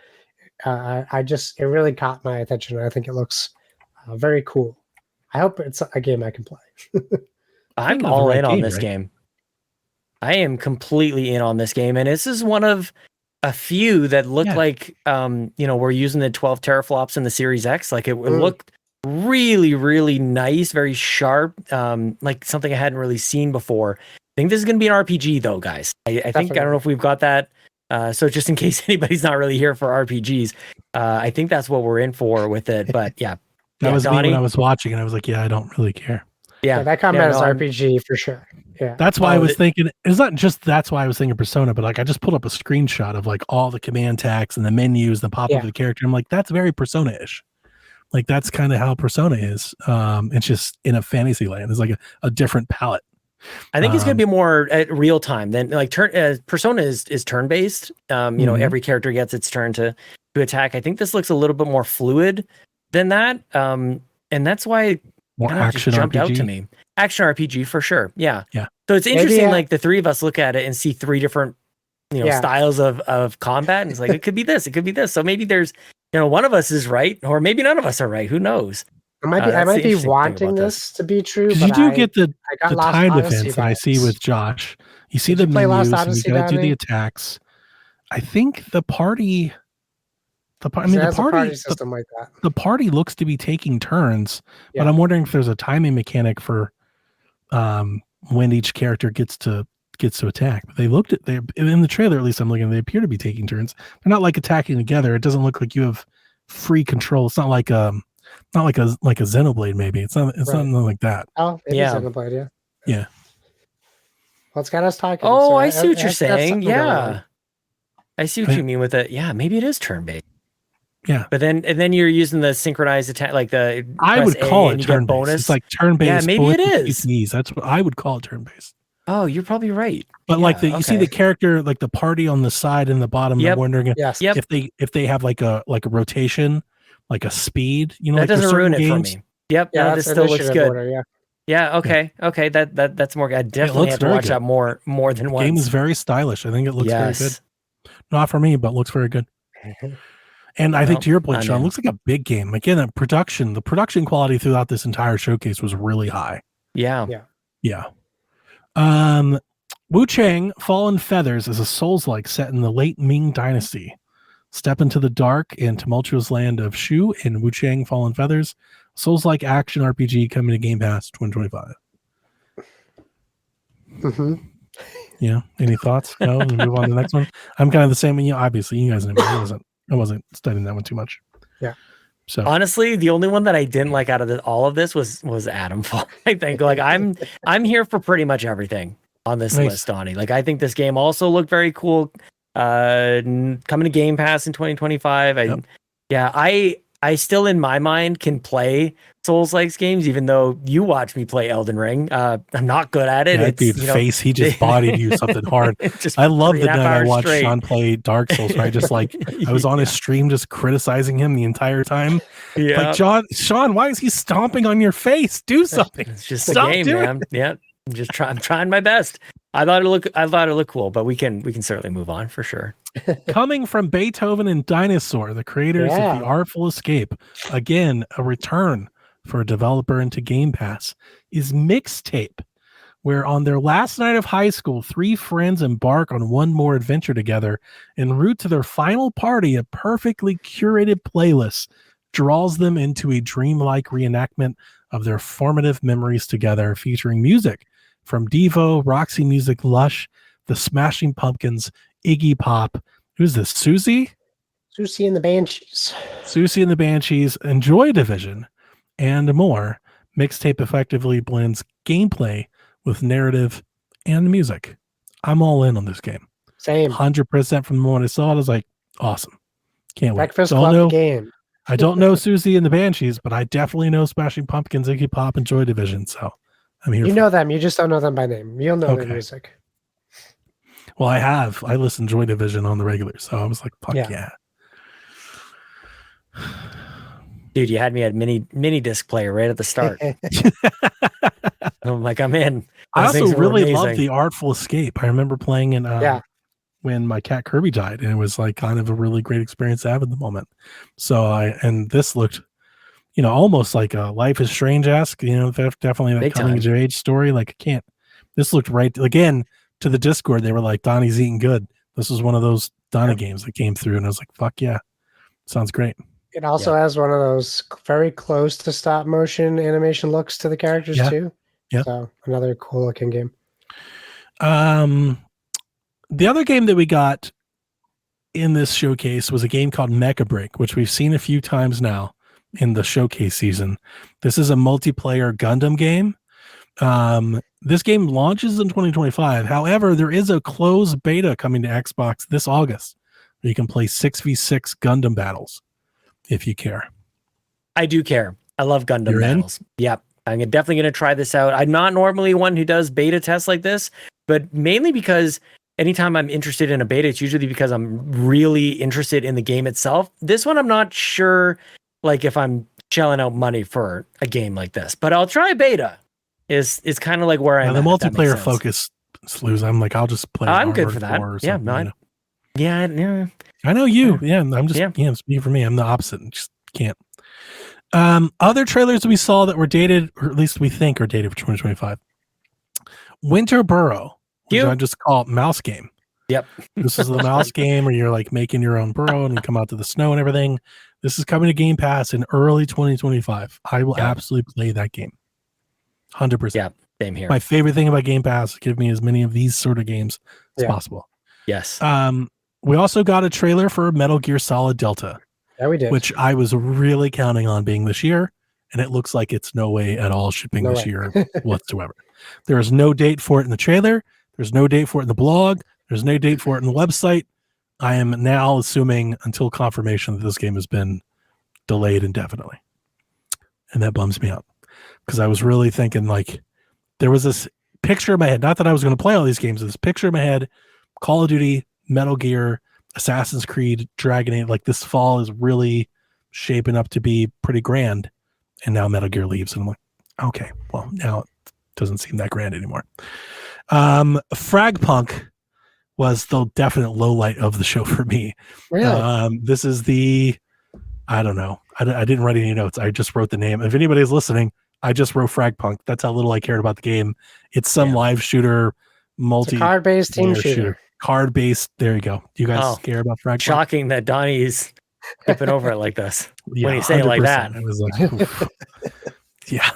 it really caught my attention. I think it looks very cool. I hope it's a game I can play. I'm all in on this game. I am completely in on this game. And this is one of a few that look like, we're using the 12 teraflops in the Series X. Like it looked really, really nice, very sharp, like something I hadn't really seen before. I think this is going to be an RPG though, guys. I think, I don't know if we've got that. So just in case anybody's not really here for RPGs, I think that's what we're in for with it. But yeah. That was Donnie, me when I was watching, and I was like, I don't really care. Yeah, that combat is RPG for sure. Yeah. That's why I was thinking, it's not just that's why I was thinking Persona, but like I just pulled up a screenshot of like all the command tags and the menus, the pop up of the character. I'm like, that's very Persona-ish. Like that's kind of how Persona is. It's just in a fantasy land. It's like a different palette. I think it's going to be more at real time than like Persona is turn based. Every character gets its turn to attack. I think this looks a little bit more fluid than that. And that's why more action jumped RPG out to me. Action RPG for sure. Yeah. Yeah. So it's interesting. Like the three of us look at it and see three different, styles of combat. And it's like, it could be this, it could be this. So maybe there's, one of us is right, or maybe none of us are right. Who knows? I might be wanting this to be true. But you do get the time Odyssey defense that I see with Josh. You see the menus, and you got to do the attacks. I think the party. The party system like that. The party looks to be taking turns, but I'm wondering if there's a timing mechanic for when each character gets to attack. But they in the trailer, at least I'm looking, they appear to be taking turns. They're not like attacking together. It doesn't look like you have free control. It's not like a Xenoblade. Maybe it's not. It's something like that. Oh, it is Xenoblade. Yeah. Well, it's got us talking. Oh, so I see what you're saying. Yeah, I see what you mean with it. Yeah, maybe it is turn based. Yeah, but then you're using the synchronized attack, like the I would call it turn bonus. It's like turn based. Yeah, maybe it is. That's what I would call it turn based. Oh, you're probably right. But like you see the character, like the party on the side and the bottom. I'm wondering if they have like a rotation, like a speed. That like doesn't ruin it for me. Yep. Yeah, no, this still looks good. Order, yeah. Okay. Okay. That's more. I definitely have to watch that more than once. The game is very stylish. I think it looks very good. Not for me, but looks very good. And I think to your point, Sean, it looks like a big game. Again, the production quality throughout this entire showcase was really high. Yeah. Wu Chang Fallen Feathers is a Souls-like set in the late Ming Dynasty. Step into the dark and tumultuous land of Shu in Wu Chang Fallen Feathers, Souls-like action RPG coming to Game Pass 2025. Mm-hmm. Yeah. Any thoughts? No. We'll move on to the next one. I'm kind of the same with you. Obviously, you guys know I wasn't studying that one too much. Yeah. So honestly, the only one that I didn't like out of all of this was Adamfall. I think like I'm here for pretty much everything on this list, Donnie. Like I think this game also looked very cool. Coming to Game Pass in 2025. I still in my mind can play Souls-like games, even though you watch me play Elden Ring. I'm not good at it. Yeah, dude, face, he just bodied you something hard. I love the night I watched Sean play Dark Souls, where I just like, I was on his stream just criticizing him the entire time. Yeah. Like, Sean, why is he stomping on your face? Do something. It's just a game, man. Yeah. I'm trying my best. I thought it looked cool, but we can certainly move on for sure. Coming from Beethoven and Dinosaur, the creators of The Artful Escape, again, a return for a developer into Game Pass, is Mixtape, where on their last night of high school, 3 friends embark on one more adventure together. En route to their final party, a perfectly curated playlist draws them into a dreamlike reenactment of their formative memories together, featuring music from Devo, Roxy Music, Lush, The Smashing Pumpkins, Iggy Pop. Who's this? Susie and the Banshees. Susie and the Banshees, and Joy Division, and more. Mixtape effectively blends gameplay with narrative and music. I'm all in on this game. Same. 100% from the moment I saw it. I was like, awesome. Can't wait. Breakfast Club game. I don't know Susie and the Banshees, but I definitely know Smashing Pumpkins, Iggy Pop, and Joy Division. So I'm here. You know them. You just don't know them by name. You'll know their music. Well, I listen to Joy Division on the regular, so I was like, fuck yeah. Dude, you had me at mini disc player right at the start. I'm like, I'm in. I also really love The Artful Escape. I remember playing in when my cat Kirby died, and it was like kind of a really great experience to have at the moment. So and this looked, almost like a Life is Strange-esque, definitely that coming of age story. Like this looked right again to the Discord. They were like, Donnie's eating good. This was one of those Donnie games that came through, and I was like, fuck yeah, sounds great. It also has one of those very close to stop motion animation looks to the characters too. Yeah. So another cool looking game. The other game that we got in this showcase was a game called Mecha Break, which we've seen a few times now in the showcase season. This is a multiplayer Gundam game. This game launches in 2025. However, there is a closed beta coming to Xbox this August where you can play 6v6 Gundam battles if you care. I do care. I love Gundam battles. Yep. I'm definitely going to try this out. I'm not normally one who does beta tests like this, but mainly because anytime I'm interested in a beta, it's usually because I'm really interested in the game itself. This one, I'm not sure like if I'm shelling out money for a game like this, but I'll try beta. It's kind of like where I'm the multiplayer focus slews. I'm like, I'll just play. I'm good for that. Yeah, yeah. I know you. Yeah, I'm just it's me for me. I'm the opposite. Just can't. Other trailers we saw that were dated, or at least we think are dated for 2025. Winter Burrow, which I just call it Mouse Game. Yep. This is the mouse game where you're like making your own burrow and you come out to the snow and everything. This is coming to Game Pass in early 2025. I will absolutely play that game. 100%. Yeah, same here. My favorite thing about Game Pass is give me as many of these sort of games as possible. Yes. We also got a trailer for Metal Gear Solid Delta. Yeah, we did. Which I was really counting on being this year, and it looks like it's no way at all shipping this year whatsoever. There is no date for it in the trailer. There's no date for it in the blog. There's no date for it in the website. I am now assuming until confirmation that this game has been delayed indefinitely. And that bums me out because I was really thinking like there was this picture in my head, not that I was going to play all these games, this picture in my head, Call of Duty, Metal Gear, Assassin's Creed, Dragon Age, like this fall is really shaping up to be pretty grand. And now Metal Gear leaves. And I'm like, okay, well, now it doesn't seem that grand anymore. Fragpunk was the definite low light of the show for me. Really? This is I don't know. I didn't write any notes. I just wrote the name. If anybody's listening, I just wrote Fragpunk. That's how little I cared about the game. It's some live shooter, card-based team shooter. Card-based. There you go. Do you guys care about Fragpunk? Shocking that Donnie's skipping over it like this. When you say it like that. I was like, yeah.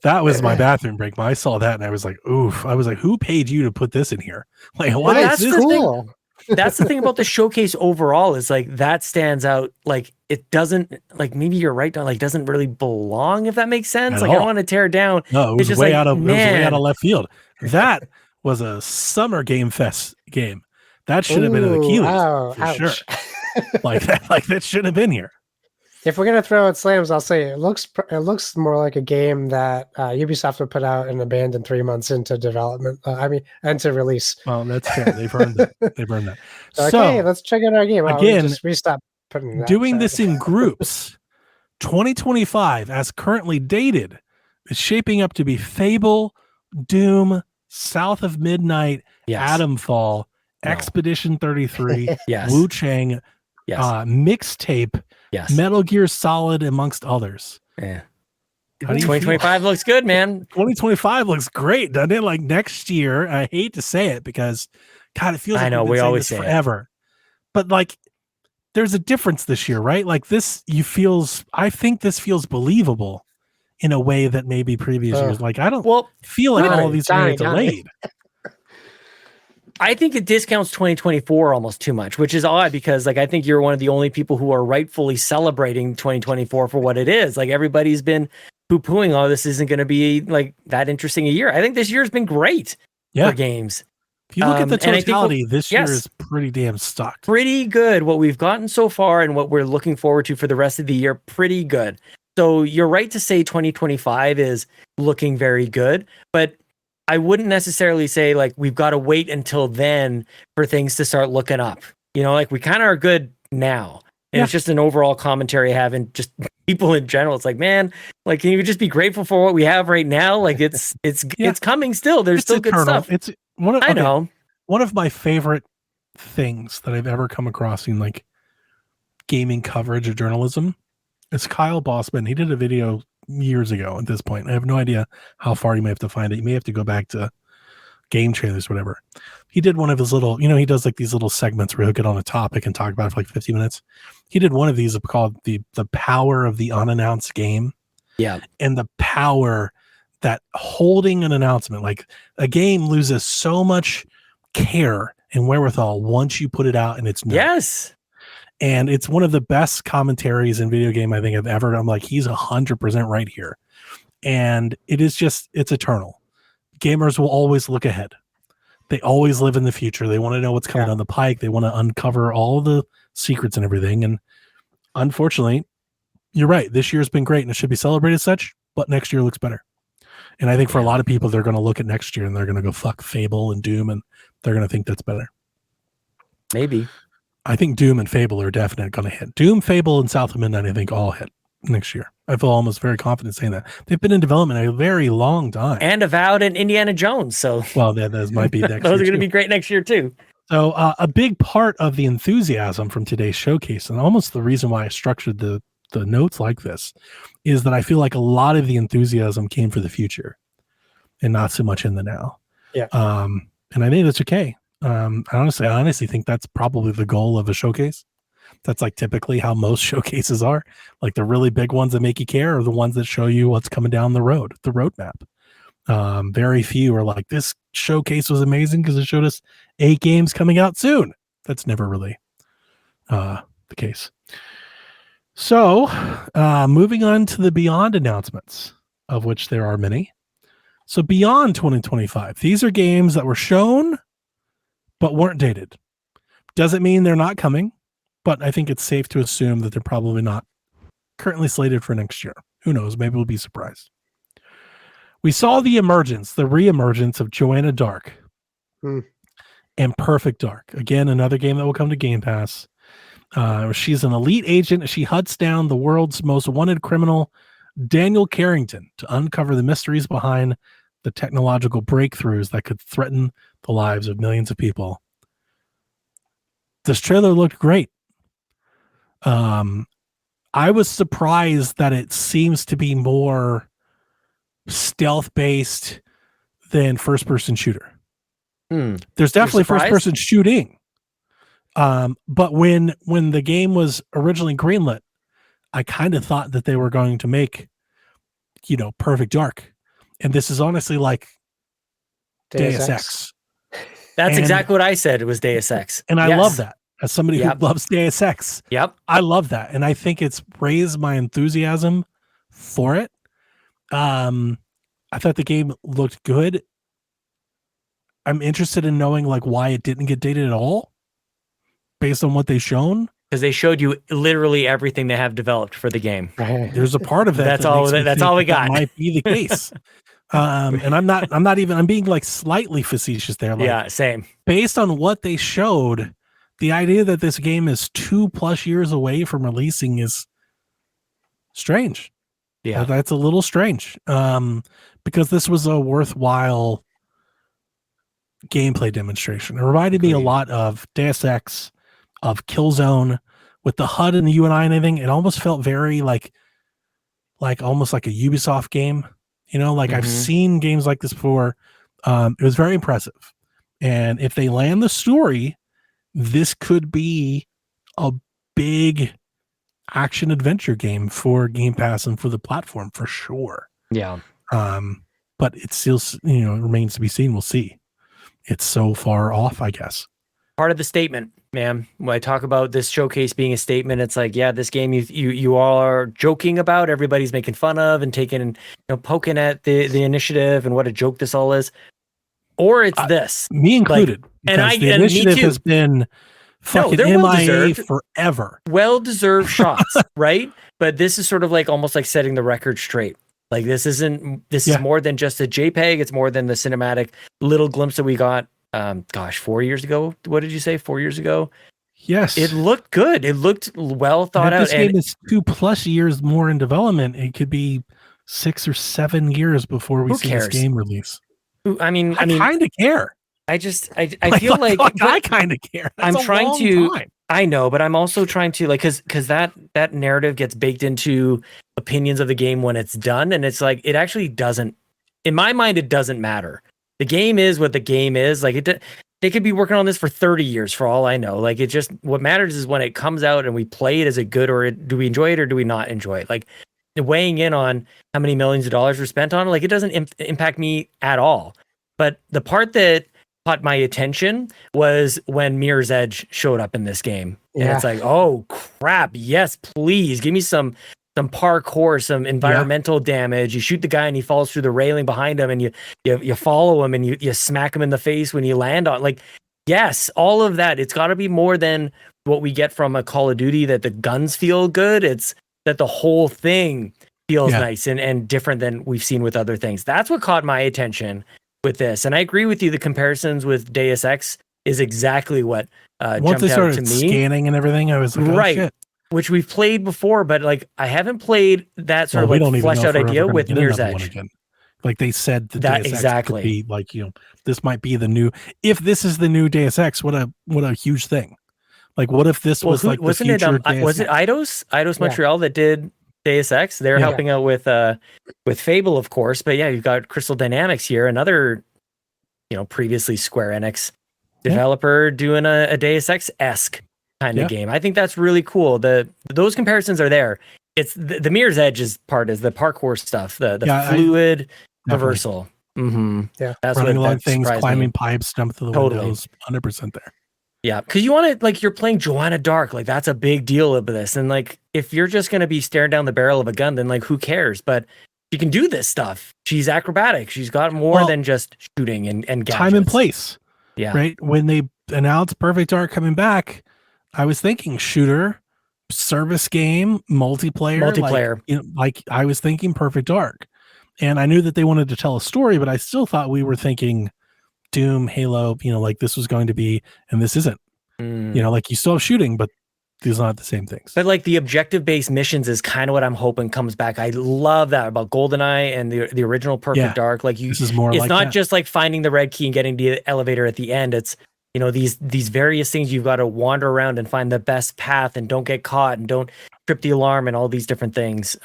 That was my bathroom break. I saw that and I was like, oof. I was like, who paid you to put this in here? Like, why is this cool? That's the thing about the showcase overall is like that stands out. Like it doesn't, like maybe you're right, Don, like doesn't really belong, if that makes sense. Like I don't want to tear it down. No, it was way out of left field. That was a summer Game Fest game. That should have been in Achilles for sure. like that shouldn't have been here. If we're gonna throw out slams, I'll say it looks more like a game that Ubisoft would put out and abandon 3 months into development. Into release. Well, that's fair. They've earned it. They've earned that. So, okay, let's check out our game. Again, we stopped putting that doing this in groups. 2025, as currently dated, is shaping up to be Fable, Doom, South of Midnight, Yes. Atomfall, No. Expedition 33, Yes. Wu Chang, Yes. Mixtape, Yes. Metal Gear Solid, amongst others. Yeah. How do you 2025 looks good, man. 2025 looks great, doesn't it? Like next year, I hate to say it because, God, it feels like I know, we've been we saying always this say it. forever. But like, there's a difference this year, right? Like this, I think this feels believable in a way that maybe previous years. Like I don't feel like all of these are gonna get delayed. I think it discounts 2024 almost too much, which is odd because like I think you're one of the only people who are rightfully celebrating 2024 for what it is. Like everybody's been poo-pooing, oh, this isn't going to be like that interesting a year. I think this year's been great for games. If you look at the totality, this year yes, is pretty damn stocked. Pretty good. What we've gotten so far and what we're looking forward to for the rest of the year, pretty good. So you're right to say 2025 is looking very good, but I wouldn't necessarily say like we've got to wait until then for things to start looking up. You know, like we kind of are good now. And it's just an overall commentary having just people in general. It's like, man, like can you just be grateful for what we have right now? Like it's coming still. There's still eternal. good stuff. It's one of I know. One of my favorite things that I've ever come across in like gaming coverage or journalism is Kyle Bossman. He did a video years ago at this point. I have no idea how far you may have to find it. You may have to go back to game trailers, whatever. He did one of his little, he does like these little segments where he'll get on a topic and talk about it for like 50 minutes. He did one of these called the power of the unannounced game. Yeah. And the power that holding an announcement, like a game loses so much care and wherewithal once you put it out and it's known. Yes. And it's one of the best commentaries in video game I think I've ever. I'm like, he's 100% right here. And it is just, it's eternal. Gamers will always look ahead. They always live in the future. They want to know what's coming down the pike. They want to uncover all the secrets and everything. And unfortunately, you're right. This year's been great and it should be celebrated as such, but next year looks better. And I think for a lot of people, they're going to look at next year and they're going to go fuck Fable and Doom and they're going to think that's better. Maybe. I think Doom and Fable are definitely going to hit. Doom, Fable, and South of Midnight, I think, all hit next year. I feel almost very confident saying that. They've been in development a very long time. And Avowed and Indiana Jones. So, well, those might be next year. Those are going to be great next year, too. So, a big part of the enthusiasm from today's showcase, and almost the reason why I structured the notes like this, is that I feel like a lot of the enthusiasm came for the future and not so much in the now. Yeah. And I think that's okay. I honestly think that's probably the goal of a showcase. That's like typically how most showcases are. Like the really big ones that make you care are the ones that show you what's coming down the road, the roadmap. Very few are like, this showcase was amazing because it showed us 8 games coming out soon. That's never really the case. So moving on to the Beyond announcements, of which there are many. So Beyond 2025, these are games that were shown but weren't dated. Doesn't mean they're not coming, but I think it's safe to assume that they're probably not currently slated for next year. Who knows? Maybe we'll be surprised. We saw the re-emergence of Joanna Dark and Perfect Dark. Again, another game that will come to Game Pass. She's an elite agent. She hunts down the world's most wanted criminal, Daniel Carrington, to uncover the mysteries behind the technological breakthroughs that could threaten the lives of millions of people. This trailer looked great. I was surprised that it seems to be more stealth-based than first-person shooter. There's definitely first-person shooting. But when the game was originally greenlit, I kind of thought that they were going to make, Perfect Dark. And this is honestly like Deus Ex. That's exactly what I said. It was Deus Ex. And I love that. As somebody who loves Deus Ex. Yep. I love that. And I think it's raised my enthusiasm for it. I thought the game looked good. I'm interested in knowing like why it didn't get dated at all based on what they've shown. Because they showed you literally everything they have developed for the game. There's a part of that. That's all we got. That might be the case. And I'm being like slightly facetious there. Like, yeah, same. Based on what they showed, the idea that this game is 2+ years away from releasing is strange. Yeah. That's a little strange. because this was a worthwhile gameplay demonstration. It reminded me a lot of Deus Ex, of Killzone, with the HUD and the UI and everything. It almost felt very like almost like a Ubisoft game. You know, like I've seen games like this before. It was very impressive. And if they land the story, this could be a big action adventure game for Game Pass and for the platform for sure. Yeah. But it still, remains to be seen. We'll see. It's so far off, I guess. Part of the statement, man. When I talk about this showcase being a statement, it's like, yeah, this game you all are joking about, everybody's making fun of and taking, poking at the initiative and what a joke this all is. Or it's this. Me included. Like, and the initiative has been fucking MIA forever. Well-deserved shots, right? But this is sort of like almost like setting the record straight. Like this is more than just a JPEG. It's more than the cinematic little glimpse that we got 4 years ago. What did you say? 4 years ago? Yes. It looked good. It looked well thought out. This game is 2+ years more in development. It could be 6 or 7 years before we see this game release. I mean, I kind of care. I feel like I kind of care. That's I'm trying to. I know, but I'm also trying to because that narrative gets baked into opinions of the game when it's done, and it's like it actually doesn't. In my mind, it doesn't matter. The game is what the game is. Like they could be working on this for 30 years for all I know. Like it just what matters is when it comes out and we play it. Is it good or do we enjoy it or do we not enjoy it? Like weighing in on how many millions of dollars were spent on it, like it doesn't impact me at all. But the part that caught my attention was when Mirror's Edge showed up in this game. And it's like, oh crap, yes, please give me some parkour, some environmental damage. You shoot the guy and he falls through the railing behind him, and you follow him and you smack him in the face when you land on. Like, yes, all of that. It's got to be more than what we get from a Call of Duty, that the guns feel good. It's that the whole thing feels nice and different than we've seen with other things. That's what caught my attention with this. And I agree with you. The comparisons with Deus Ex is exactly what once they jumped out to started me. Scanning and everything, I was like, oh, shit. Which we've played before, but like I haven't played that sort of like fleshed out idea with Mirror's Edge. Like they said, that Deus Ex could be like, this might be the new. If this is the new Deus Ex, what a huge thing. Like, what if this was like wasn't the future it? Was it Eidos Montreal that did Deus Ex? They're helping out with Fable, of course. But yeah, you've got Crystal Dynamics here, another previously Square Enix developer doing a Deus Ex-esque kind of game. I think that's really cool. Those comparisons are there. It's the Mirror's Edge part is the parkour stuff, the fluid reversal. Yeah, that's running along things, climbing pipes, jump through the windows, 100% there. Yeah, because you want to, like, you're playing Joanna Dark, like that's a big deal of this, and like if you're just gonna be staring down the barrel of a gun, then like who cares? But she can do this stuff. She's acrobatic. She's got more than just shooting and gadgets. Time and place. Yeah. Right. When they announced Perfect Dark coming back, I was thinking shooter, service game, multiplayer. Like I was thinking Perfect Dark, and I knew that they wanted to tell a story, but I still thought we were thinking Doom, Halo. Like this was going to be, and this isn't. Like you still have shooting, but these are not the same things. But like the objective-based missions is kind of what I'm hoping comes back. I love that about GoldenEye and the original Perfect Dark. Like this is more. It's like not that. just like finding the red key and getting to the elevator at the end. It's these various things you've got to wander around and find the best path and don't get caught and don't trip the alarm and all these different things.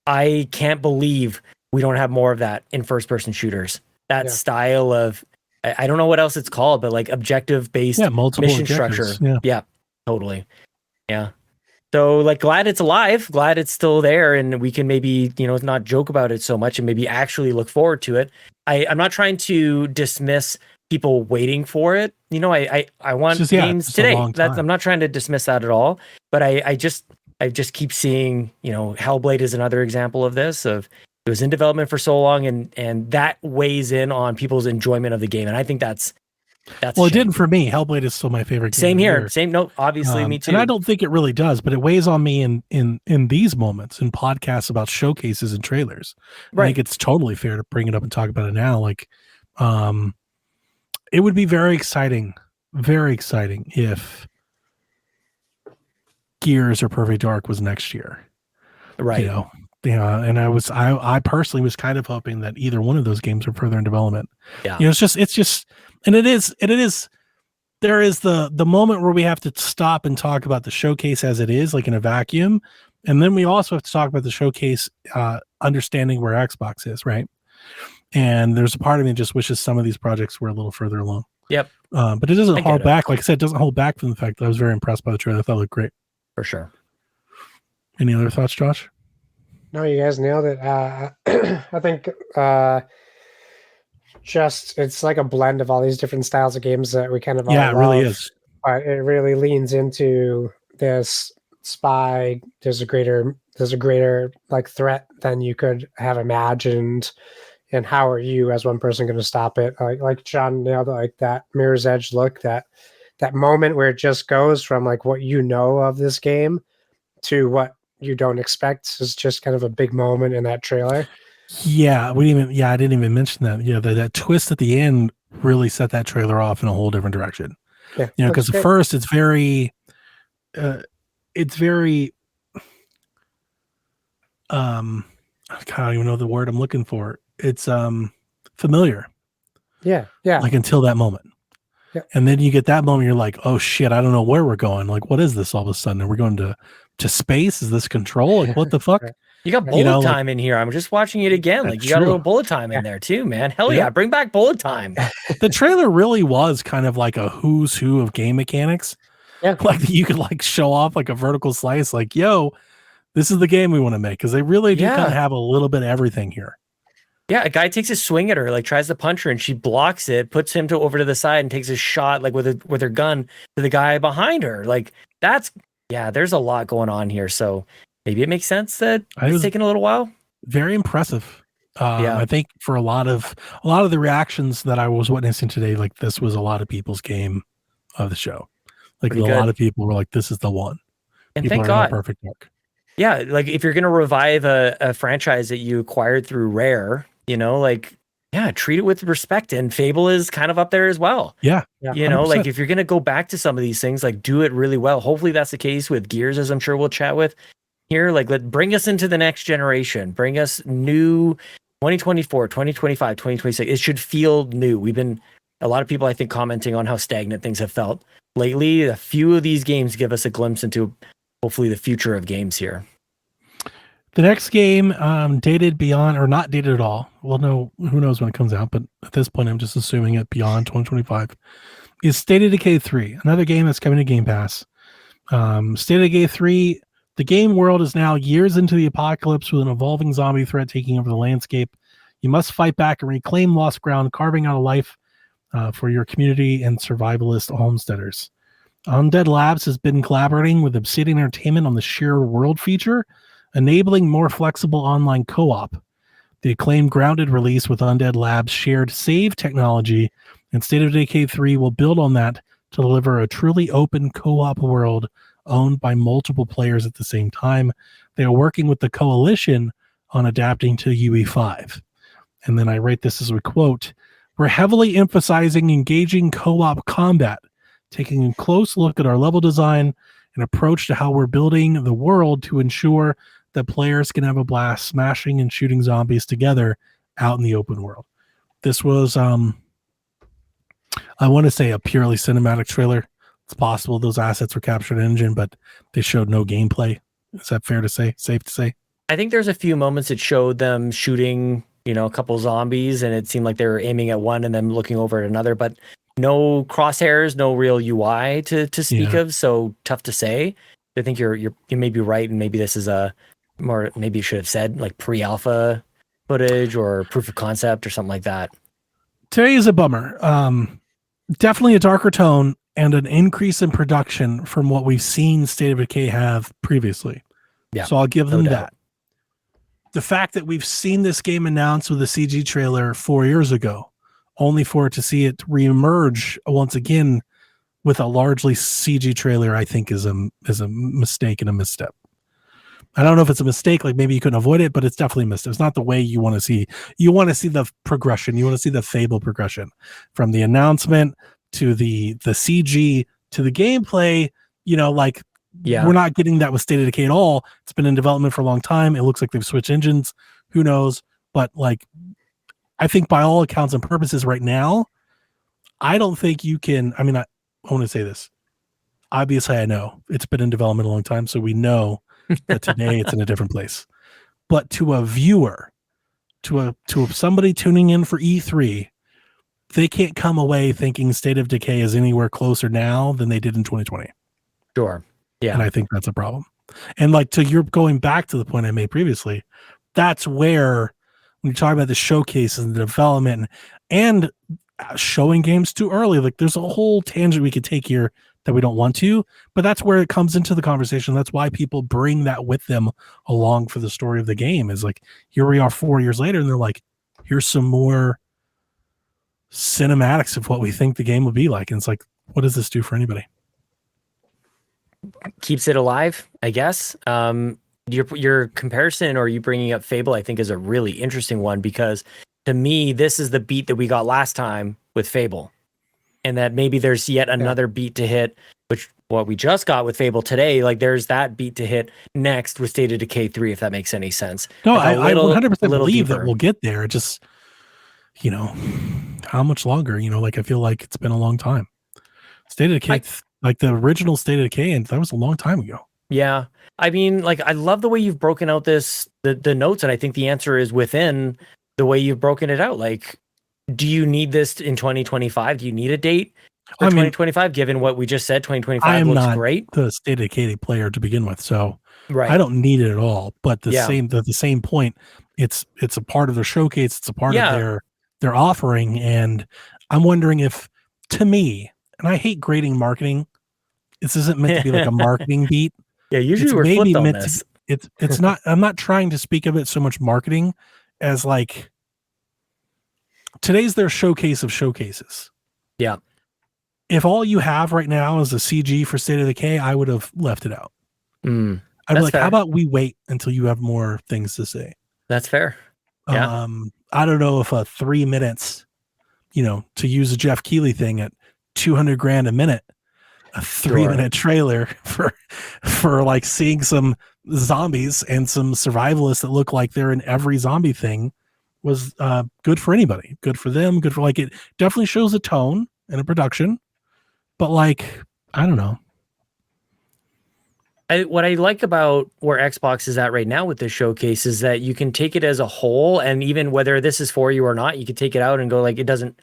I can't believe we don't have more of that in first-person shooters. That style of, I don't know what else it's called, but like objective-based mission structure. Yeah, totally. Yeah. So like glad it's alive, glad it's still there, and we can maybe, not joke about it so much and maybe actually look forward to it. I'm not trying to dismiss people waiting for it. I want games today. I'm not trying to dismiss that at all, but I just keep seeing, Hellblade is another example of this. It was in development for so long, and that weighs in on people's enjoyment of the game, and I think that's well, it didn't for me. Hellblade is still my favorite game. Same here. Same note. Obviously, me too. And I don't think it really does, but it weighs on me in these moments in podcasts about showcases and trailers. Right. I think it's totally fair to bring it up and talk about it now. Like, it would be very exciting if Gears or Perfect Dark was next year. Right. Yeah, and I personally was kind of hoping that either one of those games were further in development. Yeah. You know, it's just, and it is, there is the moment where we have to stop and talk about the showcase as it is, like in a vacuum. And then we also have to talk about the showcase, understanding where Xbox is, right? And there's a part of me that just wishes some of these projects were a little further along. Yep. But it doesn't hold back. Like I said, it doesn't hold back from the fact that I was very impressed by the trailer. I thought it looked great. For sure. Any other thoughts, Josh? No, you guys nailed it. I think just it's like a blend of all these different styles of games that we kind of all it really love, is. but it really leans into this spy. There's a greater like threat than you could have imagined, and how are you as one person going to stop it? Like Sean nailed it, like that Mirror's Edge look, that moment where it just goes from like what you know of this game to what you don't expect is just kind of a big moment in that trailer. Yeah, I didn't even mention that. Yeah, that twist at the end really set that trailer off in a whole different direction. Yeah, you know, because at first it's very I don't even know the word I'm looking for. It's familiar. Yeah. Like until that moment. Yeah. And then you get that moment, you're like, oh shit, I don't know where we're going. Like, what is this all of a sudden? Are we going to space? Is this control? Like, what the fuck? You got bullet time in here. I'm just watching it again. Like, you got a little bullet time in there too, man. Hell yeah, bring back bullet time. The trailer really was kind of like a who's who of game mechanics. Yeah. Like you could like show off like a vertical slice, like, yo, this is the game we want to make. Because they really do kind of have a little bit of everything here. Yeah, a guy takes a swing at her, like tries to punch her, and she blocks it, puts him over to the side, and takes a shot like with her gun to the guy behind her. Like there's a lot going on here. So maybe it makes sense that it's taking a little while. Very impressive. I think for a lot of the reactions that I was witnessing today, like this was a lot of people's game of the show. Like lot of people were like, "This is the one." And people thank God. Perfect work. Yeah, like if you're gonna revive a franchise that you acquired through Rare, you know, like treat it with respect. And Fable is kind of up there as well. Yeah. You know, 100%. Like if you're gonna go back to some of these things, like do it really well. Hopefully that's the case with Gears, as I'm sure we'll chat with here. Like bring us into the next generation. Bring us new 2024, 2025, 2026. It should feel new. We've been a lot of people, I think, commenting on how stagnant things have felt lately. A few of these games give us a glimpse into hopefully the future of games here. The next game, dated beyond or not dated at all. Well, no, who knows when it comes out, but at this point, I'm just assuming it beyond 2025, is State of Decay 3, another game that's coming to Game Pass. State of Decay 3, the game world is now years into the apocalypse with an evolving zombie threat taking over the landscape. You must fight back and reclaim lost ground, carving out a life for your community and survivalist homesteaders. Undead Labs has been collaborating with Obsidian Entertainment on the Shared World feature, enabling more flexible online co-op. The acclaimed Grounded release with Undead Labs' shared save technology, and State of Decay 3 will build on that to deliver a truly open co-op world owned by multiple players at the same time. They are working with the Coalition on adapting to UE5. And then I write this as a quote, "We're heavily emphasizing engaging co-op combat, taking a close look at our level design and approach to how we're building the world to ensure that players can have a blast smashing and shooting zombies together out in the open world." This was, I want to say, a purely cinematic trailer. It's possible those assets were captured in engine, but they showed no gameplay. Is that fair to say? Safe to say? I think there's a few moments that showed them shooting, a couple zombies, and it seemed like they were aiming at one and then looking over at another, but no crosshairs, no real UI to speak of. So tough to say. I think you may be right, and maybe this is maybe you should have said like pre-alpha footage or proof of concept or something like that. Today is a bummer. Definitely a darker tone and an increase in production from what we've seen State of Decay have previously. Yeah, so I'll give them no that. doubt. The fact that we've seen this game announced with a CG trailer 4 years ago, only for it to see it reemerge once again with a largely CG trailer, I think is a mistake and a misstep. I don't know if it's a mistake, like maybe you couldn't avoid it, but it's definitely a misstep. It's not the way you want to see. You want to see the progression. You want to see the Fable progression from the announcement to the CG to the gameplay, like Yeah. we're not getting that with State of Decay at all. It's been in development for a long time. It looks like they've switched engines. Who knows? But like, I think by all accounts and purposes right now, I don't think you can. I mean, I want to say this. Obviously, I know it's been in development a long time, so we know that today it's in a different place. But to a viewer, to somebody tuning in for E3, they can't come away thinking State of Decay is anywhere closer now than they did in 2020. Sure. Yeah. And I think that's a problem. And like, to you're going back to the point I made previously, that's where when you talk about the showcases and the development and showing games too early, like there's a whole tangent we could take here that we don't want to, but that's where it comes into the conversation. That's why people bring that with them along for the story of the game, is like, here we are 4 years later and they're like, here's some more cinematics of what we think the game will be like. And it's like, what does this do for anybody? Keeps it alive, I guess. Your comparison, or you bringing up Fable, I think is a really interesting one, because to me, this is the beat that we got last time with Fable. And that maybe there's yet another beat to hit, which what we just got with Fable today, like there's that beat to hit next with State of Decay 3, if that makes any sense. No, like I 100% believe deeper. that we'll get there. Just, how much longer? Like, I feel like it's been a long time. State of Decay, like the original State of Decay, and that was a long time ago. Yeah. I mean, like, I love the way you've broken out the notes, and I think the answer is within the way you've broken it out. Like, do you need this in 2025? Do you need a date for 2025, given what we just said? 2025 looks great. The State of Decay player to begin with, so right. I don't need it at all. But the same point, it's a part of their showcase. It's a part of their offering, and I'm wondering if, to me, and I hate grading marketing. This isn't meant to be like a marketing beat. Yeah, usually we're flipped on this. It's not. I'm not trying to speak of it so much marketing as like, today's their showcase of showcases. Yeah. If all you have right now is a CG for State of Decay, I would have left it out. I'd be like, how about we wait until you have more things to say? That's fair. Yeah. I don't know if 3 minutes, to use a Jeff Keighley thing at $200,000 a minute, a 3-minute trailer for like seeing some zombies and some survivalists that look like they're in every zombie thing was good for anybody. Good for them. Good for, like, it definitely shows a tone and a production, but like, I don't know. What I like about where Xbox is at right now with this showcase is that you can take it as a whole, and even whether this is for you or not, you can take it out and go like, it doesn't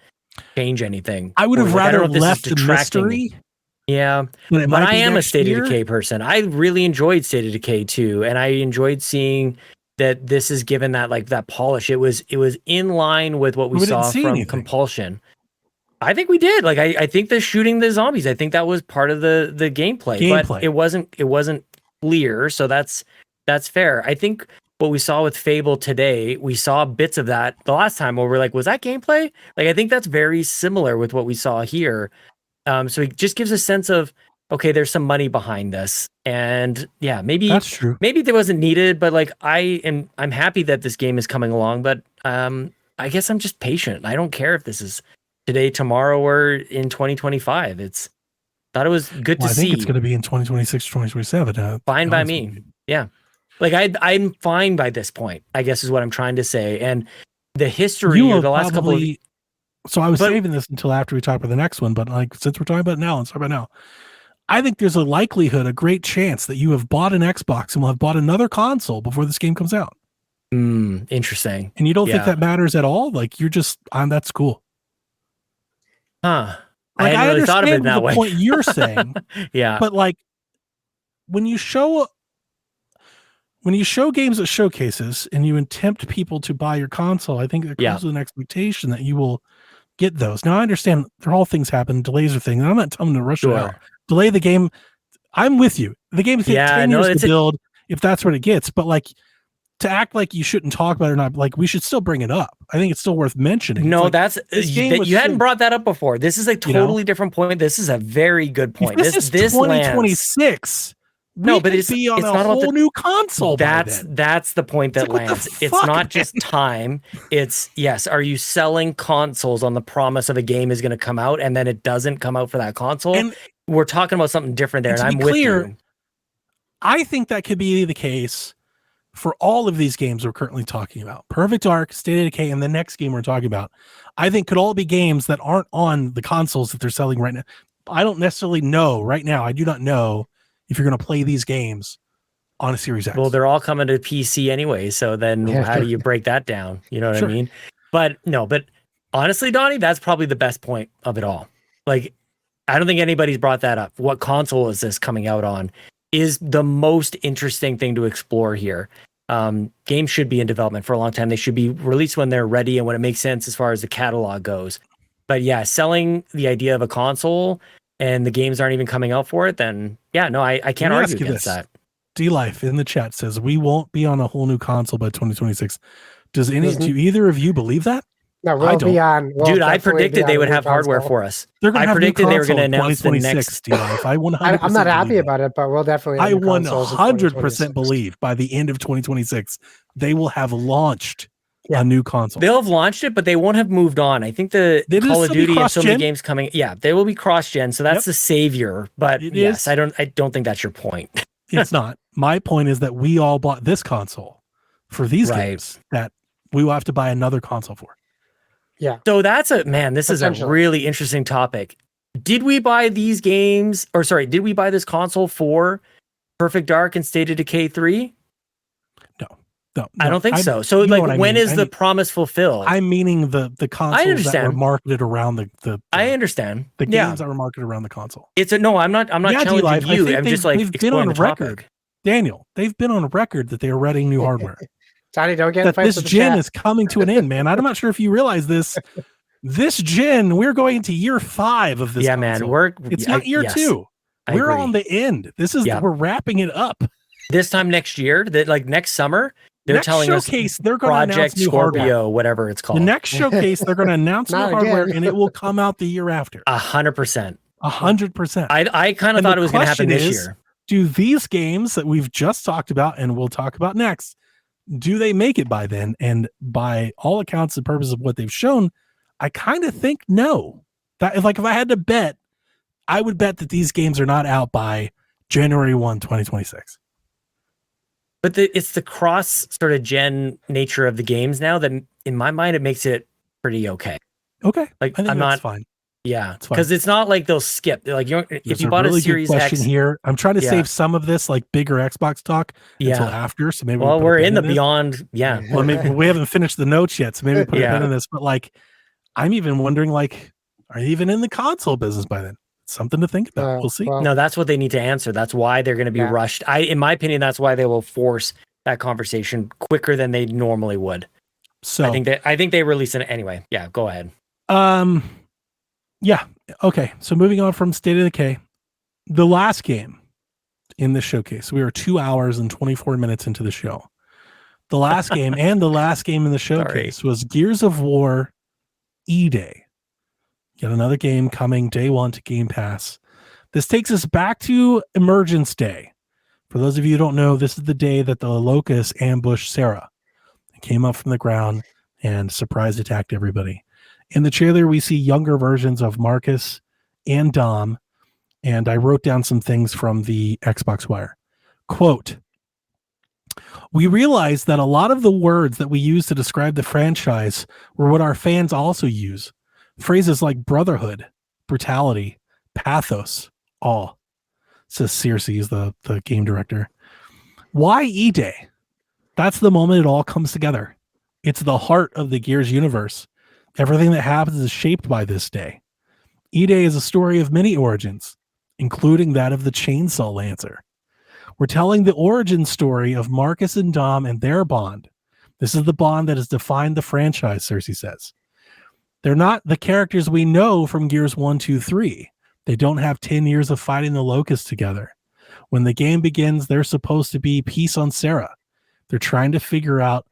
change anything. I would have rather left the mystery. Yeah, but I am a State of Decay person. I really enjoyed State of Decay 2, and I enjoyed seeing that this is given that, like, that polish. It was in line with what we saw from Compulsion. I think we did. Like, I think the shooting the zombies, I think that was part of the gameplay. But it wasn't clear, so that's fair. I think what we saw with Fable today, we saw bits of that the last time where we're like, was that gameplay? Like, I think that's very similar with what we saw here. So it just gives a sense of, okay, there's some money behind this, and yeah, maybe that's true. Maybe it wasn't needed, but like, I'm happy that this game is coming along. But I guess I'm just patient. I don't care if this is today, tomorrow, or in 2025. Thought it was good to see. I think it's going to be in 2026, 2027. Fine by me. Yeah, like I'm fine by this point, I guess is what I'm trying to say. And the history of the last couple of. So I was saving this until after we talk about the next one, but like, since we're talking about it now, let's talk about it now. I think there's a great chance that you have bought an Xbox and will have bought another console before this game comes out. Interesting. And you don't think that matters at all? Like, you're just, that's cool. Huh. Like, I hadn't really thought of it that way. Point you're saying. Yeah. But like, when you show games at showcases and you tempt people to buy your console, I think there comes with an expectation that you will get those. Now, I understand all things happen, delays are things, and I'm not telling them to rush it out. Delay the game. I'm with you. The game takes 10 years to build, if that's what it gets. But like, to act like you shouldn't talk about it or not, like, we should still bring it up. I think it's still worth mentioning. No, like, that's you hadn't brought that up before. This is a totally different point. This is a very good point. This is 2026. No, but it's on a whole new console. That's the point that lands. It's not just time. It's are you selling consoles on the promise of a game is going to come out and then it doesn't come out for that console? And we're talking about something different there. And I'm with you. I think that could be the case for all of these games we're currently talking about. Perfect Dark, State of Decay, and the next game we're talking about, I think could all be games that aren't on the consoles that they're selling right now. I don't necessarily know right now. I do not know if you're going to play these games on a Series X. Well, they're all coming to PC anyway. So then how do you break that down? You know what I mean? But honestly, Donnie, that's probably the best point of it all. Like, I don't think anybody's brought that up. What console is this coming out on is the most interesting thing to explore here. Games should be in development for a long time. They should be released when they're ready and when it makes sense as far as the catalog goes. But yeah, selling the idea of a console and the games aren't even coming out for it, then I can't argue against that. D-Life in the chat says we won't be on a whole new console by 2026. Do either of you believe that? No, we'll be on. Dude, I predicted they would have hardware for us. I predicted they were going to announce the next. I 100%. I'm not happy about it, but we'll definitely. I 100% believe by the end of 2026 they will have launched a new console. They'll have launched it, but they won't have moved on. I think the Call of Duty and so many games coming. Yeah, they will be cross-gen, so that's the savior. But yes, I don't think that's your point. It's not. My point is that we all bought this console for these games that we will have to buy another console for. Yeah. So this is a really interesting topic. Did we buy these games, did we buy this console for Perfect Dark and State of Decay 3? No, I don't think so. So when is the promise fulfilled? I'm meaning the consoles that were marketed around the I understand. The games that were marketed around the console. I'm not challenging you. I'm just like they've been on record. Daniel, they've been on record that they are readying new hardware. Donnie, don't get that this gen is coming to an end, man. I'm not sure if you realize this. This gen, we're going into year 5 of this. Yeah, console. man. It's not year 2. We're on the end. This is we're wrapping it up. This time next year, next summer, they're telling us they're going to announce new Scorpio, hardware. Whatever it's called. The next showcase, they're going to announce new hardware, and it will come out the year after. 100%. 100%. I kind of thought it was going to happen this year. Do these games that we've just talked about and we'll talk about next, do they make it by then? And by all accounts and purposes of what they've shown, I kind of think no. That if I had to bet, I would bet that these games are not out by January 1, 2026. But it's the cross sort of gen nature of the games now that in my mind it makes it pretty okay. Okay. Like I think that's fine. Yeah, because it's not like they'll skip. They're like if you bought a Series X here, I'm trying to save some of this bigger Xbox talk until after. So maybe we're in the beyond. Yeah, well, maybe we haven't finished the notes yet, so maybe put a pin in this. But I'm even wondering, are you even in the console business by then? Something to think about. We'll see. No, that's what they need to answer. That's why they're going to be rushed. In my opinion, that's why they will force that conversation quicker than they normally would. So I think they release it anyway. Yeah, go ahead. Yeah. Okay. So moving on from State of Decay, the last game in the showcase. We are 2 hours and 24 minutes into the show. The last game and the last game in the showcase was Gears of War E-Day. Yet another game coming day 1 to Game Pass. This takes us back to Emergence Day. For those of you who don't know, this is the day that the locusts ambushed Sarah. It came up from the ground and surprise attacked everybody. In the trailer, we see younger versions of Marcus and Dom, and I wrote down some things from the Xbox Wire. Quote, we realized that a lot of the words that we use to describe the franchise were what our fans also use. Phrases like brotherhood, brutality, pathos, awe, says Circe, is the game director. Why E-Day? That's the moment it all comes together. It's the heart of the Gears universe. Everything that happens is shaped by this day. E-Day is a story of many origins, including that of the Chainsaw Lancer. We're telling the origin story of Marcus and Dom and their bond. This is the bond that has defined the franchise, Circe says. They're not the characters we know from Gears 1, 2, 3. They don't have 10 years of fighting the locusts together. When the game begins, they're supposed to be peace on Sarah. They're trying to figure out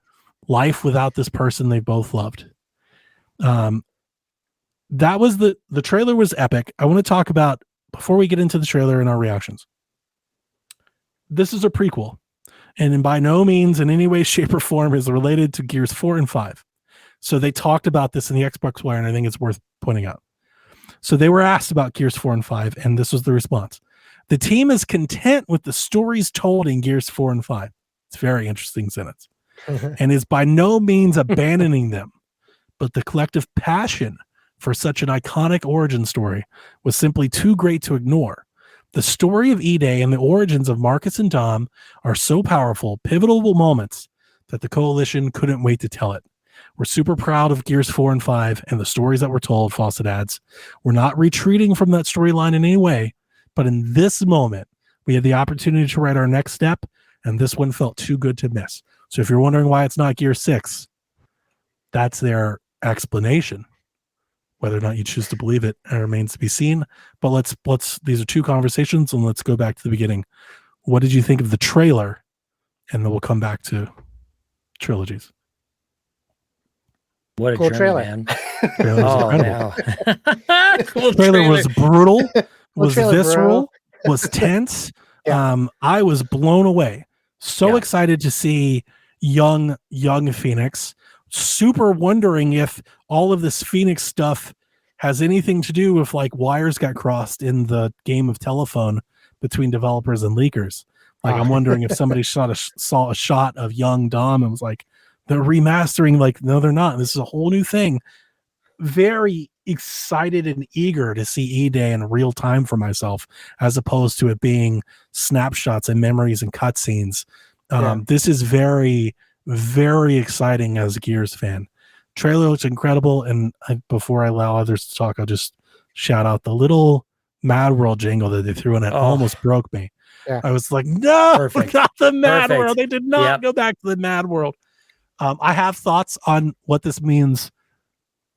life without this person they both loved. That was the trailer was epic. I want to talk about, before we get into the trailer and our reactions, this is a prequel, and by no means in any way, shape, or form is related to Gears 4 and 5. So they talked about this in the Xbox Wire, and I think it's worth pointing out. So they were asked about Gears 4 and 5, and this was the response. The team is content with the stories told in Gears 4 and 5. It's a very interesting sentence. And is by no means abandoning them, but the collective passion for such an iconic origin story was simply too great to ignore. The story of E-Day and the origins of Marcus and Dom are so powerful, pivotal moments that the Coalition couldn't wait to tell it. We're super proud of Gears 4 and 5 and the stories that were told, Fawcett adds. We're not retreating from that storyline in any way, but in this moment, we had the opportunity to write our next step, and this one felt too good to miss. So if you're wondering why it's not Gear 6, that's their explanation. Whether or not you choose to believe it remains to be seen. But let's these are two conversations, and let's go back to the beginning. What did you think of the trailer? And then we'll come back to trilogies. What a Cool journey, trailer. man. Trailer was Oh, incredible. wow. Cool Trailer was brutal, was trailer, bro. visceral, was tense. Yeah. I was blown away. So Yeah. excited to see young Phoenix. Super wondering if all of this Phoenix stuff has anything to do with like wires got crossed in the game of telephone between developers and leakers. Like I'm wondering if somebody saw a shot of young Dom and was like, they're remastering. Like, no, they're not. This is a whole new thing. Very excited and eager to see E-Day in real time for myself, as opposed to it being snapshots and memories and cutscenes. This is very, very exciting as a Gears fan. Trailer looks incredible, and before I allow others to talk, I'll just shout out the little Mad World jingle that they threw in. It almost broke me. Yeah. I was like, no, Perfect. not the Mad Perfect. World. They did not go back to the Mad World. I have thoughts on what this means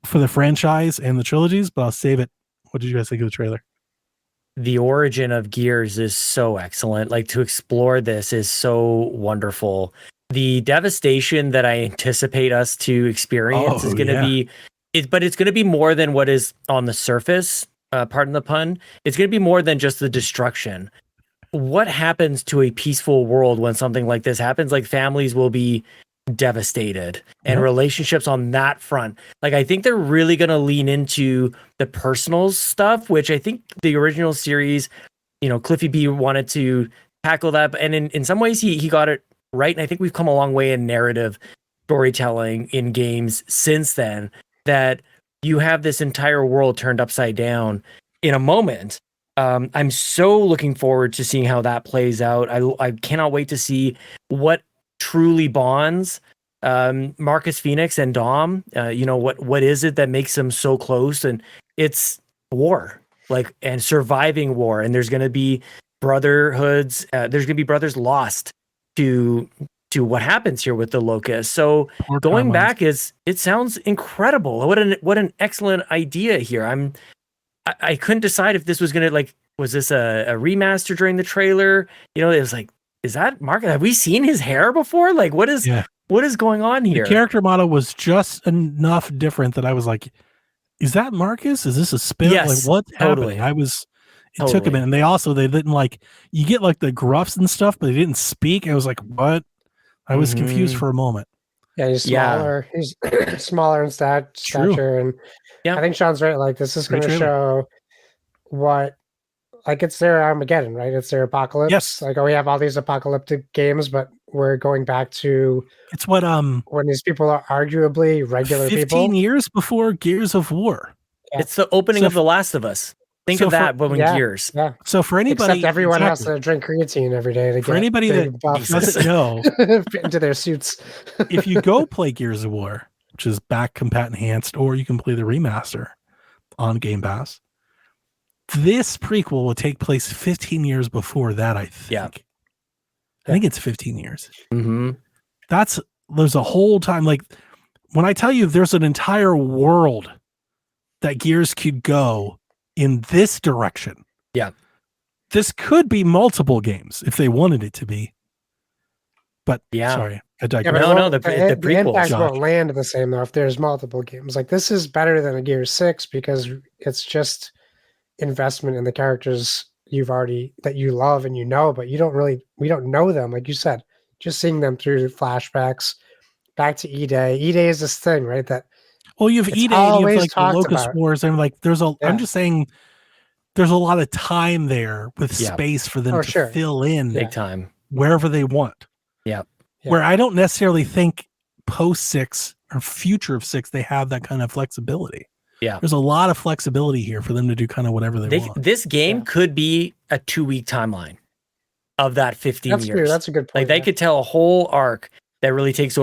for the franchise and the trilogies, but I'll save it. What did you guys think of the trailer? The origin of Gears is so excellent. Like, to explore this is so wonderful. The devastation that I anticipate us to experience is going to be, but it's going to be more than what is on the surface. Pardon the pun. It's going to be more than just the destruction. What happens to a peaceful world when something like this happens? Like, families will be devastated and relationships on that front. Like, I think they're really going to lean into the personal stuff, which I think the original series, Cliffy B wanted to tackle that. And in some ways he got it right. And I think we've come a long way in narrative storytelling in games since then, that you have this entire world turned upside down in a moment. I'm so looking forward to seeing how that plays out. I cannot wait to see what truly bonds Marcus Phoenix and Dom. What is it that makes them so close? And it's war, and surviving war. And there's going to be brotherhoods. There's going to be brothers lost to what happens here with the Locust. So going back it sounds incredible. What an excellent idea here. I couldn't decide if this was going to was this a remaster during the trailer? It was like, is that Marcus? Have we seen his hair before? Like, what is going on here? The character model was just enough different that I was like, is that Marcus? Is this a spin? Yes, like, what's totally. happening? It took a minute. And they didn't you get the gruffs and stuff, but they didn't speak. I was like, what? I was confused for a moment. Yeah, he's smaller. Yeah. He's smaller in stature. And I think Sean's right. Like, this is going to show what, it's their Armageddon, right? It's their apocalypse. Yes. We have all these apocalyptic games, but we're going back to it's what when these people are arguably regular 15 people. 15 years before Gears of War. Yeah. It's the opening of The Last of Us. Think of that, but when Gears. Yeah. So for anybody, except everyone has to drink creatine every day to for anybody that doesn't know into their suits. If you go play Gears of War, which is back compat enhanced, or you can play the remaster on Game Pass, this prequel will take place 15 years before that. I think. Yeah. I think it's 15 years. Mm-hmm. There's a whole time. When I tell you there's an entire world that Gears could go in this direction. Yeah. This could be multiple games if they wanted it to be. But sorry, I digress. The prequel. The impact won't land the same though if there's multiple games. This is better than a Gears 6 because it's just investment in the characters that you love and but we don't know them, like you said. Just seeing them through flashbacks back to E-Day. E-Day is this thing, right? That you have E-Day, you have the Locust Wars, and there's I'm just saying there's a lot of time there with Yeah. space for them to sure. fill in Big time. wherever they want. Yep. Yeah. Where I don't necessarily think post 6 or future of 6 they have that kind of flexibility. Yeah. There's a lot of flexibility here for them to do kind of whatever they want. This game Yeah. could be a 2-week timeline of that 15 That's years. good. That's a good point. Like they could tell a whole arc that really takes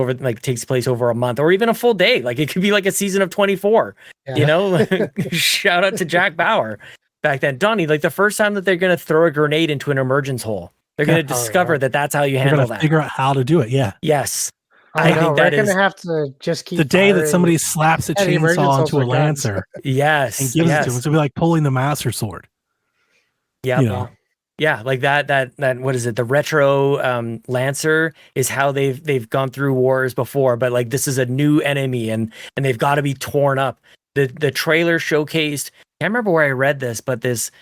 place over a month or even a full day. Like it could be like a season of 24. Yeah. You know, shout out to Jack Bauer back then. Donnie, like the first time that they're going to throw a grenade into an emergence hole, they're going to discover that that's how you They're handle going to that. figure out how to do it. Yeah. Yes. I think know. that We're is gonna have to just keep the day that firing somebody slaps a heavy emergence chainsaw holes into a with guns. lancer yes. and gives it to him. Yes. It'll be like pulling the Master Sword. Yep. You know, Yeah, like that what is it? The retro Lancer is how they've gone through wars before, but like this is a new enemy and they've got to be torn up. The trailer showcased, I can't remember where I read this, but this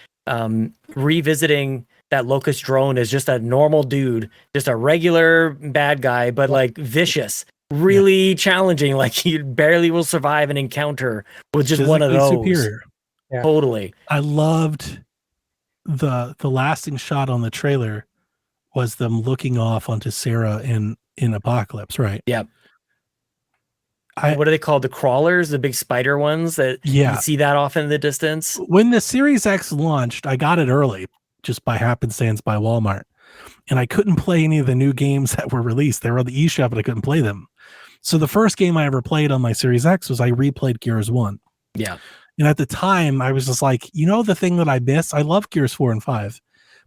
revisiting that Locust drone is just a normal dude, just a regular bad guy, but like vicious, really challenging. Like he barely will survive an encounter with just one of physically those. superior. Yeah. Totally. I loved the lasting shot on the trailer was them looking off onto Sarah in Apocalypse, right? Yep. What are they called? The crawlers, the big spider ones that you see that off in the distance. When the Series X launched, I got it early, just by happenstance by Walmart. And I couldn't play any of the new games that were released. They were on the eShop, but I couldn't play them. So the first game I ever played on my Series X was I replayed Gears 1. Yeah. And at the time, I was just like, the thing that I miss? I love Gears 4 and 5,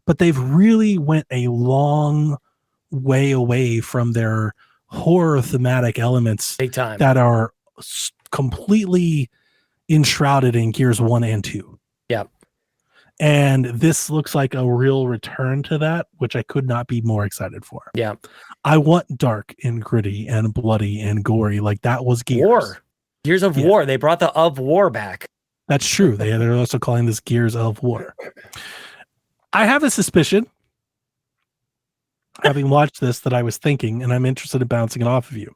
but they've really went a long way away from their horror thematic elements Big time. that are completely enshrouded in Gears 1 and 2. Yep. And this looks like a real return to that, which I could not be more excited for. Yeah. I want dark and gritty and bloody and gory. Like that was Gears. War. Gears of War. They brought the of War back. That's true. They're also calling this Gears of War. I have a suspicion, having watched this, that I was thinking, and I'm interested in bouncing it off of you.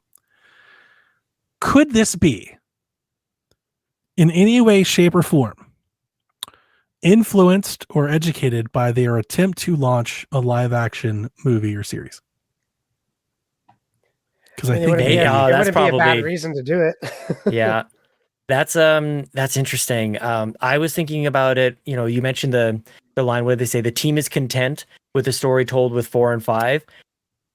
Could this be, in any way, shape, or form, influenced or educated by their attempt to launch a live-action movie or series? Because I think it that's wouldn't probably be a bad reason to do it. Yeah. That's interesting. I was thinking about it. You mentioned the line where they say the team is content with the story told with 4 and 5.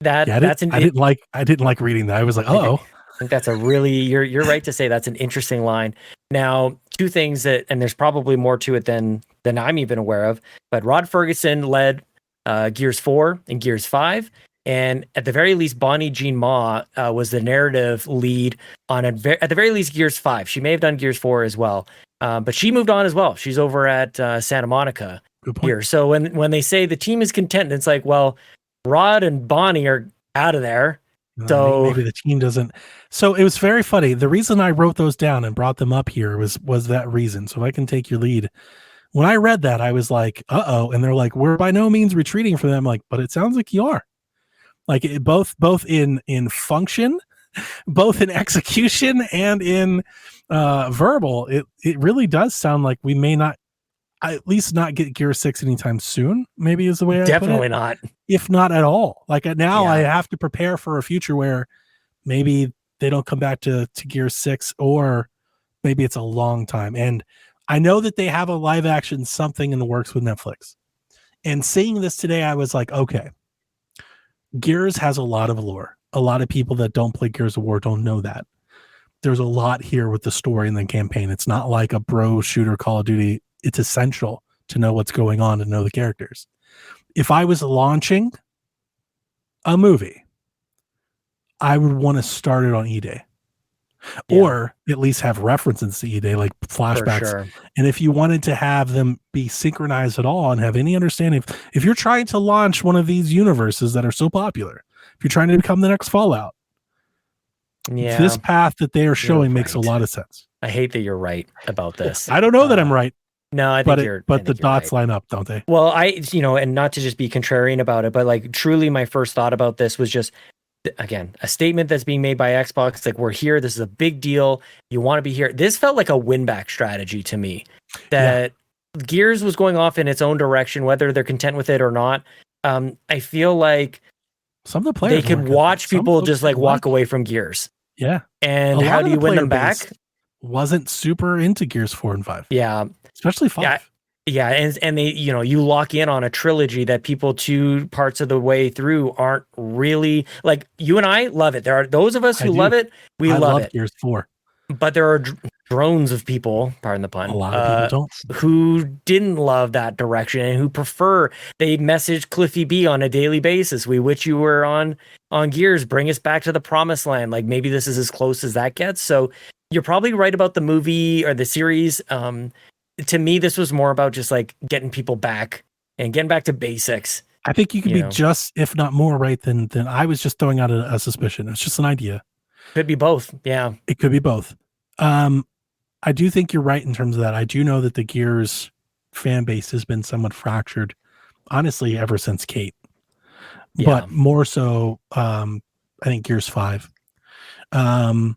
I didn't like reading that. I was like, I think that's a really you're right to say that's an interesting line. Now, two things and there's probably more to it than I'm even aware of. But Rod Ferguson led Gears 4 and Gears 5. And at the very least, Bonnie Jean Ma was the narrative lead on at the very least Gears 5. She may have done Gears 4 as well, but she moved on as well. She's over at Santa Monica here. So when they say the team is content, it's like, well, Rod and Bonnie are out of there. So maybe the team doesn't. So it was very funny. The reason I wrote those down and brought them up here was that reason. So if I can take your lead. When I read that, I was like, uh-oh. And they're like, we're by no means retreating from them. Like, but it sounds like you are. Like both in function, both in execution and in verbal, it really does sound like we may not, at least not get Gear 6 anytime soon. Maybe is the way I definitely put it. not. If not at all. Like now, I have to prepare for a future where maybe they don't come back to Gear 6, or maybe it's a long time. And I know that they have a live action something in the works with Netflix. And seeing this today, I was like, okay. Gears has a lot of lore. A lot of people that don't play Gears of War don't know that. There's a lot here with the story and the campaign. It's not like a bro shooter Call of Duty. It's essential to know what's going on, to know the characters. If I was launching a movie, I would want to start it on E-Day. Or at least have references to E-Day, like flashbacks. Sure. And if you wanted to have them be synchronized at all and have any understanding, if you're trying to launch one of these universes that are so popular, if you're trying to become the next Fallout, this path that they are showing makes a lot of sense. I hate that you're right about this. I don't know that I'm right. No, I think but the dots line up, don't they? Well, and not to just be contrarian about it, but like truly my first thought about this was just, again, a statement that's being made by Xbox. It's like, we're here. This is a big deal. You want to be here. This felt like a win back strategy to me, that Gears was going off in its own direction, whether they're content with it or not. I feel like some of the players they could watch people just like walk away from Gears. Yeah. And how do you win them back? Wasn't super into Gears 4 and 5. Yeah. Especially 5. Yeah. And they, you lock in on a trilogy that people 2 parts of the way through aren't really like. You and I love it. There are those of us who love it. I love it. Gears 4. But there are drones of people, pardon the pun, a lot of people don't, who didn't love that direction and who prefer. They message Cliffy B on a daily basis. We wish you were on Gears. Bring us back to the promised land. Like maybe this is as close as that gets. So you're probably right about the movie or the series. To me, this was more about just like getting people back and getting back to basics. I think you could be just, if not more, right than I was just throwing out a suspicion. It's just an idea. Could be both. Yeah. It could be both. I do think you're right in terms of that. I do know that the Gears fan base has been somewhat fractured, honestly, ever since Kate. Yeah. But more so, I think Gears 5. The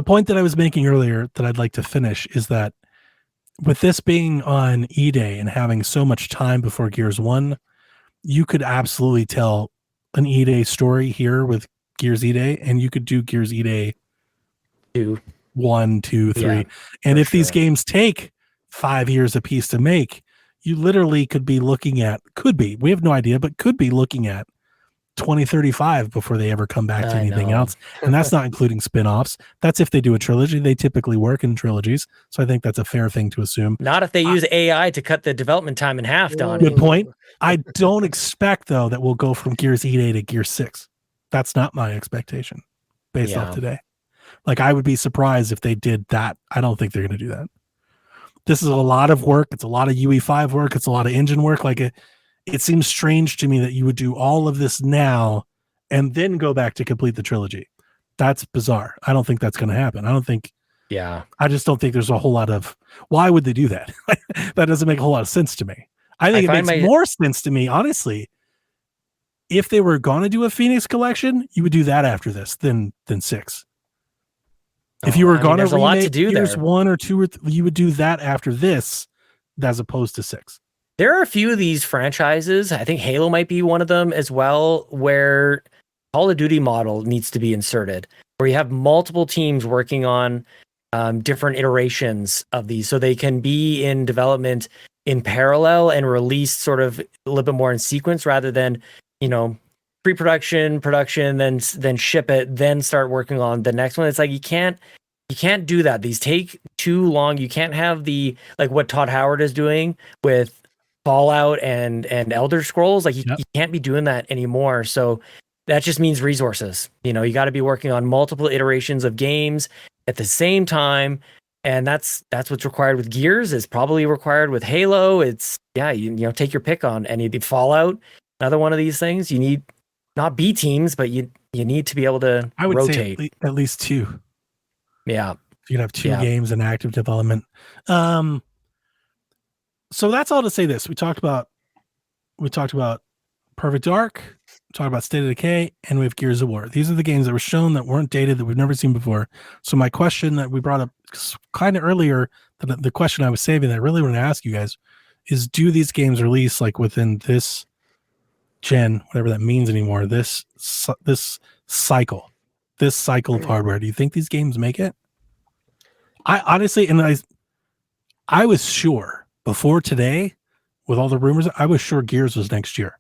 point that I was making earlier that I'd like to finish is that with this being on E-Day and having so much time before Gears 1, you could absolutely tell an E-Day story here with Gears E-Day, and you could do Gears E-Day 2, 1, 2, 3. Yeah, and if these games take 5 years a piece to make, you literally could be looking at, we have no idea, but could be looking at 2035 before they ever come back to anything else. And that's not including spin-offs. That's if they do a trilogy. They typically work in trilogies. So I think that's a fair thing to assume. Not if they use AI to cut the development time in half, Donnie. Good point. I don't expect, though, that we'll go from Gears E-Day to Gears 6. That's not my expectation based off today. Like, I would be surprised if they did that. I don't think they're going to do that. This is a lot of work. It's a lot of UE5 work. It's a lot of engine work. Like, it seems strange to me that you would do all of this now and then go back to complete the trilogy. That's bizarre. I don't think that's going to happen. I just don't think there's a whole lot of, why would they do that? That doesn't make a whole lot of sense to me. I think it makes more sense to me, honestly. If they were going to do a Phoenix collection, you would do that after this than 6. If you were going to remake Gears 1 or 2, you would do that after this as opposed to 6. There are a few of these franchises, I think Halo might be one of them as well, where Call of Duty model needs to be inserted, where you have multiple teams working on different iterations of these so they can be in development in parallel and released sort of a little bit more in sequence rather than, pre-production, production, then ship it, then start working on the next one. It's like you can't do that. These take too long. You can't have the like what Todd Howard is doing with Fallout and Elder Scrolls. Like you can't be doing that anymore. So that just means resources. You got to be working on multiple iterations of games at the same time. And that's what's required with Gears. It's probably required with Halo. It's take your pick on any of the Fallout. Another one of these things. You need not B teams, but you need to be able to rotate. Say at least 2. Yeah. You could have 2 games in active development. So that's all to say this. We talked about Perfect Dark, we talked about State of Decay, and we have Gears of War. These are the games that were shown that weren't dated, that we've never seen before. So my question that we brought up kind of earlier, the question I was saving that I really want to ask you guys is, do these games release like within this gen, whatever that means anymore, this cycle of hardware? Do you think these games make it? I honestly, and I was sure before today, with all the rumors, I was sure Gears was next year.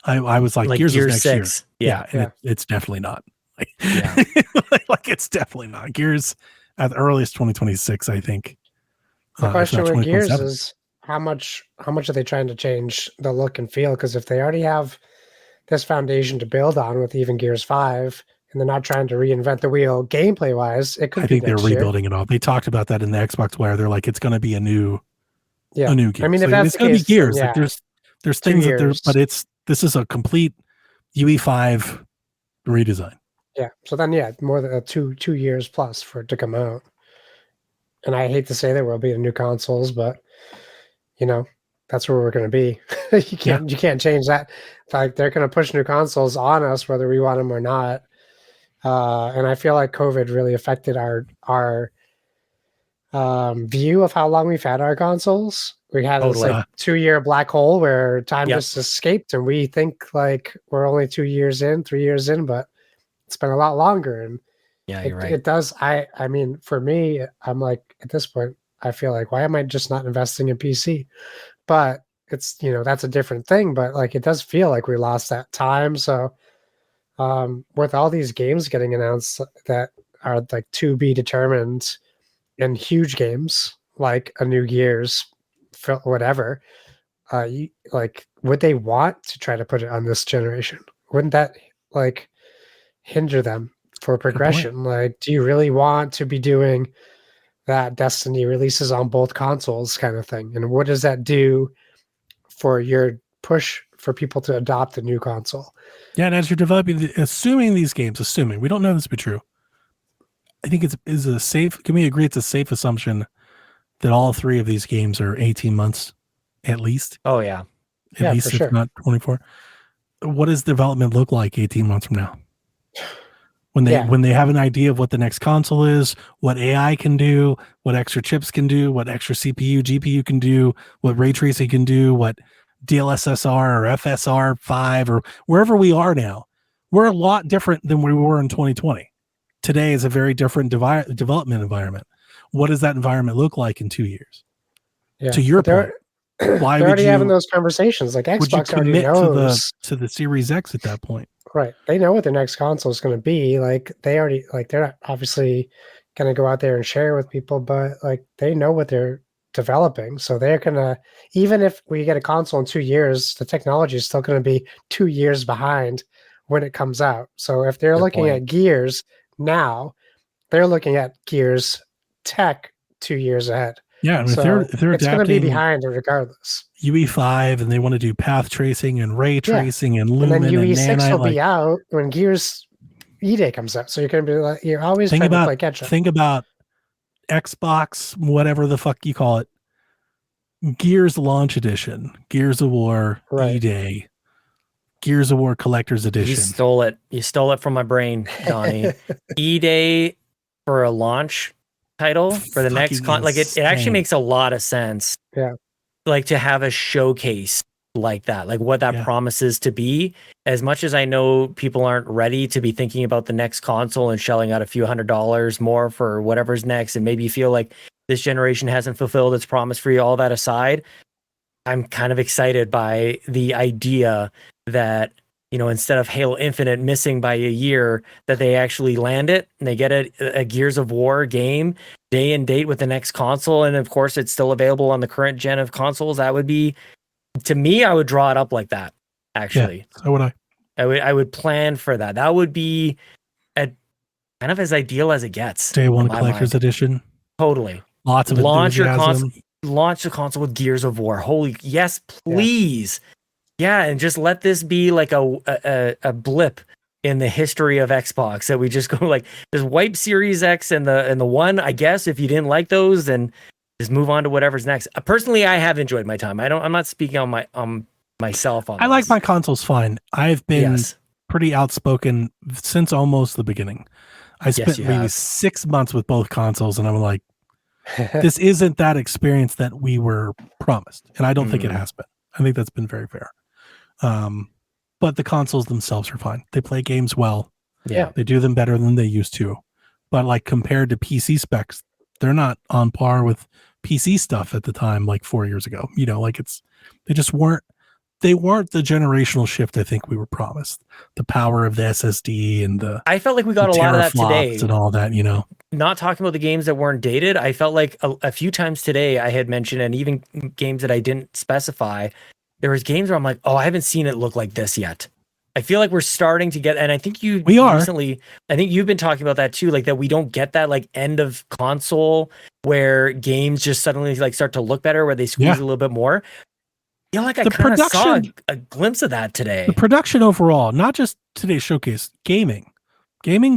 I was like Gears was next 6. Year. And it's definitely not. Like it's definitely not. Gears at the earliest 2026, I think. The question with Gears is how much are they trying to change the look and feel? Because if they already have this foundation to build on with even Gears 5, and they're not trying to reinvent the wheel gameplay wise, it could. I think they're rebuilding it all. They talked about that in the Xbox Wire. They're like, it's going to be a new game. I mean, if that's it's going to be Gears, like there's things that there's, but this is a complete UE5 redesign. Yeah. So then, more than 2 years plus for it to come out. And I hate to say there will be new consoles, but that's where we're going to be. You can't change that. Like they're going to push new consoles on us whether we want them or not. And I feel like COVID really affected our view of how long we've had our consoles. We had this Totally. like 2-year black hole where time Yep. just escaped, and we think like we're only 2 years in, 3 years in, but it's been a lot longer. And Yeah, you're right. it does. I mean, for me, I'm like at this point, I feel like, why am I just not investing in PC? But it's, that's a different thing. But like, it does feel like we lost that time. So with all these games getting announced that are like to be determined, and huge games like a new Gears, whatever, like, would they want to try to put it on this generation? Wouldn't that like hinder them for progression? Like, do you really want to be doing that Destiny releases on both consoles kind of thing? And what does that do for your push for people to adopt a new console? Yeah, and as you're developing, assuming these games, we don't know this to be true. I think is a safe. Can we agree it's a safe assumption that all 3 of these games are 18 months at least? Oh yeah, at least, if not 24. What does development look like 18 months from now? When they have an idea of what the next console is, what AI can do, what extra chips can do, what extra CPU, GPU can do, what ray tracing can do, what DLSSR or FSR5 or wherever we are now, we're a lot different than we were in 2020. Today is a very different development environment. What does that environment look like in 2 years? Yeah. To your point, why they're would already you having those conversations? Like, Xbox would you commit already knows to the Series X at that point? Right. They know what their next console is going to be. Like, they're not obviously going to go out there and share with people, but like, they know what they're developing. So they're going to, even if we get a console in 2 years, the technology is still going to be 2 years behind when it comes out. So if they're looking at Gears now, they're looking at Gears tech 2 years ahead. Yeah, and so if they're it's going to be behind regardless. UE5 and they want to do path tracing and ray tracing and Lumen and then UE6 will be out when Gears E-Day comes out. So you're going to be like, you're always trying to play catch up. Think about Xbox, whatever the fuck you call it, Gears Launch Edition, Gears of War E-Day, Gears of War Collector's Edition. You stole it. You stole it from my brain, Donnie. E-Day for a launch title for the next like it actually makes a lot of sense. Yeah. Like to have a showcase like that, like what that promises to be. As much as I know people aren't ready to be thinking about the next console and shelling out a few $100s more for whatever's next, and maybe you feel like this generation hasn't fulfilled its promise for you, all that aside, I'm kind of excited by the idea that, instead of Halo Infinite missing by a year, that they actually land it and they get a Gears of War game day and date with the next console. And of course, it's still available on the current gen of consoles. That would be, to me, I would draw it up like that, actually. Yeah, so would I. I would plan for that. That would be kind of as ideal as it gets. Day one Collector's Edition. Totally. Lots of launch enthusiasm. Launch the console with Gears of War. Holy, yes, please. Yeah, and just let this be like a blip in the history of Xbox that we just go like just wipe Series X and the One, I guess, if you didn't like those, and just move on to whatever's next. Personally, I have enjoyed my time. I'm not speaking on myself on I like my consoles fine. I've been pretty outspoken since almost the beginning. I spent maybe 6 months with both consoles, and I'm like, this isn't that experience that we were promised, and I don't think it has been. I think that's been very fair. But the consoles themselves are fine. They play games well. Yeah. They do them better than they used to. But like compared to PC specs, they're not on par with PC stuff at the time, like 4 years ago. Like they weren't the generational shift I think we were promised. The power of the SSD and I felt like we got a lot of that today and all that, Not talking about the games that weren't dated. I felt like a few times today I had mentioned, and even games that I didn't specify, there was games where I'm like, oh, I haven't seen it look like this yet. I feel like we're starting to get, and I think recently, I think you've been talking about that too, like that we don't get that like end of console where games just suddenly like start to look better, where they squeeze a little bit more. I feel like I kind of saw a glimpse of that today. The production overall, not just today's showcase, gaming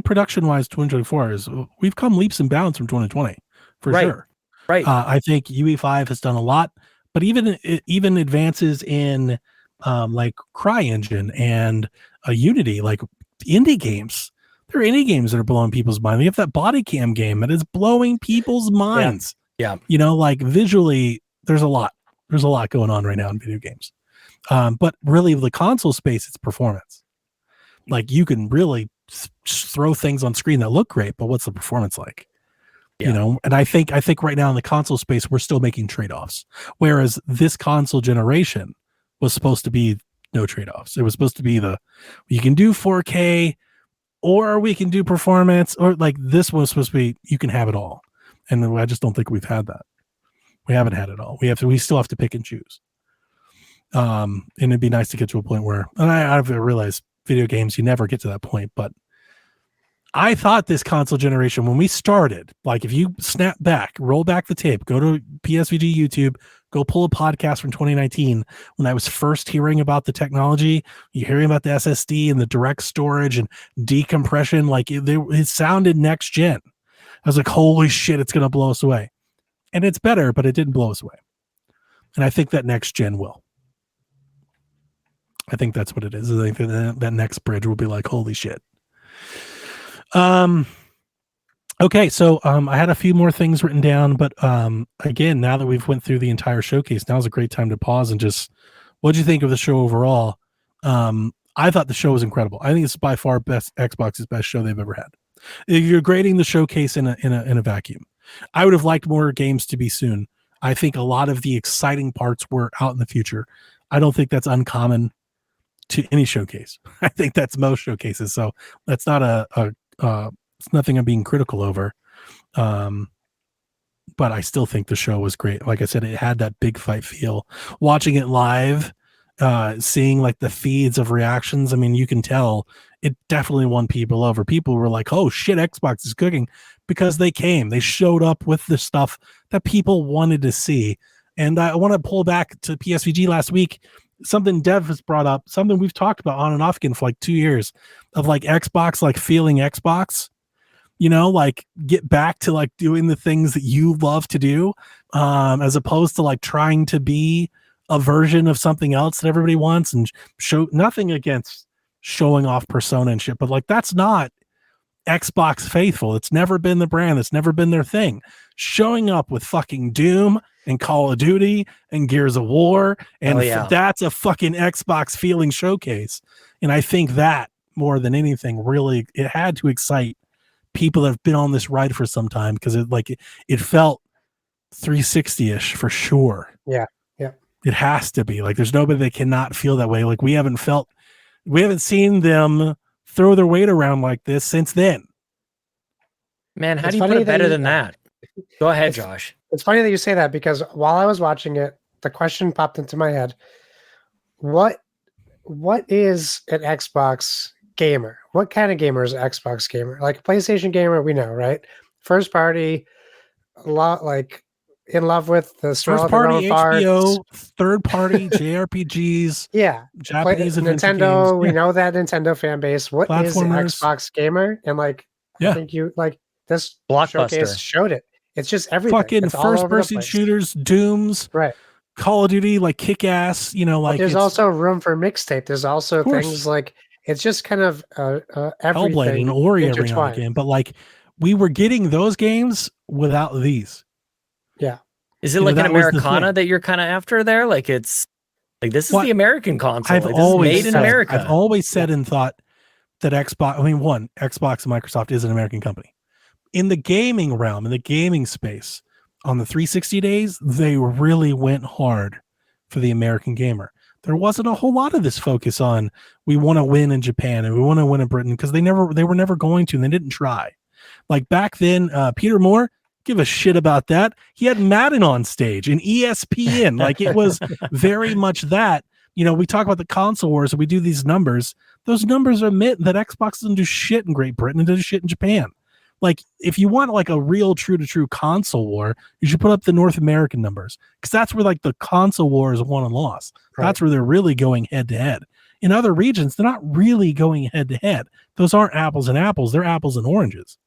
production wise, 2024 we've come leaps and bounds from 2020 for sure. Right. I think UE5 has done a lot. But even advances in like CryEngine and Unity, like indie games, there are indie games that are blowing people's minds. We have that body cam game that is blowing people's minds. Yeah. You know, like visually, there's a lot going on right now in video games. But really the console space, it's performance. Like you can really throw things on screen that look great, but what's the performance like? Yeah. You know, and I think right now in the console space, we're still making trade-offs. Whereas this console generation was supposed to be no trade-offs. It was supposed to be you can do 4K or we can do performance, or like this was supposed to be, you can have it all. And I just don't think we've had that. We haven't had it all. We still have to pick and choose. And it'd be nice to get to a point where, and I've realized video games, you never get to that point, but I thought this console generation, when we started, like if you snap back, roll back the tape, go to PSVG YouTube, go pull a podcast from 2019, when I was first hearing about the technology, you're hearing about the SSD and the direct storage and decompression, like it sounded next gen. I was like, holy shit, it's going to blow us away. And it's better, but it didn't blow us away. And I think that next gen will. I think that's what it is. I think that next bridge will be like, holy shit. Okay, so I had a few more things written down, but again, now that we've went through the entire showcase, now's a great time to pause and just, what'd you think of the show overall? I thought the show was incredible. I think it's by far Xbox's best show they've ever had. If you're grading the showcase in a vacuum, I would have liked more games to be soon. I think a lot of the exciting parts were out in the future. I don't think that's uncommon to any showcase. I think that's most showcases. So that's not it's nothing I'm being critical over. But I still think the show was great. Like I said, it had that big fight feel. Watching it live, seeing like the feeds of reactions, I mean, you can tell it definitely won people over. People were like, oh shit, Xbox is cooking, because they showed up with the stuff that people wanted to see. And I want to pull back to PSVG last week. Something Dev has brought up, something we've talked about on and off again for like 2 years, of like Xbox, like feeling Xbox, you know, like get back to like doing the things that you love to do, as opposed to like trying to be a version of something else that everybody wants, and show nothing against showing off persona and shit, but like that's not Xbox faithful. It's never been the brand. It's never been their thing. Showing up with fucking Doom and Call of Duty and Gears of War, and that's a fucking Xbox feeling showcase. And I think that more than anything, really, it had to excite people that have been on this ride for some time, because it felt 360-ish for sure. Yeah. It has to be. Like there's nobody that cannot feel that way. Like we haven't seen them throw their weight around like this since then. Man, how do you put it better than that? Go ahead, Josh. It's funny that you say that, because while I was watching it, the question popped into my head. What is an Xbox gamer? What kind of gamer is an Xbox gamer? Like a PlayStation gamer, we know, right? First party, a lot like in love with the first party HBO, third party JRPGs, yeah, Japanese Nintendo. Games. We know that Nintendo fan base. What is an Xbox gamer? And like, I think you like this showcase showed it. It's just everything. Fucking first person shooters, Dooms, right? Call of Duty, like kick ass. You know, like but there's also room for mixtape. There's also things like, it's just kind of everything. Hellblade and Ori every now and again, but like we were getting those games without these. Yeah. Is it like an Americana that you're kind of after there? Like it's like, this is the American console. I've always made in America. I've always said and thought that Xbox, Xbox and Microsoft is an American company. In the gaming realm, in the gaming space, on the 360 days, they really went hard for the American gamer. There wasn't a whole lot of this focus on, we want to win in Japan and we want to win in Britain, because they were never going to, and they didn't try. Like back then, Peter Moore, give a shit about that. He had Madden on stage and ESPN. Like it was very much that. You know, we talk about the console wars and we do these numbers. Those numbers admit that Xbox doesn't do shit in Great Britain and does shit in Japan. Like if you want like a real true to true console war, you should put up the North American numbers, because that's where like the console war is won and lost. Right. That's where they're really going head to head. In other regions, they're not really going head to head. Those aren't apples and apples. They're apples and oranges.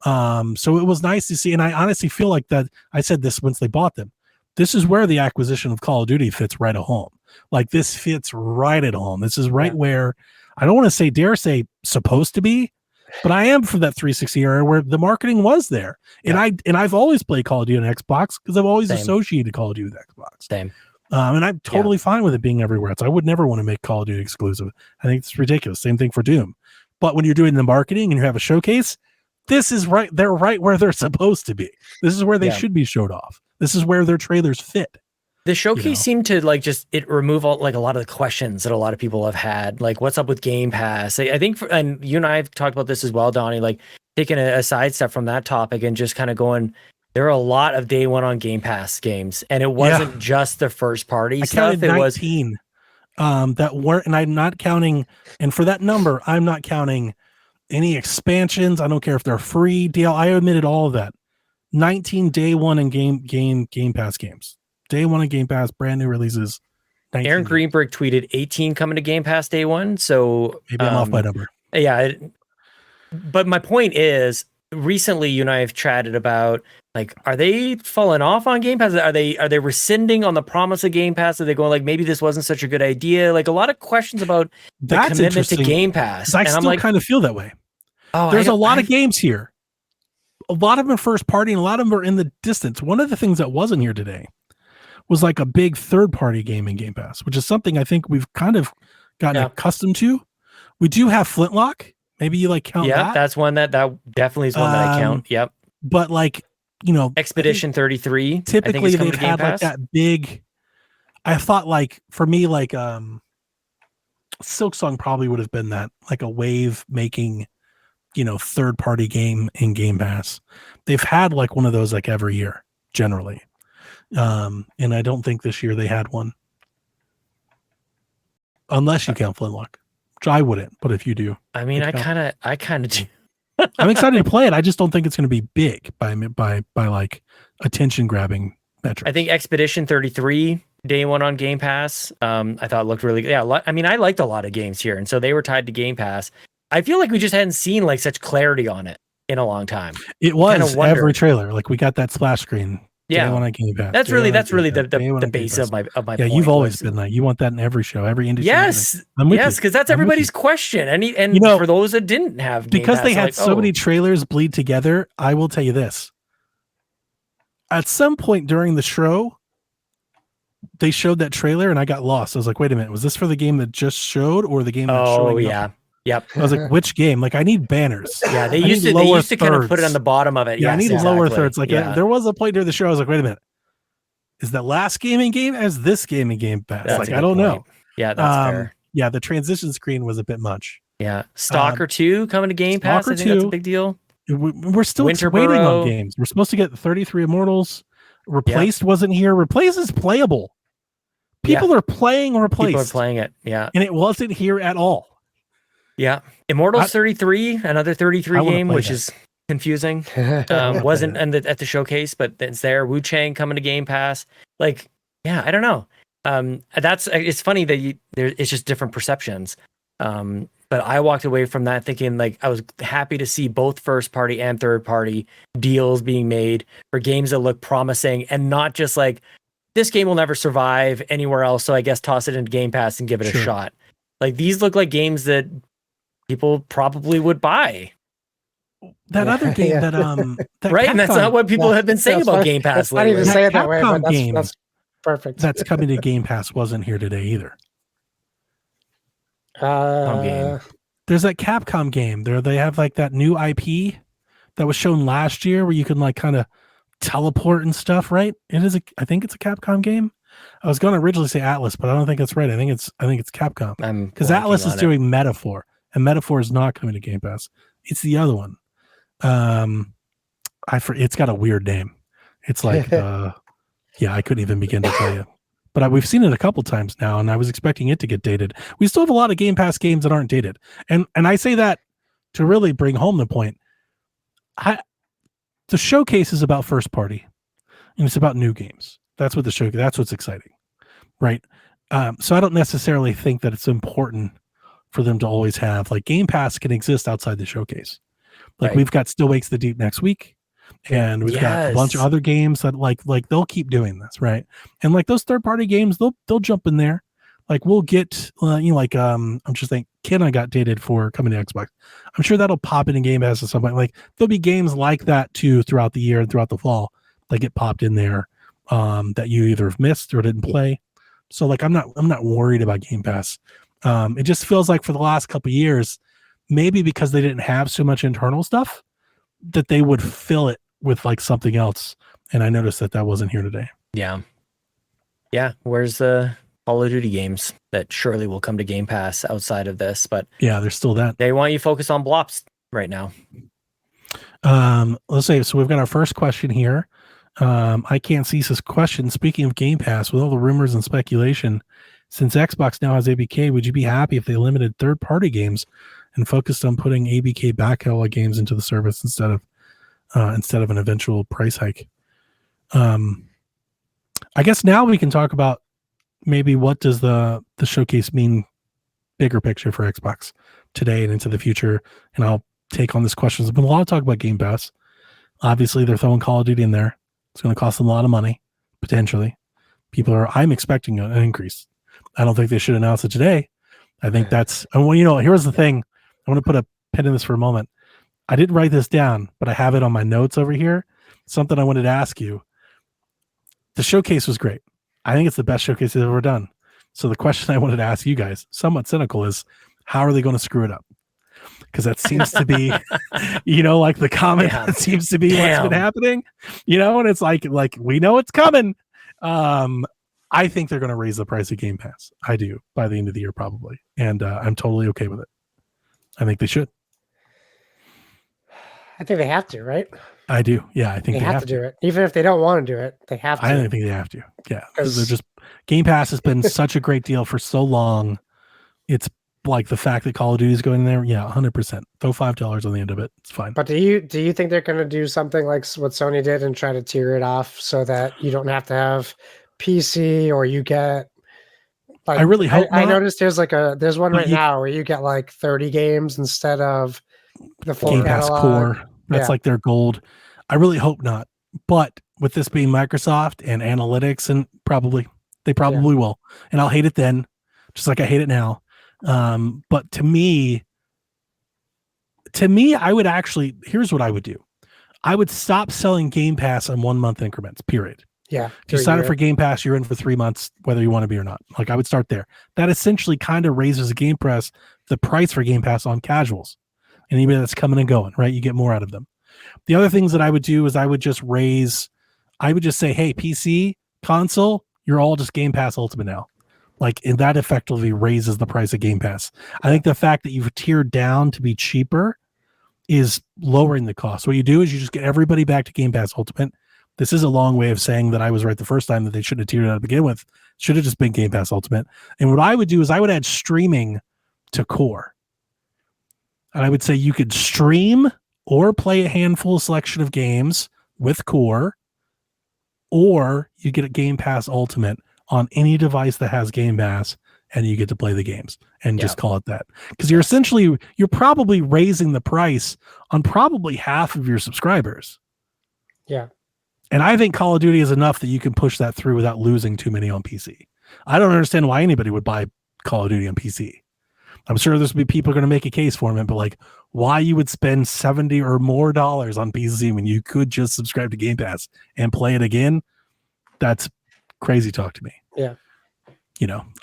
So it was nice to see, and I honestly feel like that. I said this once they bought them. This is where the acquisition of Call of Duty fits right at home. Like this fits right at home. This is right where, I don't want to dare say supposed to be, but I am from that 360 era where the marketing was there. And I've always played Call of Duty on Xbox because I've always associated Call of Duty with Xbox. Same. And I'm totally fine with it being everywhere else. I would never want to make Call of Duty exclusive. I think it's ridiculous. Same thing for Doom. But when you're doing the marketing and you have a showcase, this is right. They're right where they're supposed to be. This is where they should be showed off. This is where their trailers fit. The showcase seemed to like remove all, like a lot of the questions that a lot of people have had. Like, what's up with Game Pass? I think, and you and I have talked about this as well, Donnie. Like taking a sidestep from that topic and just kind of going. There are a lot of day one on Game Pass games, and it wasn't just the first party stuff. It 19, that weren't, and I'm not counting. And for that number, I'm not counting any expansions. I don't care if they're free. I omitted all of that. 19 day one and Game Pass games. Day one and Game Pass, brand new releases. 19. Aaron Greenberg tweeted 18 coming to Game Pass day one. So maybe I'm off by number. Yeah, but my point is, recently you and I have chatted about like, are they falling off on Game Pass? Are they rescinding on the promise of Game Pass? Are they going like, maybe this wasn't such a good idea? Like a lot of questions about the commitment to Game Pass. I still kind of feel that way. There's a lot of games here. A lot of them are first party and a lot of them are in the distance. One of the things that wasn't here today was like a big third party game in Game Pass, which is something I think we've kind of gotten accustomed to. We do have Flintlock. Maybe you like count that. That's one that definitely is one that I count. Yep. But like, Expedition 33. Typically they've had like that big, I thought like for me, like Silksong probably would have been that, like a wave making, third party game in Game Pass. They've had like one of those like every year generally. And I don't think this year they had one. Unless you count Flintlock. Which I wouldn't, but if you do. I mean, I kind of do. I'm excited to play it. I just don't think it's going to be big by like attention grabbing metrics. I think Expedition 33 day one on Game Pass. I thought it looked really good. Yeah, I mean, I liked a lot of games here, and so they were tied to Game Pass. I feel like we just hadn't seen like such clarity on it in a long time. It was every trailer. Like we got that splash screen. Yeah, on Game Pass. That's really the base of my point. You've always been that. You want that in every show, every industry. Yes, because that's everybody's question. And for those that didn't have Game because Pass, they had so many trailers bleed together. I will tell you this: at some point during the show, they showed that trailer, and I got lost. I was like, "Wait a minute, was this for the game that just showed, or the game that's showing?" Oh yeah. Yep. I was like, which game? Like, I need banners. Yeah, they used to kind of put it on the bottom of it. Yeah, I need lower thirds. Like, there was a point during the show. I was like, wait a minute, is that last game in Game as this game in Game Pass? That's like, I don't know. Yeah, that's fair. Yeah, the transition screen was a bit much. Yeah, Stalker 2 coming to Game Pass. I think that's a big deal. We're still waiting on games. We're supposed to get 33 Immortals. Replaced wasn't here. Replaced is playable. People are playing Replaced. People are playing it. Yeah, and it wasn't here at all. Yeah, Immortals 33, another 33 game, which is confusing. Wasn't at the showcase, but it's there. Wu Chang coming to Game Pass. Like, yeah, I don't know. It's funny that it's just different perceptions. But I walked away from that thinking like I was happy to see both first party and third party deals being made for games that look promising and not just like this game will never survive anywhere else, so I guess toss it into Game Pass and give it a shot. Like these look like games that people probably would buy. That other game that right, and that's not what people have been saying about Game Pass lately. Not even say it that way, but that's perfect. That's coming to Game Pass wasn't here today either. There's that Capcom game. They have like that new IP that was shown last year where you can like kind of teleport and stuff, right? I think it's a Capcom game. I was going to originally say Atlas, but I don't think that's right. I think it's Capcom. Because Atlas is doing Metaphor. And Metaphor is not coming to Game Pass. It's the other one. It's got a weird name. It's like, I couldn't even begin to tell you. But we've seen it a couple times now, and I was expecting it to get dated. We still have a lot of Game Pass games that aren't dated, and I say that to really bring home the point. The showcase is about first party, and it's about new games. That's what the showcase. That's what's exciting, right? So I don't necessarily think that it's important for them to always have like Game Pass can exist outside the showcase. Like we've got Still Wakes the Deep next week, and we've got a bunch of other games that like they'll keep doing this, right? And like those third party games, they'll jump in there. Like we'll get, I'm just thinking, Ken I got dated for coming to Xbox. I'm sure that'll pop in Game Pass at some point. Like there'll be games like that too throughout the year and throughout the fall that get popped in there that you either have missed or didn't play. So like I'm not worried about Game Pass. It just feels like for the last couple of years, maybe because they didn't have so much internal stuff, that they would fill it with like something else. And I noticed that wasn't here today. Yeah. Where's the Call of Duty games that surely will come to Game Pass outside of this? But yeah, there's still that. They want you focused on Blops right now. Let's say, so we've got our first question here. I can't cease this question. Speaking of Game Pass, with all the rumors and speculation, since Xbox now has ABK, would you be happy if they limited third-party games and focused on putting ABK back catalog games into the service instead of an eventual price hike? I guess now we can talk about maybe what does the showcase mean bigger picture for Xbox today and into the future. And I'll take on this question. There's been a lot of talk about Game Pass. Obviously, they're throwing Call of Duty in there. It's going to cost them a lot of money, potentially. I'm expecting an increase. I don't think they should announce it today. I think that's, and well, here's the thing. I want to put a pin in this for a moment. I didn't write this down, but I have it on my notes over here. Something I wanted to ask you. The showcase was great. I think it's the best showcase they've ever done. So the question I wanted to ask you guys, somewhat cynical, is how are they going to screw it up? Because that seems to be, like the comment seems to be what's been happening, and it's like we know it's coming. I think they're going to raise the price of Game Pass. I do by the end of the year, probably. And I'm totally okay with it. I think they should. I think they have to, right? I do. Yeah, I think they have to do it. Even if they don't want to do it, they have to. I don't think they have to. Yeah, because they're just Game Pass has been such a great deal for so long. It's like the fact that Call of Duty is going there. Yeah, 100%. Throw $5 on the end of it. It's fine. But do you think they're going to do something like what Sony did and try to tier it off so that you don't have to have PC or you get? Like, I really hope. I noticed there's one right now where you get like 30 games instead of the full Game Pass Core. That's like their gold. I really hope not. But with this being Microsoft and analytics, and they probably will. And I'll hate it then, just like I hate it now. But to me, I would actually, here's what I would do. I would stop selling Game Pass on 1 month increments, period. Yeah. If you sign up for Game Pass, you're in for 3 months, whether you want to be or not. Like I would start there. That essentially kind of raises the price for Game Pass on casuals. Anybody that's coming and going, right? You get more out of them. The other things that I would do is I would just say, hey, PC, console, you're all just Game Pass Ultimate now. And that effectively raises the price of Game Pass. I think the fact that you've tiered down to be cheaper is lowering the cost. What you do is you just get everybody back to Game Pass Ultimate. This is a long way of saying that I was right the first time that they shouldn't have tiered it out to begin with. Should have just been Game Pass Ultimate. And what I would do is I would add streaming to Core. And I would say you could stream or play a handful selection of games with Core, or you get a Game Pass Ultimate on any device that has Game Pass, and you get to play the games and just call it that. Because you're probably raising the price on probably half of your subscribers. Yeah. And I think Call of Duty is enough that you can push that through without losing too many on PC. I don't understand why anybody would buy Call of Duty on PC. I'm sure there's going to be people going to make a case for it, but why you would spend $70 or more on PC when you could just subscribe to Game Pass and play it again? That's crazy talk to me. Yeah.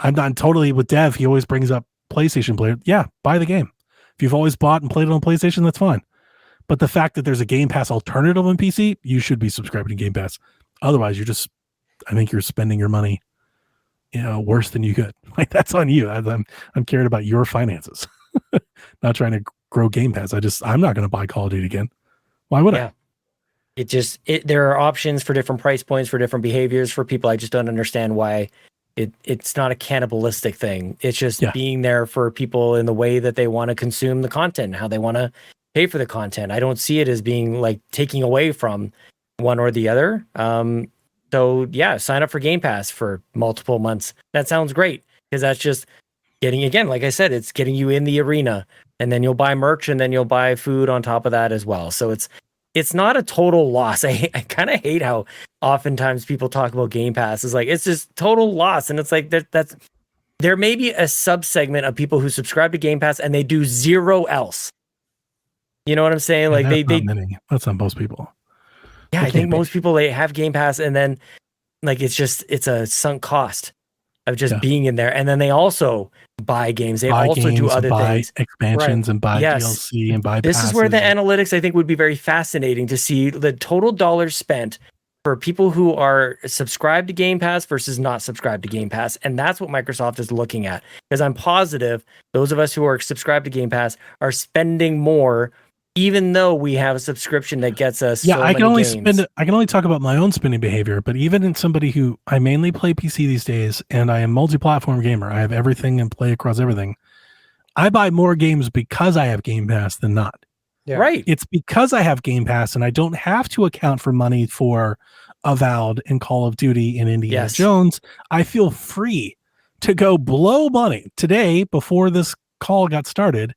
I'm not totally with Dev. He always brings up PlayStation player. Yeah, buy the game. If you've always bought and played it on PlayStation, that's fine. But the fact that there's a Game Pass alternative on PC, you should be subscribing to Game Pass. Otherwise, I think you're spending your money worse than you could. That's on you. I'm cared about your finances, not trying to grow Game Pass. I'm not going to buy Call of Duty again. Why would I? There are options for different price points, for different behaviors for people. I just don't understand why it's not a cannibalistic thing. It's just being there for people in the way that they want to consume the content, how they want to pay for the content. I don't see it as being taking away from one or the other. So sign up for Game Pass for multiple months. That sounds great, because that's just getting, again, like I said, it's getting you in the arena, and then you'll buy merch, and then you'll buy food on top of that as well. So it's not a total loss. I kind of hate how oftentimes people talk about Game Pass. It's just total loss, and it's that's there may be a subsegment of people who subscribe to Game Pass and they do zero else. You know what I'm saying? Like that's not most people. Yeah, I think most people, they have Game Pass and then like it's a sunk cost of just being in there. And then they also buy games. They also do other things. Expansions and buy DLC and buy This is where the analytics, I think, would be very fascinating to see the total dollars spent for people who are subscribed to Game Pass versus not subscribed to Game Pass. And that's what Microsoft is looking at. Because I'm positive those of us who are subscribed to Game Pass are spending more, even though we have a subscription that gets us I can only talk about my own spending behavior, but even in somebody who I mainly play PC these days and I am multi-platform gamer, I have everything and play across everything. I buy more games because I have Game Pass than not. Yeah. Right. It's because I have Game Pass and I don't have to account for money for Avowed and Call of Duty and Indiana Jones. I feel free to go blow money. Today, before this call got started,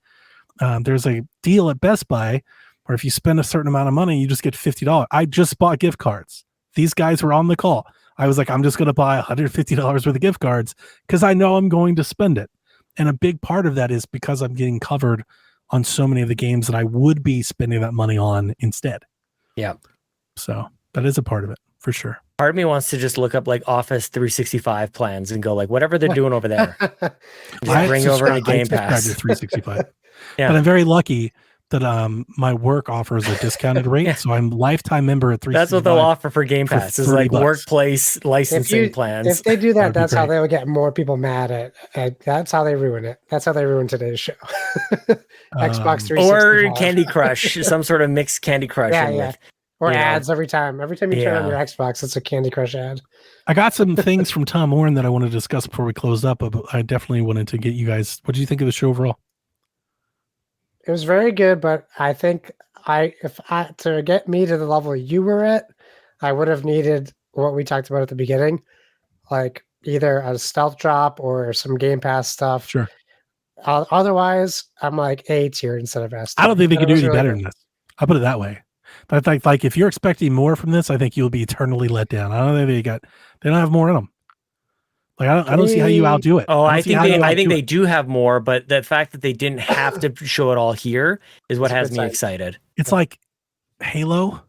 there's a deal at Best Buy where if you spend a certain amount of money, you just get $50. I just bought gift cards. These guys were on the call. I was like, I'm just going to buy $150 worth of gift cards because I know I'm going to spend it. And a big part of that is because I'm getting covered on so many of the games that I would be spending that money on instead. Yeah. So that is a part of it for sure. Part of me wants to just look up like Office 365 plans and go like whatever they're doing over there. Just bring over a Game Pass. 365. But I'm very lucky that my work offers a discounted rate, so I'm lifetime member at 365. That's what they'll offer for Game Pass is like workplace licensing plans. If they do that, that's how they'll get more people mad at. That's how they ruin it. That's how they ruin today's show. Xbox 365 or Candy Crush, some sort of mixed Candy Crush. Or ads every time. Every time you turn on your Xbox, it's a Candy Crush ad. I got some things from Tom Warren that I want to discuss before we close up, but I definitely wanted to get you guys. What do you think of the show overall? It was very good, but I think to get me to the level you were at, I would have needed what we talked about at the beginning, like either a stealth drop or some Game Pass stuff. Sure. Otherwise, I'm like A tier instead of S tier. I don't think they could do any better than this. I'll put it that way. I think like if you're expecting more from this, I think you'll be eternally let down. I don't think they don't have more in them. Like I don't see how you outdo it. Oh, I think they do have more, but the fact that they didn't have to show it all here is what has me excited. It's like Halo.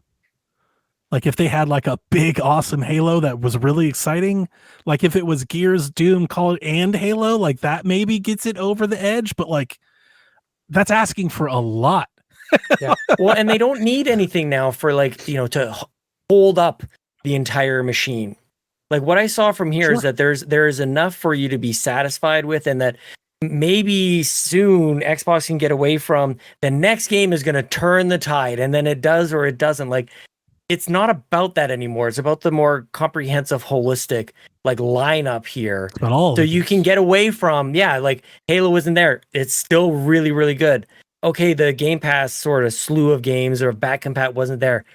Like if they had like a big awesome Halo that was really exciting, like if it was Gears, Doom, Call it and Halo, like that maybe gets it over the edge, but like that's asking for a lot. Yeah. Well, and they don't need anything now for like, to hold up the entire machine. Like what I saw from here is that there is enough for you to be satisfied with, and that maybe soon Xbox can get away from the next game is going to turn the tide, and then it does or it doesn't. Like it's not about that anymore. It's about the more comprehensive, holistic like lineup here. So you can get away from like Halo isn't there. It's still really, really good. Okay, the Game Pass sort of slew of games or back compat wasn't there.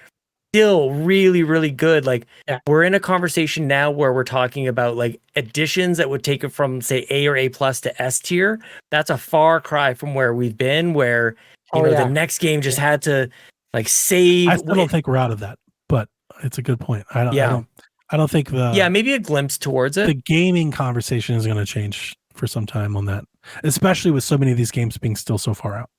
Still really, really good. Like we're in a conversation now where we're talking about like additions that would take it from say A or A plus to S tier. That's a far cry from where we've been, where the next game just had to like save. I still don't think we're out of that, but it's a good point. I don't think maybe a glimpse towards it. The gaming conversation is going to change for some time on that, especially with so many of these games being still so far out.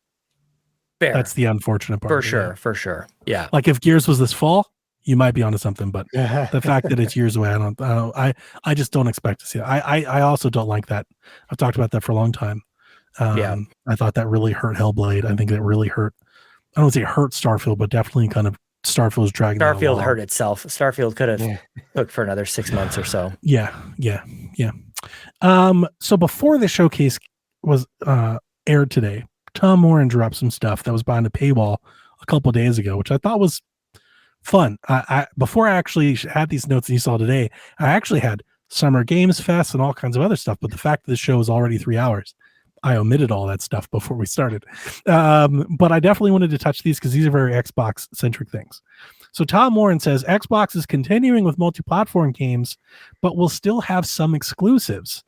Fair. That's the unfortunate part. For sure. Yeah. Like if Gears was this fall, you might be onto something, but the fact that it's years away, I just don't expect to see it. I also don't like that. I've talked about that for a long time. I thought that really hurt Hellblade. I think that really hurt. I don't say hurt Starfield, but definitely kind of Starfield's dragging. Starfield hurt itself. Starfield could have took for another 6 months or so. Yeah. So before the showcase was aired today, Tom Warren dropped some stuff that was behind a paywall a couple of days ago, which I thought was fun. Before I actually had these notes that you saw today, I actually had Summer Games Fest and all kinds of other stuff. But the fact that the show is already 3 hours, I omitted all that stuff before we started. But I definitely wanted to touch these because these are very Xbox centric things. So Tom Warren says Xbox is continuing with multi-platform games, but will still have some exclusives.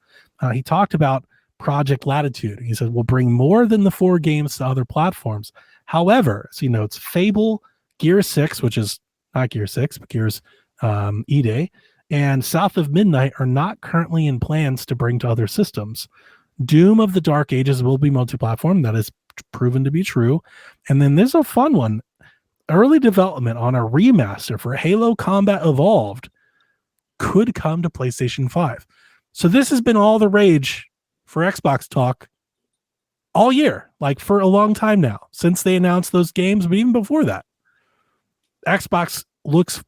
He talked about Project Latitude. He said, we'll bring more than the 4 games to other platforms. However, as he notes, Fable, Gears 6, which is not Gears 6, but Gears E-Day, and South of Midnight are not currently in plans to bring to other systems. Doom of the Dark Ages will be multi-platform. That is proven to be true. And then there's a fun one. Early development on a remaster for Halo Combat Evolved could come to PlayStation 5. So this has been all the rage for Xbox talk all year, like for a long time now, since they announced those games, but even before that. Xbox looks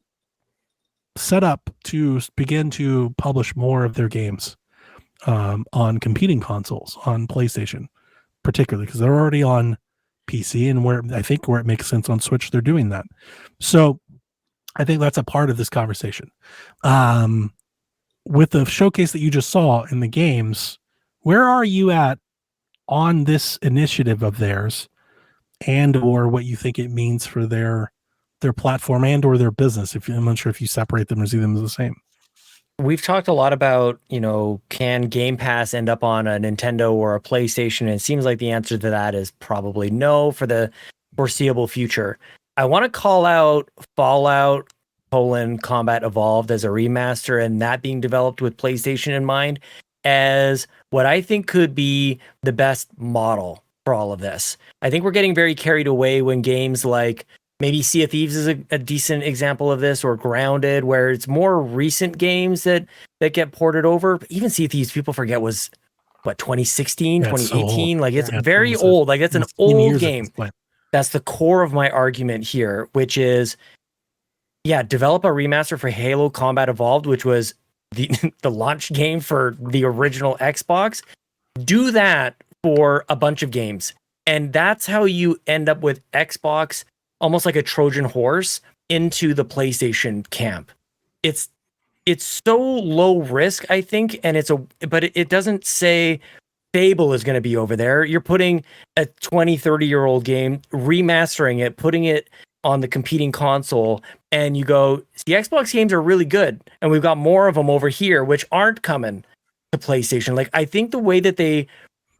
set up to begin to publish more of their games on competing consoles, on PlayStation, particularly because they're already on PC, and where it makes sense on Switch, they're doing that. So I think that's a part of this conversation. With the showcase that you just saw in the games, where are you at on this initiative of theirs, and or what you think it means for their platform and or their business? I'm not sure if you separate them or see them as the same. We've talked a lot about, can Game Pass end up on a Nintendo or a PlayStation? And it seems like the answer to that is probably no for the foreseeable future. I want to call out Fallout Combat Evolved as a remaster, and that being developed with PlayStation in mind as what I think could be the best model for all of this. I think we're getting very carried away when games like maybe Sea of Thieves is a decent example of this, or Grounded, where it's more recent games that get ported over. But even Sea of Thieves, people forget, was what, 2016, 2018? So like it's very old. Like it's an old game. That's the core of my argument here, which is, develop a remaster for Halo Combat Evolved, which was the launch game for the original Xbox. Do that for a bunch of games. And that's how you end up with Xbox almost like a Trojan horse into the PlayStation camp. It's so low risk, I think, and but it doesn't say Fable is going to be over there. You're putting a 20, 30-year-old game, remastering it, putting it on the competing console, and you go, the Xbox games are really good, and we've got more of them over here, which aren't coming to PlayStation. Like, I think the way that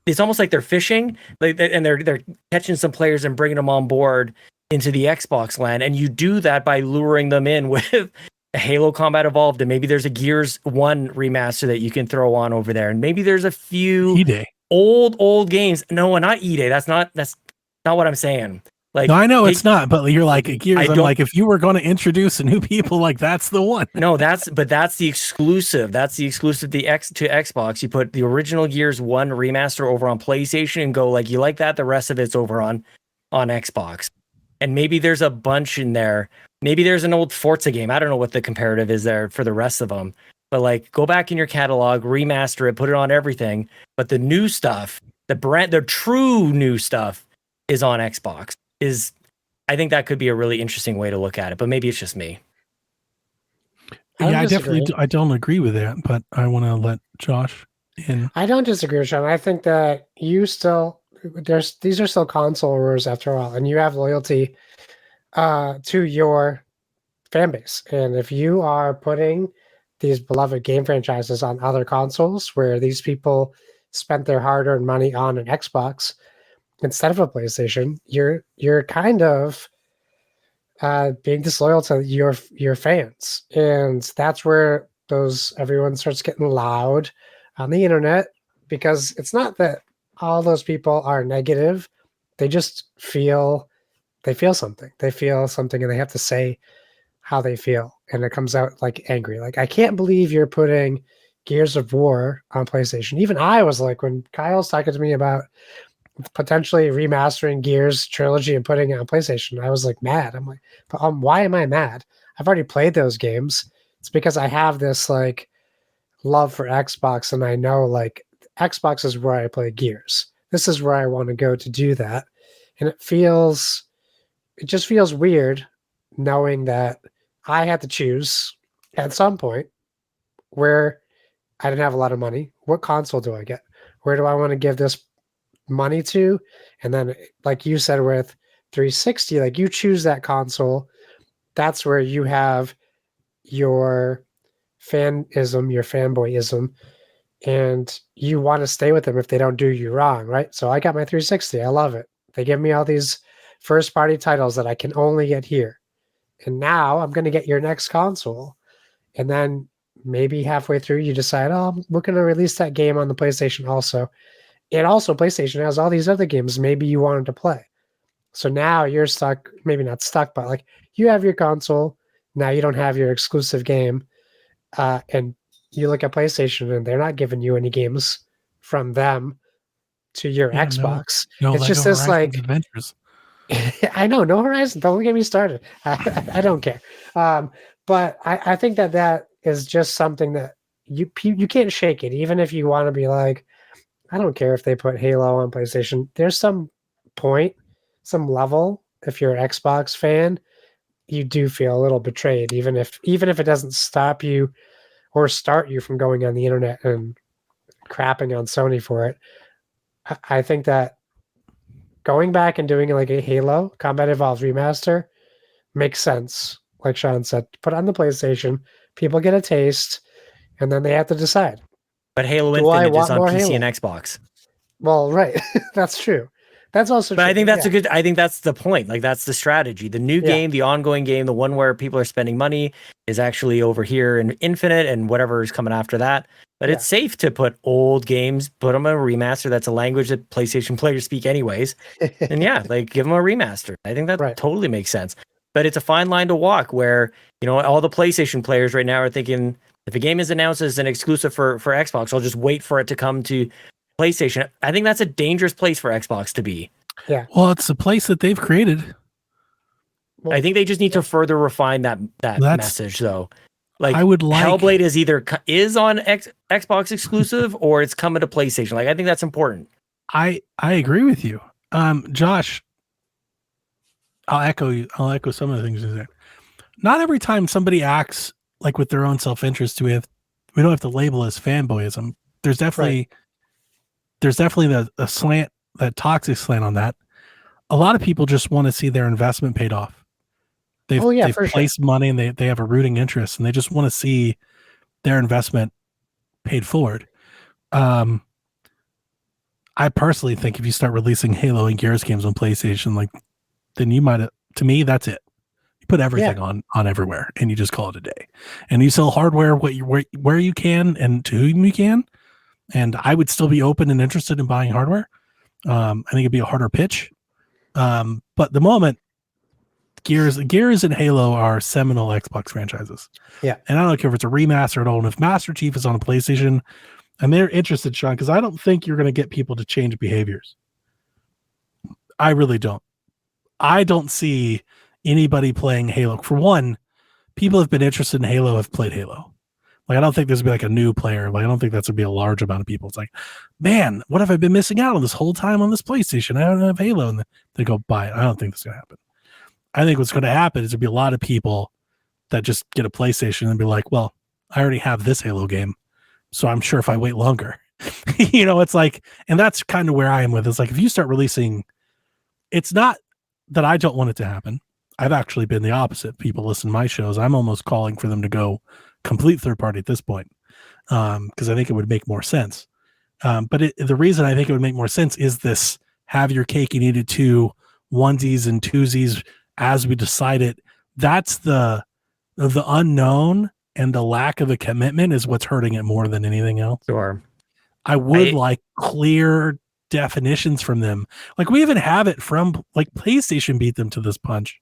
it's almost like they're fishing, and they're catching some players and bringing them on board into the Xbox land, and you do that by luring them in with Halo Combat Evolved, and maybe there's a Gears 1 remaster that you can throw on over there, and maybe there's a few old games. No, not E-Day. That's not what I'm saying. Like, no, I know it's not, but you're like Gears. I'm like, if you were going to introduce new people, like that's the one. No, that's the exclusive. That's the exclusive to Xbox. You put the original Gears 1 remaster over on PlayStation and go, like, you like that, the rest of it's over on Xbox. And maybe there's a bunch in there. Maybe there's an old Forza game. I don't know what the comparative is there for the rest of them. But like, go back in your catalog, remaster it, put it on everything. But the new stuff, the true new stuff, is on Xbox. I think that could be a really interesting way to look at it. But maybe it's just me. I don't agree with that. But I want to let Josh in. I don't disagree with Sean. I think that these are still console wars after all, and you have loyalty to your fan base. And if you are putting these beloved game franchises on other consoles where these people spent their hard-earned money on an Xbox instead of a PlayStation, you're kind of being disloyal to your fans. And that's where everyone starts getting loud on the internet, because it's not that all those people are negative. They just feel something. They feel something, and they have to say how they feel. And it comes out like angry. Like, I can't believe you're putting Gears of War on PlayStation. Even I was like, when Kyle's talking to me about potentially remastering Gears trilogy and putting it on PlayStation, I was like mad. I'm like, why am I mad? I've already played those games. It's because I have this like love for Xbox, and I know like Xbox is where I play Gears. This is where I want to go to do that. And it just feels weird knowing that I had to choose at some point where I didn't have a lot of money. What console do I get? Where do I want to give this money to? And then, like you said, with 360, like, you choose that console. That's where you have your fanism, your fanboyism, and you want to stay with them if they don't do you wrong, right? So I got my 360. I love it. They give me all these first party titles that I can only get here. And now I'm going to get your next console. And then maybe halfway through you decide, oh, we're going to release that game on the PlayStation also. And also PlayStation has all these other games maybe you wanted to play. So now you're stuck, maybe not stuck, but like you have your console. Now you don't have your exclusive game. And you look at PlayStation and they're not giving you any games from them to your Yeah, Xbox. No It's Lego just this Horizons like, Adventures. I know, no Horizon. Don't get me started. I don't care. But I think that is just something that you can't shake it. Even if you want to be like, I don't care if they put Halo on PlayStation. There's some point, some level. If you're an Xbox fan, you do feel a little betrayed, even if it doesn't stop you or start you from going on the internet and crapping on Sony for it. I think that going back and doing like a Halo Combat Evolved remaster makes sense. Like Sean said, put it on the PlayStation, people get a taste, and then they have to decide. But Halo Do I Infinite is want on more PC Halo? and Xbox. Well, right. That's true. That's also But true. I think that's a good. I think that's the point. Like that's the strategy. The new game, the ongoing game, the one where people are spending money, is actually over here in Infinite and whatever is coming after that. But it's safe to put old games, put them in a remaster. That's a language that PlayStation players speak anyways. And yeah, like give them a remaster. I think that totally makes sense. But it's a fine line to walk where, you know, all the PlayStation players right now are thinking, if a game is announced as an exclusive for Xbox, I'll just wait for it to come to PlayStation. I think that's a dangerous place for Xbox to be. Yeah. Well, it's a place that they've created. Well, I think they just need to further refine that message, though. Like, I would like Hellblade is either on Xbox exclusive or it's coming to PlayStation. Like, I think that's important. I agree with you, Josh. I'll echo some of the things you said. Not every time somebody acts like with their own self-interest, we don't have to label as fanboyism. There's definitely the slant, that toxic slant on that. A lot of people just want to see their investment paid off. They've placed money and they have a rooting interest and they just want to see their investment paid forward. I personally think if you start releasing Halo and Gears games on PlayStation, like, then you might, to me, that's it. You put everything on everywhere and you just call it a day. And you sell hardware where you can and to whom you can. And I would still be open and interested in buying hardware. I think it'd be a harder pitch. But the moment Gears and Halo are seminal Xbox franchises. Yeah. And I don't care if it's a remaster at all. And if Master Chief is on a PlayStation and they're interested, Sean, because I don't think you're going to get people to change behaviors. I really don't. I don't see anybody playing Halo. For one, people have been interested in Halo have played Halo. Like, I don't think there's be like a new player. Like, I don't think that's gonna be a large amount of people. It's like, man, what have I been missing out on this whole time on this PlayStation? I don't have Halo, and they go buy it. I don't think that's gonna happen. I think what's gonna happen is there'll be a lot of people that just get a PlayStation and be like, well, I already have this Halo game, so I'm sure if I wait longer, you know, it's like, and that's kind of where I am with it. It's like, if you start releasing, it's not that I don't want it to happen. I've actually been the opposite. People listen to my shows. I'm almost calling for them to go complete third party at this point, because I think it would make more sense. But the reason I think it would make more sense is this: have your cake and eat it too, onesies and twosies as we decide it. That's the unknown and the lack of a commitment is what's hurting it more than anything else. Sure. I would like clear definitions from them. Like, we even have it from, like, PlayStation beat them to this punch.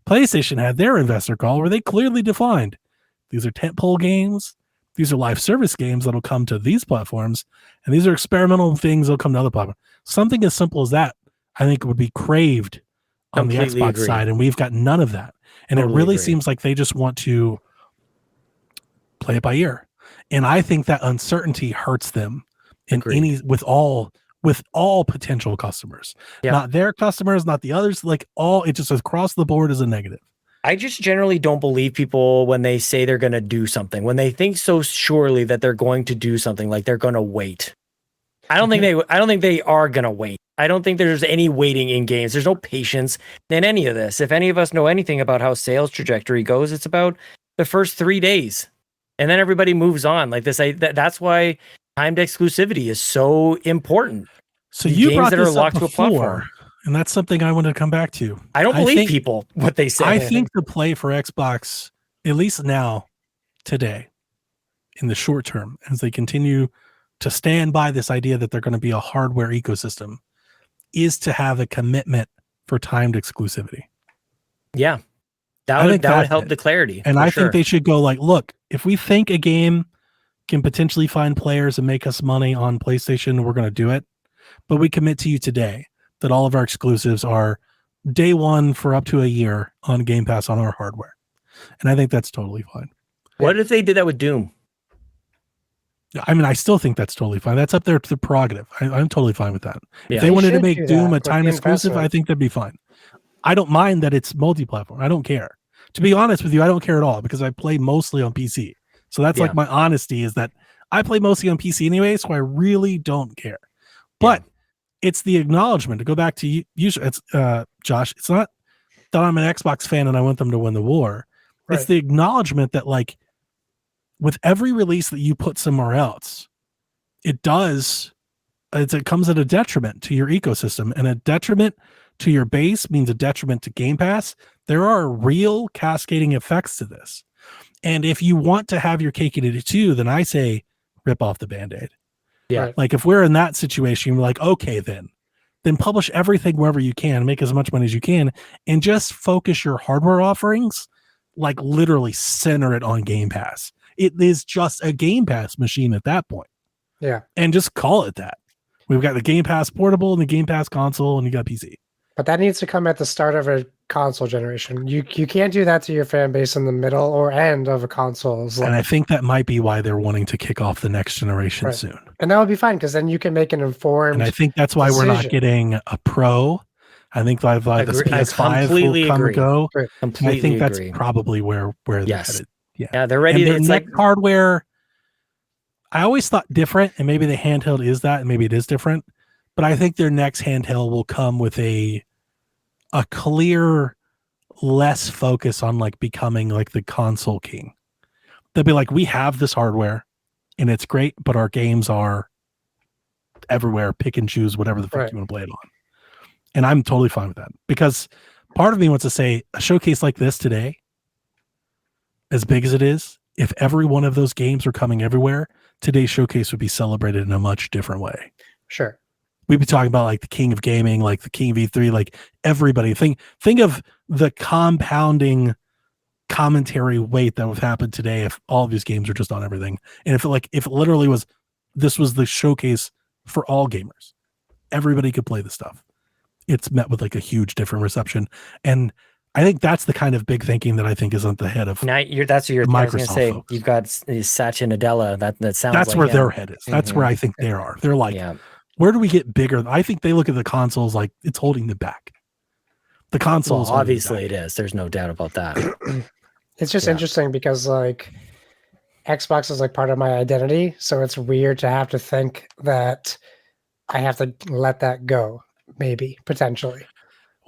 PlayStation had their investor call where they clearly defined these are tentpole games, these are live service games that'll come to these platforms, and these are experimental things that'll come to other platforms. Something as simple as that, I think, would be craved on the Xbox side, and we've got none of that. And it really seems like they just want to play it by ear. And I think that uncertainty hurts them in with all potential customers. Not their customers, not the others, like all, it just across the board is a negative. I just generally don't believe people when they say they're going to do something, when they think so surely that they're going to do something, like they're going to wait. I don't think they are going to wait. I don't think there's any waiting in games. There's no patience in any of this. If any of us know anything about how sales trajectory goes, it's about the first 3 days and then everybody moves on. Like this, that's why timed exclusivity is so important. So you brought this up before, and that's something I wanted to come back to. I don't believe people what they say. I think the play for Xbox, at least now, today, in the short term, as they continue to stand by this idea that they're going to be a hardware ecosystem, is to have a commitment for timed exclusivity. Yeah. That would help the clarity. And I think they should go like, look, if we think a game can potentially find players and make us money on PlayStation, we're going to do it. But we commit to you today that all of our exclusives are day one for up to a year on Game Pass on our hardware. And I think that's totally fine. What if they did that with Doom? I mean, I still think that's totally fine. That's up there to the prerogative. I'm totally fine with that. Yeah. If they wanted to make do Doom that a time exclusive, I think that'd be fine. I don't mind that it's multi-platform. I don't care. To be honest with you, I don't care at all because I play mostly on PC. So that's like my honesty is that I play mostly on PC anyway, so I really don't care. But it's the acknowledgement to go back to you, it's Josh. It's not that I'm an Xbox fan and I want them to win the war. Right. It's the acknowledgement that like with every release that you put somewhere else, it comes at a detriment to your ecosystem, and a detriment to your base means a detriment to Game Pass. There are real cascading effects to this. And if you want to have your cake and eat it too, then I say rip off the Band-Aid. Yeah. Like if we're in that situation, we're like, okay, then publish everything wherever you can, make as much money as you can, and just focus your hardware offerings, like literally center it on Game Pass. It is just a Game Pass machine at that point. Yeah. And just call it that. We've got the Game Pass portable and the Game Pass console, and you got PC. But that needs to come at the start of a console generation. You can't do that to your fan base in the middle or end of a console. And I think that might be why they're wanting to kick off the next generation soon. And that would be fine because then you can make an informed. And I think that's why we're not getting a Pro. I think this PS5 will come and go. I think that's probably where they're headed. Yeah, they're ready. And their hardware, I always thought different, and maybe the handheld is that, and maybe it is different. But I think their next handheld will come with a clear, less focus on like becoming like the console king. They'll be like, we have this hardware and it's great, but our games are everywhere, pick and choose whatever the fuck you want to play it on. And I'm totally fine with that because part of me wants to say a showcase like this today, as big as it is, if every one of those games were coming everywhere, today's showcase would be celebrated in a much different way. Sure. We'd be talking about like the king of gaming, like the king of E3, like everybody. Think of the compounding commentary weight that would happen today if all of these games are just on everything. And if it literally was, this was the showcase for all gamers. Everybody could play the stuff. It's met with like a huge different reception. And I think that's the kind of big thinking that I think is at the head of that's what you're Microsoft say. folks. You've got Satya Nadella. That sounds that's like where their head is. That's where I think they are. They're like, where do we get bigger? I think they look at the consoles like it's holding them back. The consoles, obviously it is. There's no doubt about that. It's just interesting because like Xbox is like part of my identity, so it's weird to have to think that I have to let that go. Maybe potentially.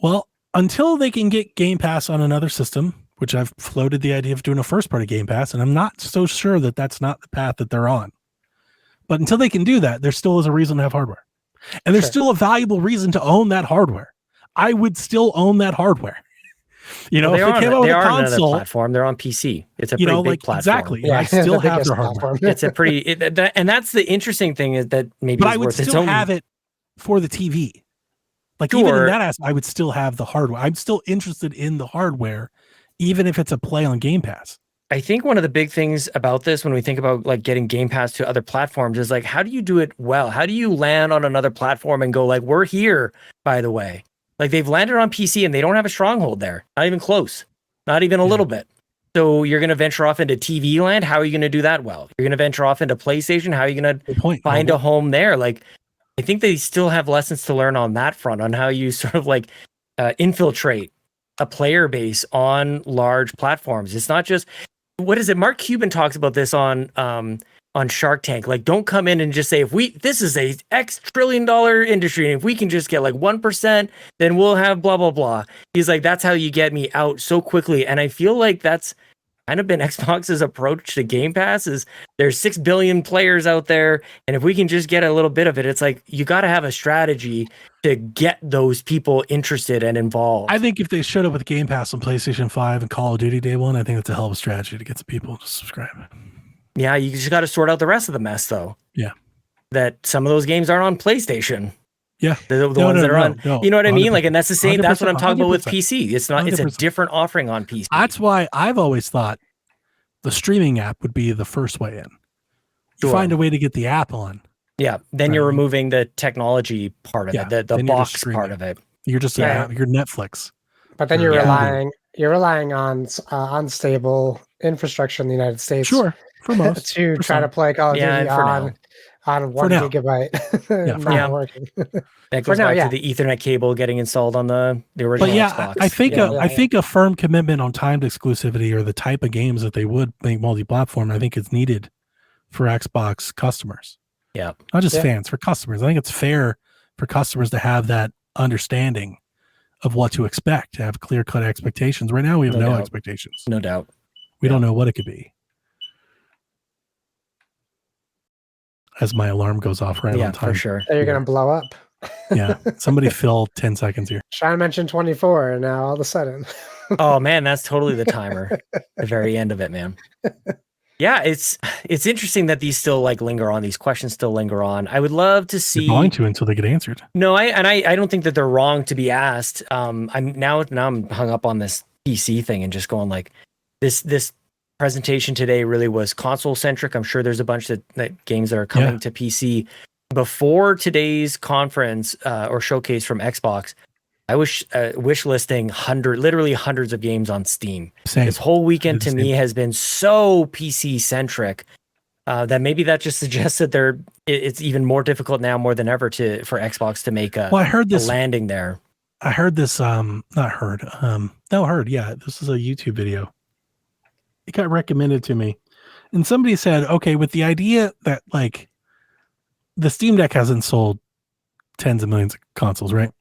Well, until they can get Game Pass on another system, which I've floated the idea of doing a first-party Game Pass, and I'm not so sure that that's not the path that they're on. But until they can do that, there still is a reason to have hardware. And there's still a valuable reason to own that hardware. I would still own that hardware. You know, if they came out with a console platform, they're on PC. It's a pretty big platform. Exactly. Yeah, I still have their hardware. It's a pretty, and that's the interesting thing is that maybe. But I would still have it for the TV. Like even in that aspect, I would still have the hardware. I'm still interested in the hardware, even if it's a play on Game Pass. I think one of the big things about this when we think about like getting Game Pass to other platforms is like, how do you do it well? How do you land on another platform and go like, we're here, by the way? Like they've landed on PC and they don't have a stronghold there. Not even close. Not even a little bit. So you're going to venture off into TV land. How are you going to do that well? You're going to venture off into PlayStation. How are you going to find a home there? Like, I think they still have lessons to learn on that front, on how you sort of like infiltrate a player base on large platforms. It's not just, what is it? Mark Cuban talks about this on Shark Tank. Like, don't come in and just say, this is a X $1 trillion industry, and if we can just get like 1%, then we'll have blah, blah, blah. He's like, that's how you get me out so quickly. And I feel like that's kind of been Xbox's approach to Game Pass is there's 6 billion players out there. And if we can just get a little bit of it, it's like, you got to have a strategy to get those people interested and involved. I think if they showed up with Game Pass on PlayStation 5 and Call of Duty Day 1, I think that's a hell of a strategy to get the people to subscribe. Yeah, you just got to sort out the rest of the mess, though. Yeah. That some of those games aren't on PlayStation. Yeah. The ones that are on, you know what I mean? Like, and that's the same. That's what I'm talking about with PC. It's not. 100%. It's a different offering on PC. That's why I've always thought the streaming app would be the first way in. You find a way to get the app on. Yeah. Then you're removing the technology part of it, the box part of it. You're just you're Netflix. But then you're relying on unstable infrastructure in the United States. Sure, for most to try to play Call of Duty on 1 gigabyte. Not working. That goes back to the Ethernet cable getting installed on the original Xbox. I think a firm commitment on timed exclusivity or the type of games that they would make multi-platform, I think it's needed for Xbox customers. Yeah. Not just fans, for customers. I think it's fair for customers to have that understanding of what to expect, to have clear-cut expectations. Right now, we have no expectations. No doubt. We don't know what it could be. As my alarm goes off on time. For sure. You're going to blow up. Yeah. Somebody fill 10 seconds here. Sean mentioned 24, and now all of a sudden. Oh, man, that's totally the timer. The very end of it, man. Yeah, it's interesting that these still linger on. These questions still linger on. I would love to see. They're going to until they get answered. No, I don't think that they're wrong to be asked. I'm hung up on this PC thing and just going like this presentation today really was console centric. I'm sure there's a bunch of that games that are coming to PC before today's conference or showcase from Xbox. I was wish listing literally hundreds of games on Steam. Same. This whole weekend to me has been so PC centric that maybe that just suggests that it's even more difficult now more than ever for Xbox to make a landing there. I heard this this is a YouTube video. It got recommended to me, and somebody said, okay, with the idea that like the Steam Deck hasn't sold tens of millions of consoles, right?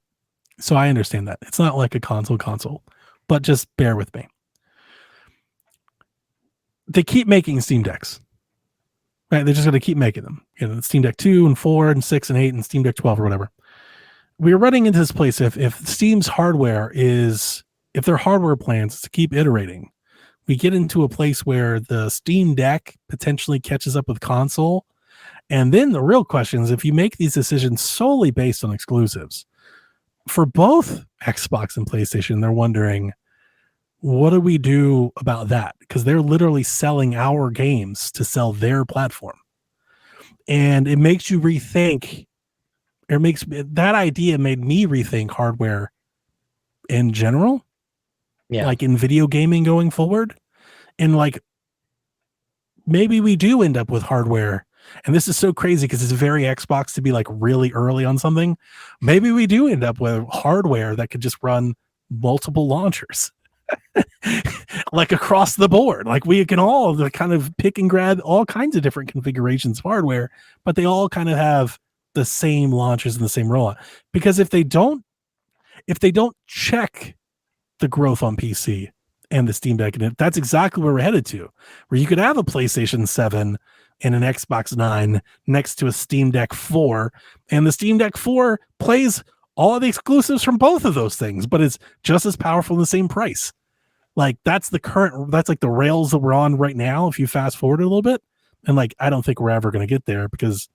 So I understand that. It's not like a console, but just bear with me. They keep making Steam Decks, right? They're just going to keep making them. You know, Steam Deck 2 and 4 and 6 and 8 and Steam Deck 12 or whatever. We're running into this place if Steam's hardware if their hardware plans is to keep iterating, we get into a place where the Steam Deck potentially catches up with console. And then the real question is, if you make these decisions solely based on exclusives, for both Xbox and PlayStation, they're wondering, what do we do about that? Because they're literally selling our games to sell their platform. And it makes you rethink, that idea made me rethink hardware in general. Yeah. Like in video gaming going forward. And like, maybe we do end up with hardware. And this is so crazy because it's very Xbox to be like really early on something. Maybe we do end up with hardware that could just run multiple launchers like across the board. Like we can all kind of pick and grab all kinds of different configurations of hardware, but they all kind of have the same launchers and the same rollout. Because if they don't check the growth on PC and the Steam Deck, and that's exactly where we're headed to, where you could have a PlayStation 7 and an Xbox 9 next to a Steam Deck 4, and the Steam Deck 4 plays all of the exclusives from both of those things, but it's just as powerful in the same price. Like that's like the rails that we're on right now. If you fast forward a little bit, and like, I don't think we're ever going to get there because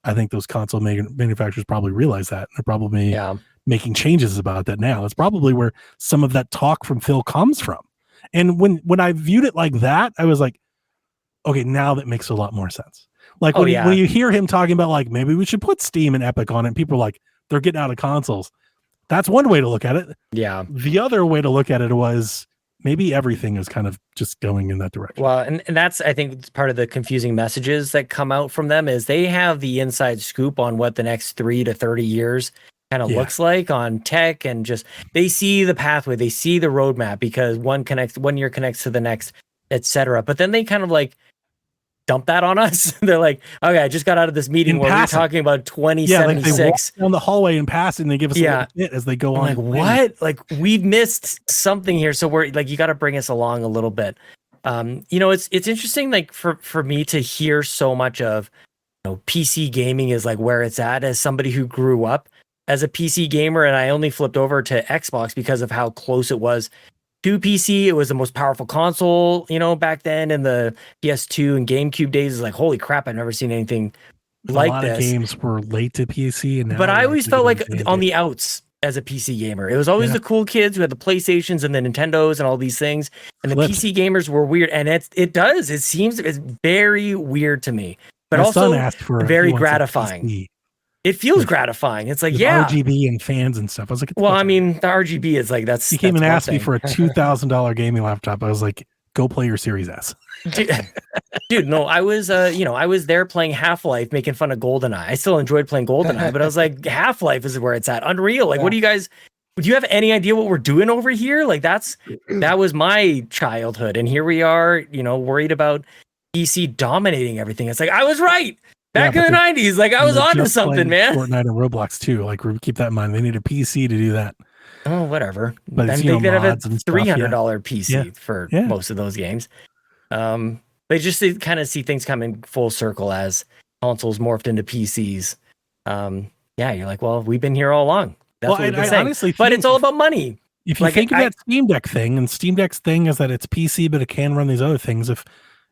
I think those console manufacturers probably realize that. They're probably making changes about that now. It's probably where some of that talk from Phil comes from. And when I viewed it like that, I was like, okay, now that makes a lot more sense. Like when you hear him talking about like, maybe we should put Steam and Epic on it, and people are like, they're getting out of consoles. That's one way to look at it. Yeah. The other way to look at it was maybe everything is kind of just going in that direction. Well, and that's, I think, part of the confusing messages that come out from them is they have the inside scoop on what the next 3 to 30 years kind of looks like on tech, and just they see the pathway, they see the roadmap because one year connects to the next, etc. But then they kind of like dump that on us. They're like, okay, I just got out of this meeting where we're talking about 2076. Yeah, like they walk down the hallway and pass, and they give us a bit as they go on. Like, what? Like, we've missed something here. So we're like, you got to bring us along a little bit. It's interesting, like for me to hear so much of, PC gaming is like where it's at as somebody who grew up as a PC gamer, and I only flipped over to Xbox because of how close it was to PC. It was the most powerful console, back then in the PS2 and GameCube days. It's like, holy crap, I've never seen anything like a lot this. of games were late to PC, and now But I always felt like on the the outs as a PC gamer. It was always the cool kids who had the PlayStations and the Nintendos and all these things. And the PC gamers were weird. And it seems it's very weird to me, but also very gratifying. It feels gratifying. It's like, RGB and fans and stuff. I was like, well, I mean, the RGB is like, that's. You came and asked me for a $2,000 gaming laptop. I was like, go play your Series S. Dude, no, I was I was there playing Half-Life, making fun of GoldenEye. I still enjoyed playing GoldenEye, but I was like, Half-Life is where it's at. Unreal. Like, what do you guys, do you have any idea what we're doing over here? Like, that was my childhood. And here we are, worried about PC dominating everything. It's like, I was right. Back in the 90s, like I was onto something, man. Fortnite and Roblox too. Like, keep that in mind. They need a PC to do that. Oh, whatever. But they could have a $300 PC for most of those games. They just kind of see things coming full circle as consoles morphed into PCs. You're like, well, we've been here all along. That's what we've been saying. Honestly, but it's all about money. If you think of that Steam Deck thing, and Steam Deck's thing is that it's PC, but it can run these other things. If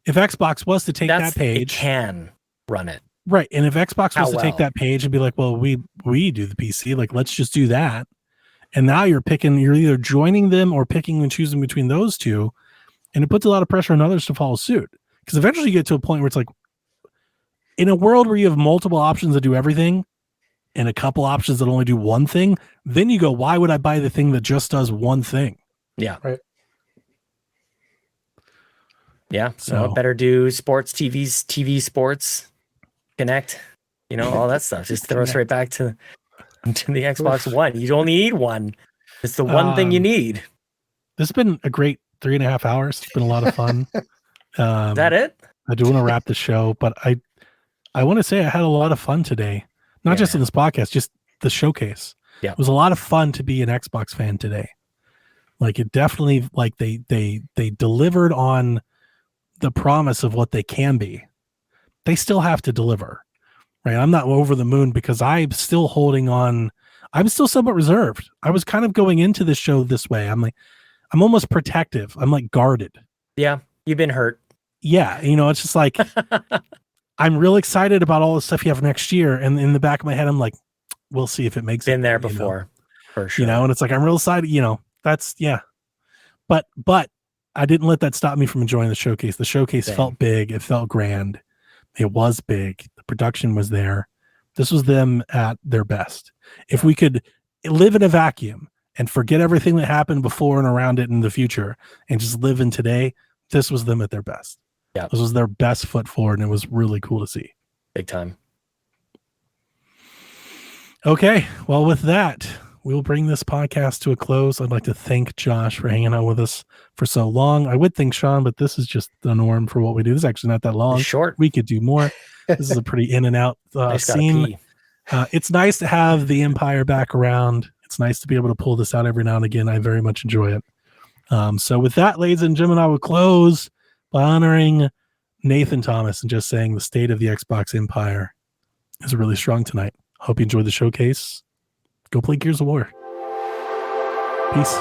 Xbox was to take that page, it can run it. Right. And if Xbox was to take that page and be like, well, we do the PC, like, let's just do that. And now you're either joining them or picking and choosing between those two. And it puts a lot of pressure on others to follow suit. Because eventually you get to a point where it's like, in a world where you have multiple options that do everything and a couple options that only do one thing, then you go, why would I buy the thing that just does one thing? Yeah. Right. Yeah. So better do sports, TV sports, Connect, all that stuff. Just throw us right back to the Xbox One. You only need one. It's the one thing you need. This has been a great 3.5 hours. It's been a lot of fun. Is that it? I do want to wrap the show, but I want to say I had a lot of fun today. Not just in this podcast, just the showcase. Yeah. It was a lot of fun to be an Xbox fan today. Like, it definitely, like, they delivered on the promise of what they can be. They still have to deliver, right? I'm not over the moon because I'm still holding on. I'm still somewhat reserved. I was kind of going into this show this way. I'm almost protective. I'm like guarded. Yeah. You've been hurt. Yeah. It's just like, I'm real excited about all the stuff you have next year. And in the back of my head, I'm like, we'll see if it makes been there before. For sure. And it's like, I'm real excited, that's, but I didn't let that stop me from enjoying the showcase. The showcase felt big. It felt grand. It was big. The production was there. This was them at their best. If we could live in a vacuum and forget everything that happened before and around it in the future and just live in today, this was them at their best. Yeah. This was their best foot forward, and it was really cool to see. Big time. Okay. Well, with that, we'll bring this podcast to a close. I'd like to thank Josh for hanging out with us for so long. I would thank Sean, but this is just the norm for what we do. This is actually not that long. It's short. We could do more. This is a pretty in and out scene. It's nice to have the Empire back around. It's nice to be able to pull this out every now and again. I very much enjoy it. So with that, ladies and gentlemen, I will close by honoring Nathan Thomas and just saying the state of the Xbox Empire is really strong tonight. Hope you enjoyed the showcase. Go play Gears of War. Peace.